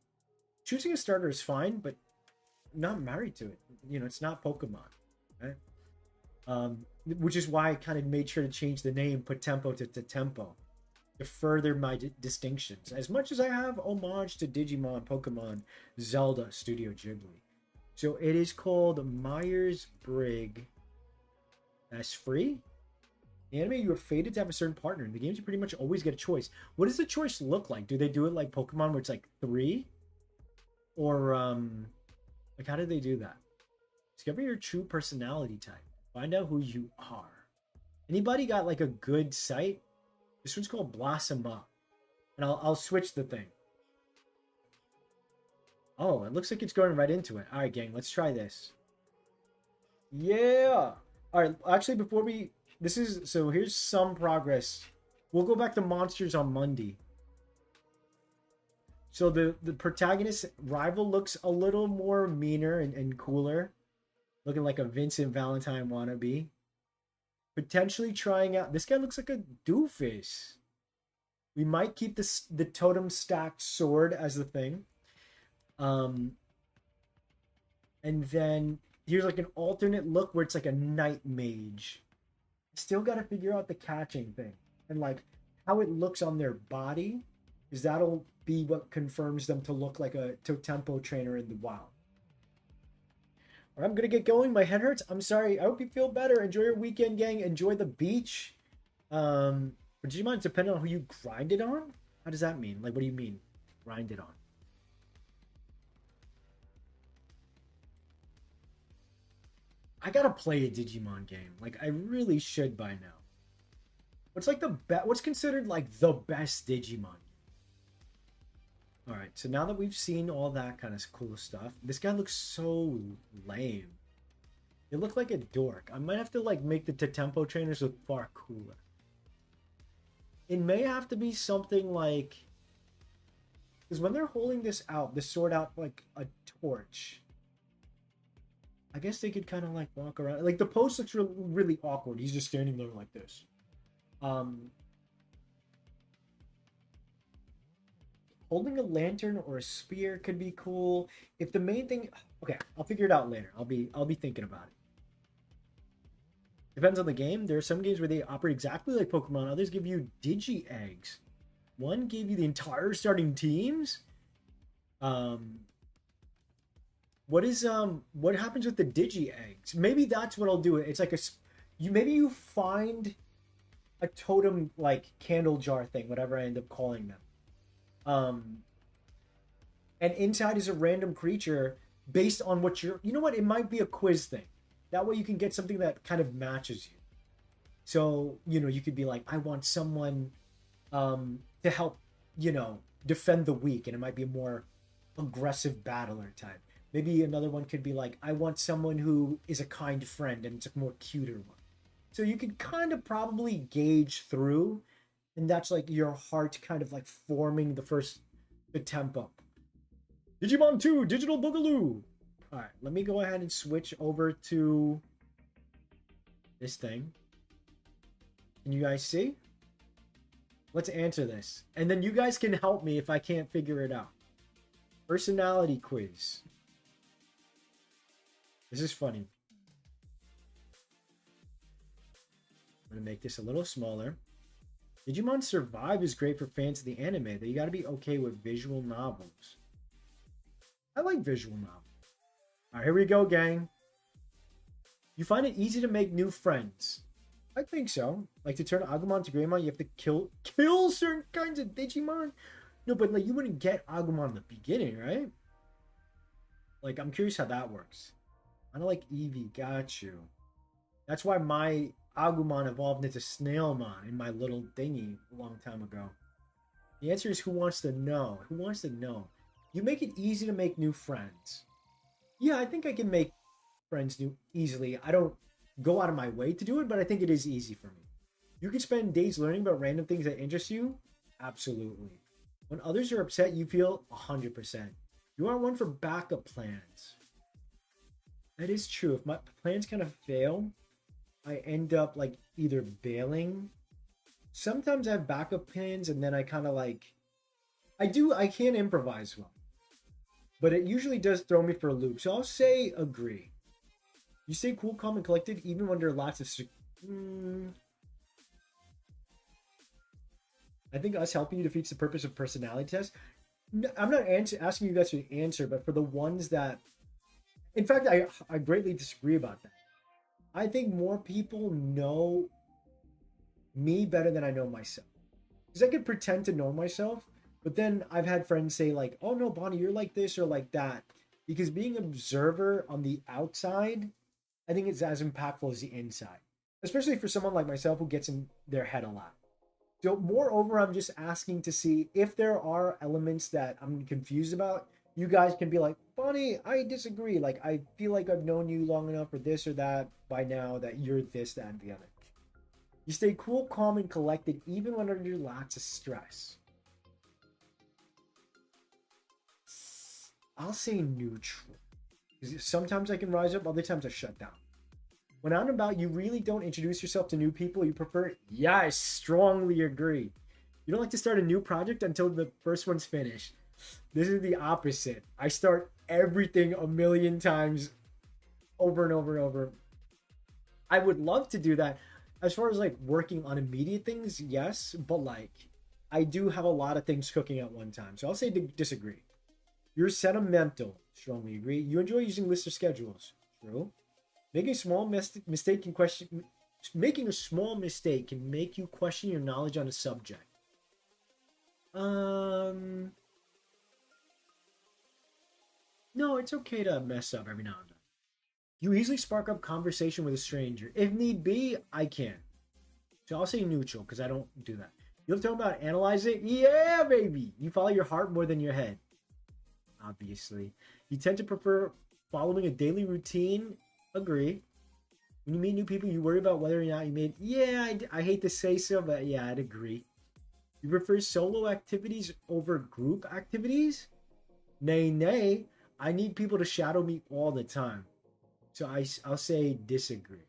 choosing a starter is fine, but I'm not married to it. It's not Pokemon, right? Which is why I kind of made sure to change the name Potempo to Tempo. to further my distinctions. As much as I have homage to Digimon, Pokemon, Zelda, Studio Ghibli. So it is called Myers-Briggs. That's free. The anime, you are fated to have a certain partner. In the games, you pretty much always get a choice. What does the choice look like? Do they do it like Pokemon, where it's like 3, or like how do they do that? Discover your true personality type. Find out who you are. Anybody got like a good site? This one's called Blossom Up, and I'll switch the thing. Oh, it looks like it's going right into it. All right, gang, let's try this. Yeah. All right. Actually, before we, here's some progress. We'll go back to monsters on Monday. So the protagonist rival looks a little more meaner and cooler, looking like a Vincent Valentine wannabe. Potentially trying out. This guy looks like a doofus. We might keep the totem stacked sword as the thing. And then here's like an alternate look where it's like a night mage. Still got to figure out the catching thing and like how it looks on their body, because that'll be what confirms them to look like a Potempo trainer in the wild. All right, I'm gonna get going. My head hurts. I'm sorry. I hope you feel better. Enjoy your weekend, gang. Enjoy the beach. For Digimon, depending on who you grind it on. How does that mean? Like, what do you mean, grind it on? I gotta play a Digimon game. Like, I really should by now. What's like the best? What's considered like the best Digimon? All right, so now that we've seen all that kind of cool stuff, this guy looks so lame. They look like a dork. I might have to like make the Potempo trainers look far cooler. It may have to be something like, because when they're holding this out, this sword out like a torch, I guess they could kind of like walk around. Like the pose looks really awkward. He's just standing there like this. Holding a lantern or a spear could be cool. If the main thing, okay, I'll figure it out later. I'll be thinking about it. Depends on the game. There are some games where they operate exactly like Pokemon. Others give you Digi Eggs. One gave you the entire starting teams. What happens with the Digi Eggs? Maybe that's what I'll do. It's like maybe you find a totem like candle jar thing, whatever I end up calling them. And inside is a random creature based on what you know what, it might be a quiz thing. That way you can get something that kind of matches you. So, you could be like, I want someone to help, defend the weak, and it might be a more aggressive battler type. Maybe another one could be like, I want someone who is a kind friend, and it's a more cuter one. So you could kind of probably gauge through, and that's like your heart kind of like forming the tempo. Digimon 2 Digital Boogaloo. All right, let me go ahead and switch over to this thing. Can you guys see? Let's answer this. And then you guys can help me if I can't figure it out. Personality quiz. This is funny. I'm going to make this a little smaller. Digimon Survive is great for fans of the anime, though you got to be okay with visual novels. I like visual novels. All right, here we go, gang. You find it easy to make new friends. I think so. Like to turn Agumon to Greymon, you have to kill certain kinds of Digimon. No, but like you wouldn't get Agumon in the beginning, right? Like I'm curious how that works. I don't like Eevee. Got you. That's why my Agumon evolved into Snailmon in my little dinghy a long time ago. The answer is who wants to know? Who wants to know? You make it easy to make new friends. Yeah, I think I can make friends easily. I don't go out of my way to do it, but I think it is easy for me. You can spend days learning about random things that interest you. Absolutely. When others are upset, you feel 100%. You are one for backup plans. That is true. If my plans kind of fail, I end up like either bailing. Sometimes I have backup plans and then I kind of like, I can improvise well. But it usually does throw me for a loop. So I'll say agree. You stay cool, calm, and collected even when there are lots of... I think us helping you defeats the purpose of personality tests. I'm not asking you guys to answer, but for the ones that, in fact, I greatly disagree about that. I think more people know me better than I know myself. Because I could pretend to know myself, but then I've had friends say like, "Oh no, Bonnie, you're like this or like that." Because being an observer on the outside, I think it's as impactful as the inside, especially for someone like myself who gets in their head a lot. So, moreover, I'm just asking to see if there are elements that I'm confused about. You guys can be like, Bonnie, I disagree. Like, I feel like I've known you long enough or this or that by now that you're this, that, and the other. You stay cool, calm, and collected even when under lots of stress. I'll say neutral. Because sometimes I can rise up, other times I shut down. When out and about, you really don't introduce yourself to new people. You prefer, yeah, I strongly agree. You don't like to start a new project until the first one's finished. This is the opposite. I start everything a million times over and over and over. I would love to do that. As far as like working on immediate things, yes, but like I do have a lot of things cooking at one time. So I'll say disagree. You're sentimental. Strongly agree. You enjoy using lists or schedules. True. Making a small mistake can question. Making a small mistake can make you question your knowledge on a subject. No, it's okay to mess up every now and then. You easily spark up conversation with a stranger. If need be, I can. So I'll say neutral because I don't do that. You have to talk about analyze it? Yeah, baby. You follow your heart more than your head. Obviously. You tend to prefer following a daily routine. Agree. When you meet new people, you worry about whether or not you made. Yeah, I hate to say so, but yeah, I'd agree. You prefer solo activities over group activities? Nay, nay. I need people to shadow me all the time. So I'll say disagree.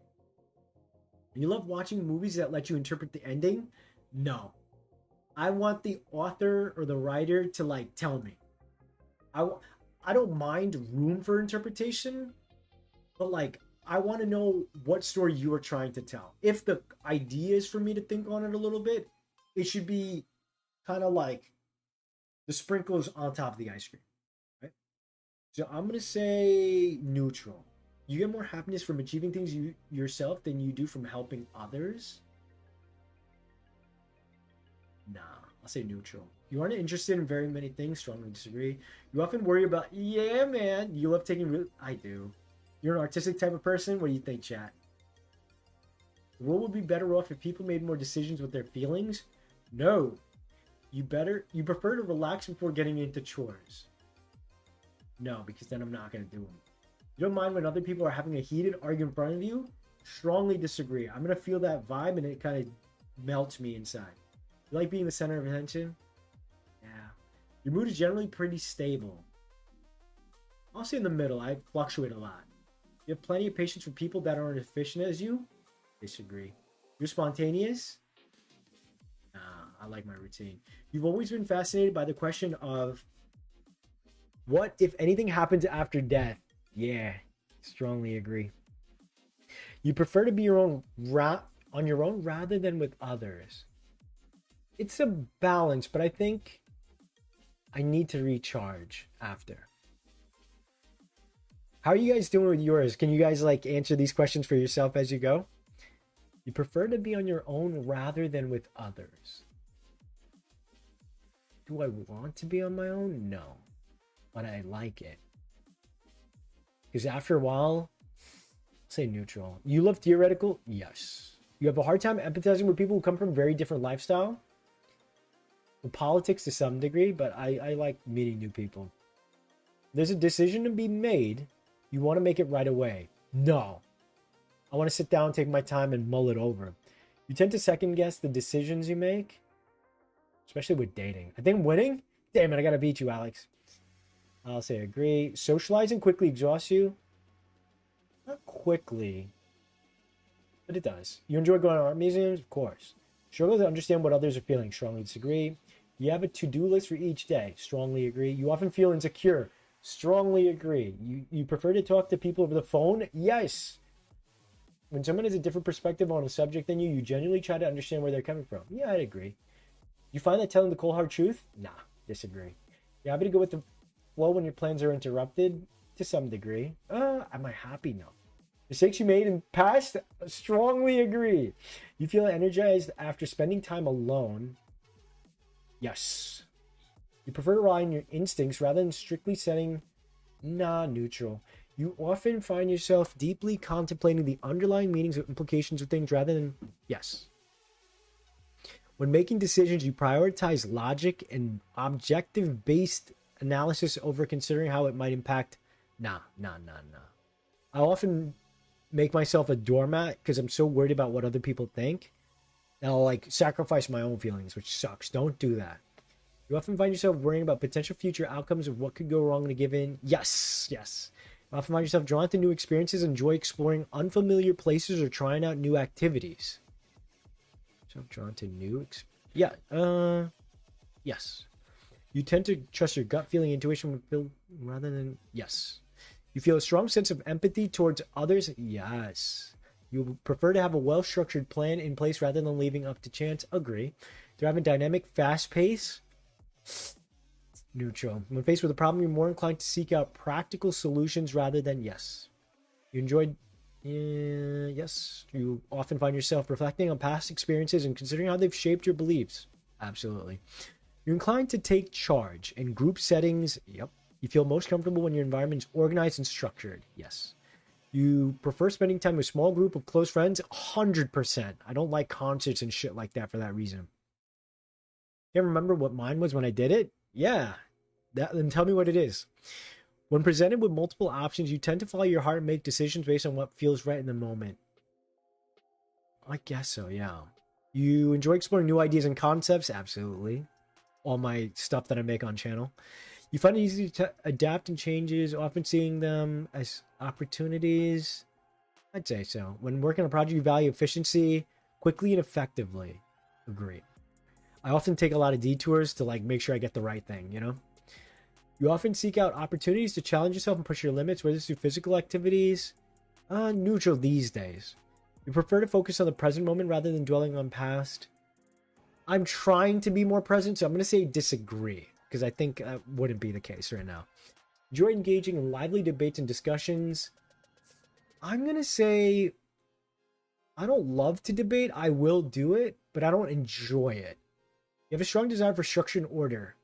You love watching movies that let you interpret the ending? No. I want the author or the writer to like tell me. I don't mind room for interpretation, but like I want to know what story you are trying to tell. If the idea is for me to think on it a little bit, it should be kind of like the sprinkles on top of the ice cream, right? So I'm gonna say neutral. You get more happiness from achieving things yourself than you do from helping others. Nah, I'll say neutral. You aren't interested in very many things. Strongly disagree. You often worry about, yeah, man. You love taking. I do. You're an artistic type of person. What do you think, chat? The world would be better off if people made more decisions with their feelings. No, you prefer to relax before getting into chores. No, because then I'm not gonna do them. You don't mind when other people are having a heated argument in front of you? Strongly disagree. I'm gonna feel that vibe and it kind of melts me inside. You like being the center of attention? Yeah. Your mood is generally pretty stable. I'll say in the middle. I fluctuate a lot. You have plenty of patience for people that aren't as efficient as you? Disagree. You're spontaneous? Nah, I like my routine. You've always been fascinated by the question of what if anything happens after death? Yeah, strongly agree. You prefer to be on your own rather than with others. It's a balance, but I think I need to recharge after. How are you guys doing with yours? Can you guys like answer these questions for yourself as you go? You prefer to be on your own rather than with others. Do I want to be on my own? No, but I like it. Because after a while, I'll say neutral. You love theoretical? Yes. You have a hard time empathizing with people who come from very different lifestyle? Well, politics to some degree, but I like meeting new people. There's a decision to be made. You want to make it right away. No. I want to sit down, take my time, and mull it over. You tend to second guess the decisions you make, especially with dating. I think winning? Damn it, I gotta beat you, Alex. I'll say agree. Socializing quickly exhausts you? Not quickly, but it does. You enjoy going to art museums? Of course. Struggle to understand what others are feeling? Strongly disagree. You have a to-do list for each day? Strongly agree. You often feel insecure? Strongly agree. You prefer to talk to people over the phone? Yes. When someone has a different perspective on a subject than you, you genuinely try to understand where they're coming from? Yeah, I'd agree. You find that telling the cold hard truth? Nah, disagree. You're happy to go with the flow when your plans are interrupted? To some degree. Am I happy? No. Mistakes you made in past? Strongly agree. You feel energized after spending time alone? Yes. You prefer to rely on your instincts rather than strictly setting? Nah, neutral. You often find yourself deeply contemplating the underlying meanings or implications of things rather than? Yes. When making decisions, you prioritize logic and objective based analysis over considering how it might impact? Nah, nah, nah, nah. I often make myself a doormat because I'm so worried about what other people think. And I'll like sacrifice my own feelings, which sucks. Don't do that. You often find yourself worrying about potential future outcomes of what could go wrong in a given. Yes, yes. You often find yourself drawn to new experiences, enjoy exploring unfamiliar places or trying out new activities. So drawn to new. Yeah. Yes. You tend to trust your gut feeling, intuition, rather than? Yes. You feel a strong sense of empathy towards others? Yes. You prefer to have a well structured plan in place rather than leaving up to chance? Agree. Do you have a dynamic, fast pace? Neutral. When faced with a problem, you're more inclined to seek out practical solutions rather than? Yes. You enjoyed? Yes. You often find yourself reflecting on past experiences and considering how they've shaped your beliefs? Absolutely. You're inclined to take charge in group settings? Yep. You feel most comfortable when your environment is organized and structured? Yes. You prefer spending time with a small group of close friends? 100%. I don't like concerts and shit like that for that reason. Can't remember what mine was when I did it? Yeah. Then tell me what it is. When presented with multiple options, you tend to follow your heart and make decisions based on what feels right in the moment. I guess so, yeah. You enjoy exploring new ideas and concepts? Absolutely. All my stuff that I make on channel. You find it easy to adapt and changes, often seeing them as opportunities? I'd say so. When working on a project, you value efficiency, quickly and effectively. Agree. I often take a lot of detours to like make sure I get the right thing, you know? You often seek out opportunities to challenge yourself and push your limits, whether it's through physical activities? Neutral these days. You prefer to focus on the present moment rather than dwelling on past? I'm trying to be more present, so I'm going to say disagree, because I think that wouldn't be the case right now. Enjoy engaging in lively debates and discussions? I'm going to say I don't love to debate. I will do it, but I don't enjoy it. You have a strong desire for structure and order.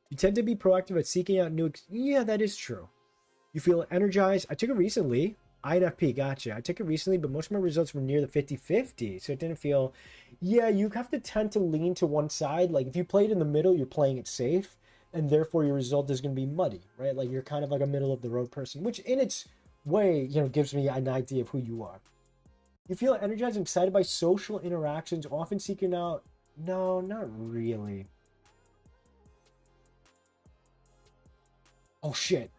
You tend to be proactive at seeking out new... Yeah, that is true. You feel energized. I took it recently. INFP, gotcha. I took it recently, but most of my results were near the 50-50, so it didn't feel... Yeah, you have to tend to lean to one side. Like, if you play it in the middle, you're playing it safe, and therefore your result is going to be muddy, right? Like, you're kind of like a middle-of-the-road person, which in its way, gives me an idea of who you are. You feel energized and excited by social interactions, often seeking out... No, not really. Oh, shit.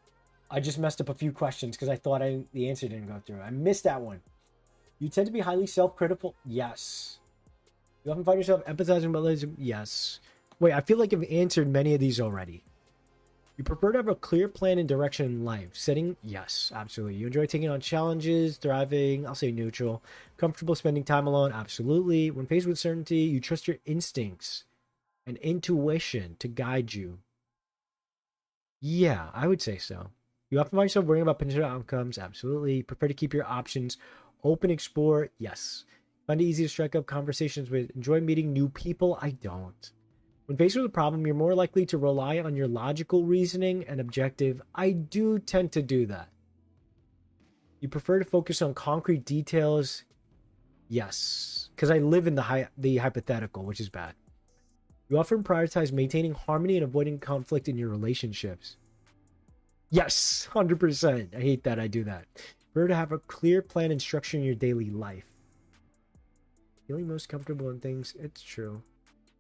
I just messed up a few questions because I thought the answer didn't go through. I missed that one. You tend to be highly self-critical? Yes. You often find yourself empathizing with others? Yes. Wait, I feel like I've answered many of these already. You prefer to have a clear plan and direction in life. Setting? Yes, absolutely. You enjoy taking on challenges, thriving? I'll say neutral. Comfortable spending time alone? Absolutely. When faced with certainty, you trust your instincts and intuition to guide you? Yeah, I would say so. You often find yourself worrying about potential outcomes? Absolutely. You prefer to keep your options open, explore? Yes. Find it easy to strike up conversations with? Enjoy meeting new people? I don't. When faced with a problem, you're more likely to rely on your logical reasoning and objective? I do tend to do that. You prefer to focus on concrete details? Yes. Because I live in the hypothetical, which is bad. You often prioritize maintaining harmony and avoiding conflict in your relationships? Yes, 100%. I hate that I do that. Prefer to have a clear plan and structure in your daily life? Feeling most comfortable in things? It's true.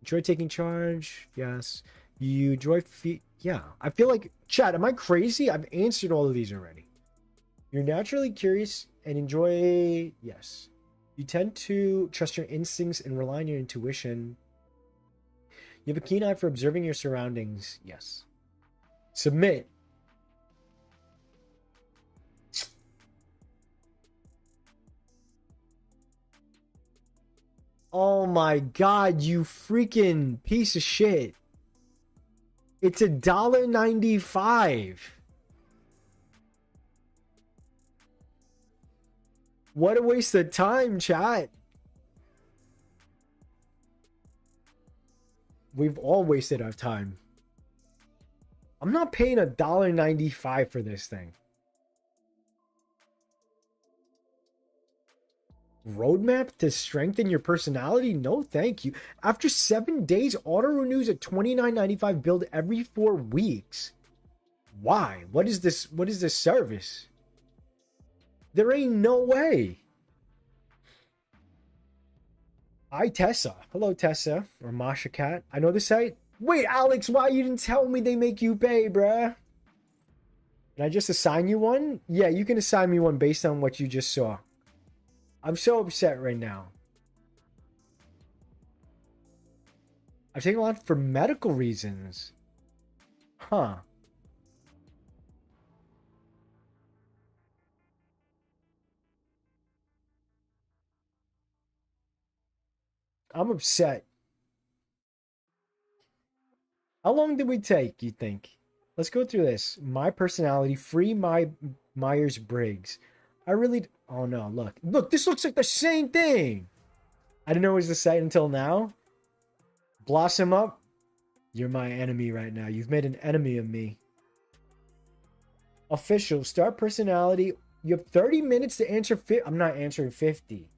Enjoy taking charge? Yes. You enjoy yeah. I feel like, chat, am I crazy? I've answered all of these already. You're naturally curious and enjoy... Yes. You tend to trust your instincts and rely on your intuition? You have a keen eye for observing your surroundings? Yes. Submit. Oh my god, you freaking piece of shit. It's $1.95. What a waste of time, chat. We've all wasted our time. I'm not paying $1.95 for this thing. Roadmap to strengthen your personality? No, thank you. After 7 days, auto renews at $29.95 billed every 4 weeks. Why? What is this? What is this service? There ain't no way. Hi, Tessa. Hello, Tessa. Or Masha Cat. I know the site. Wait, Alex, why you didn't tell me they make you pay, bruh? Can I just assign you one? Yeah, you can assign me one based on what you just saw. I'm so upset right now. I've taken a lot for medical reasons. Huh. I'm upset. How long did we take, you think? Let's go through this. My personality, free my Myers-Briggs. I really... Oh no, look. Look, this looks like the same thing. I didn't know it was the site until now. Blossom up. You're my enemy right now. You've made an enemy of me. Official. Start personality. You have 30 minutes to answer... I'm not answering 50.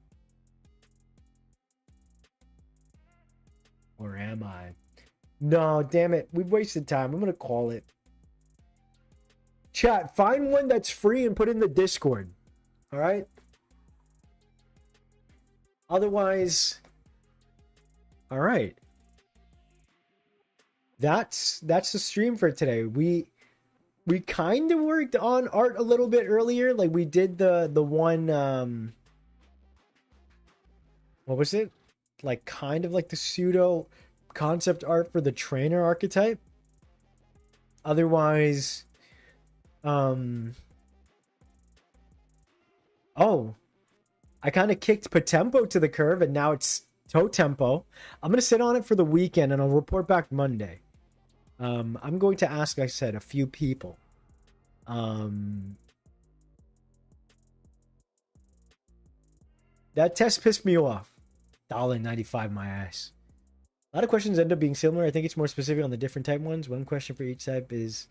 Or am I? No, damn it. We've wasted time. I'm going to call it. Chat, find one that's free and put it in the Discord. All right? Otherwise... All right. That's the stream for today. We kind of worked on art a little bit earlier. Like we did the one what was it? Like kind of like the pseudo concept art for the trainer archetype. Otherwise oh, I kind of kicked Potempo to the curb and now it's Totempo. I'm going to sit on it for the weekend and I'll report back Monday. I'm going to ask, like I said, a few people. That test pissed me off. $1.95 my ass. A lot of questions end up being similar. I think it's more specific on the different type ones. One question for each type is...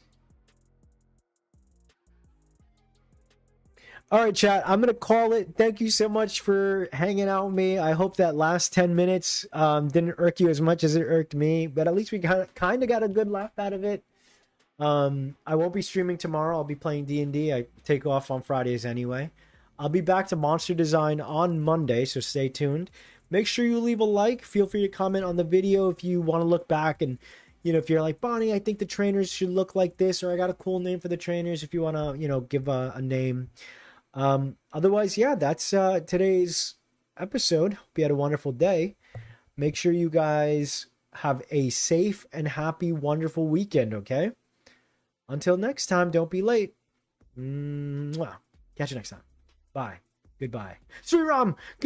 All right, chat. I'm going to call it. Thank you so much for hanging out with me. I hope that last 10 minutes didn't irk you as much as it irked me. But at least we kind of got a good laugh out of it. I won't be streaming tomorrow. I'll be playing D&D. I take off on Fridays anyway. I'll be back to Monster Design on Monday, so stay tuned. Make sure you leave a like. Feel free to comment on the video if you want to look back and, you know, if you're like, Bonnie, I think the trainers should look like this, or I got a cool name for the trainers if you want to, you know, give a name. Otherwise, yeah, that's today's episode. Hope you had a wonderful day. Make sure you guys have a safe and happy, wonderful weekend, okay? Until next time, don't be late. Mwah. Catch you next time. Bye. Goodbye. Sriram!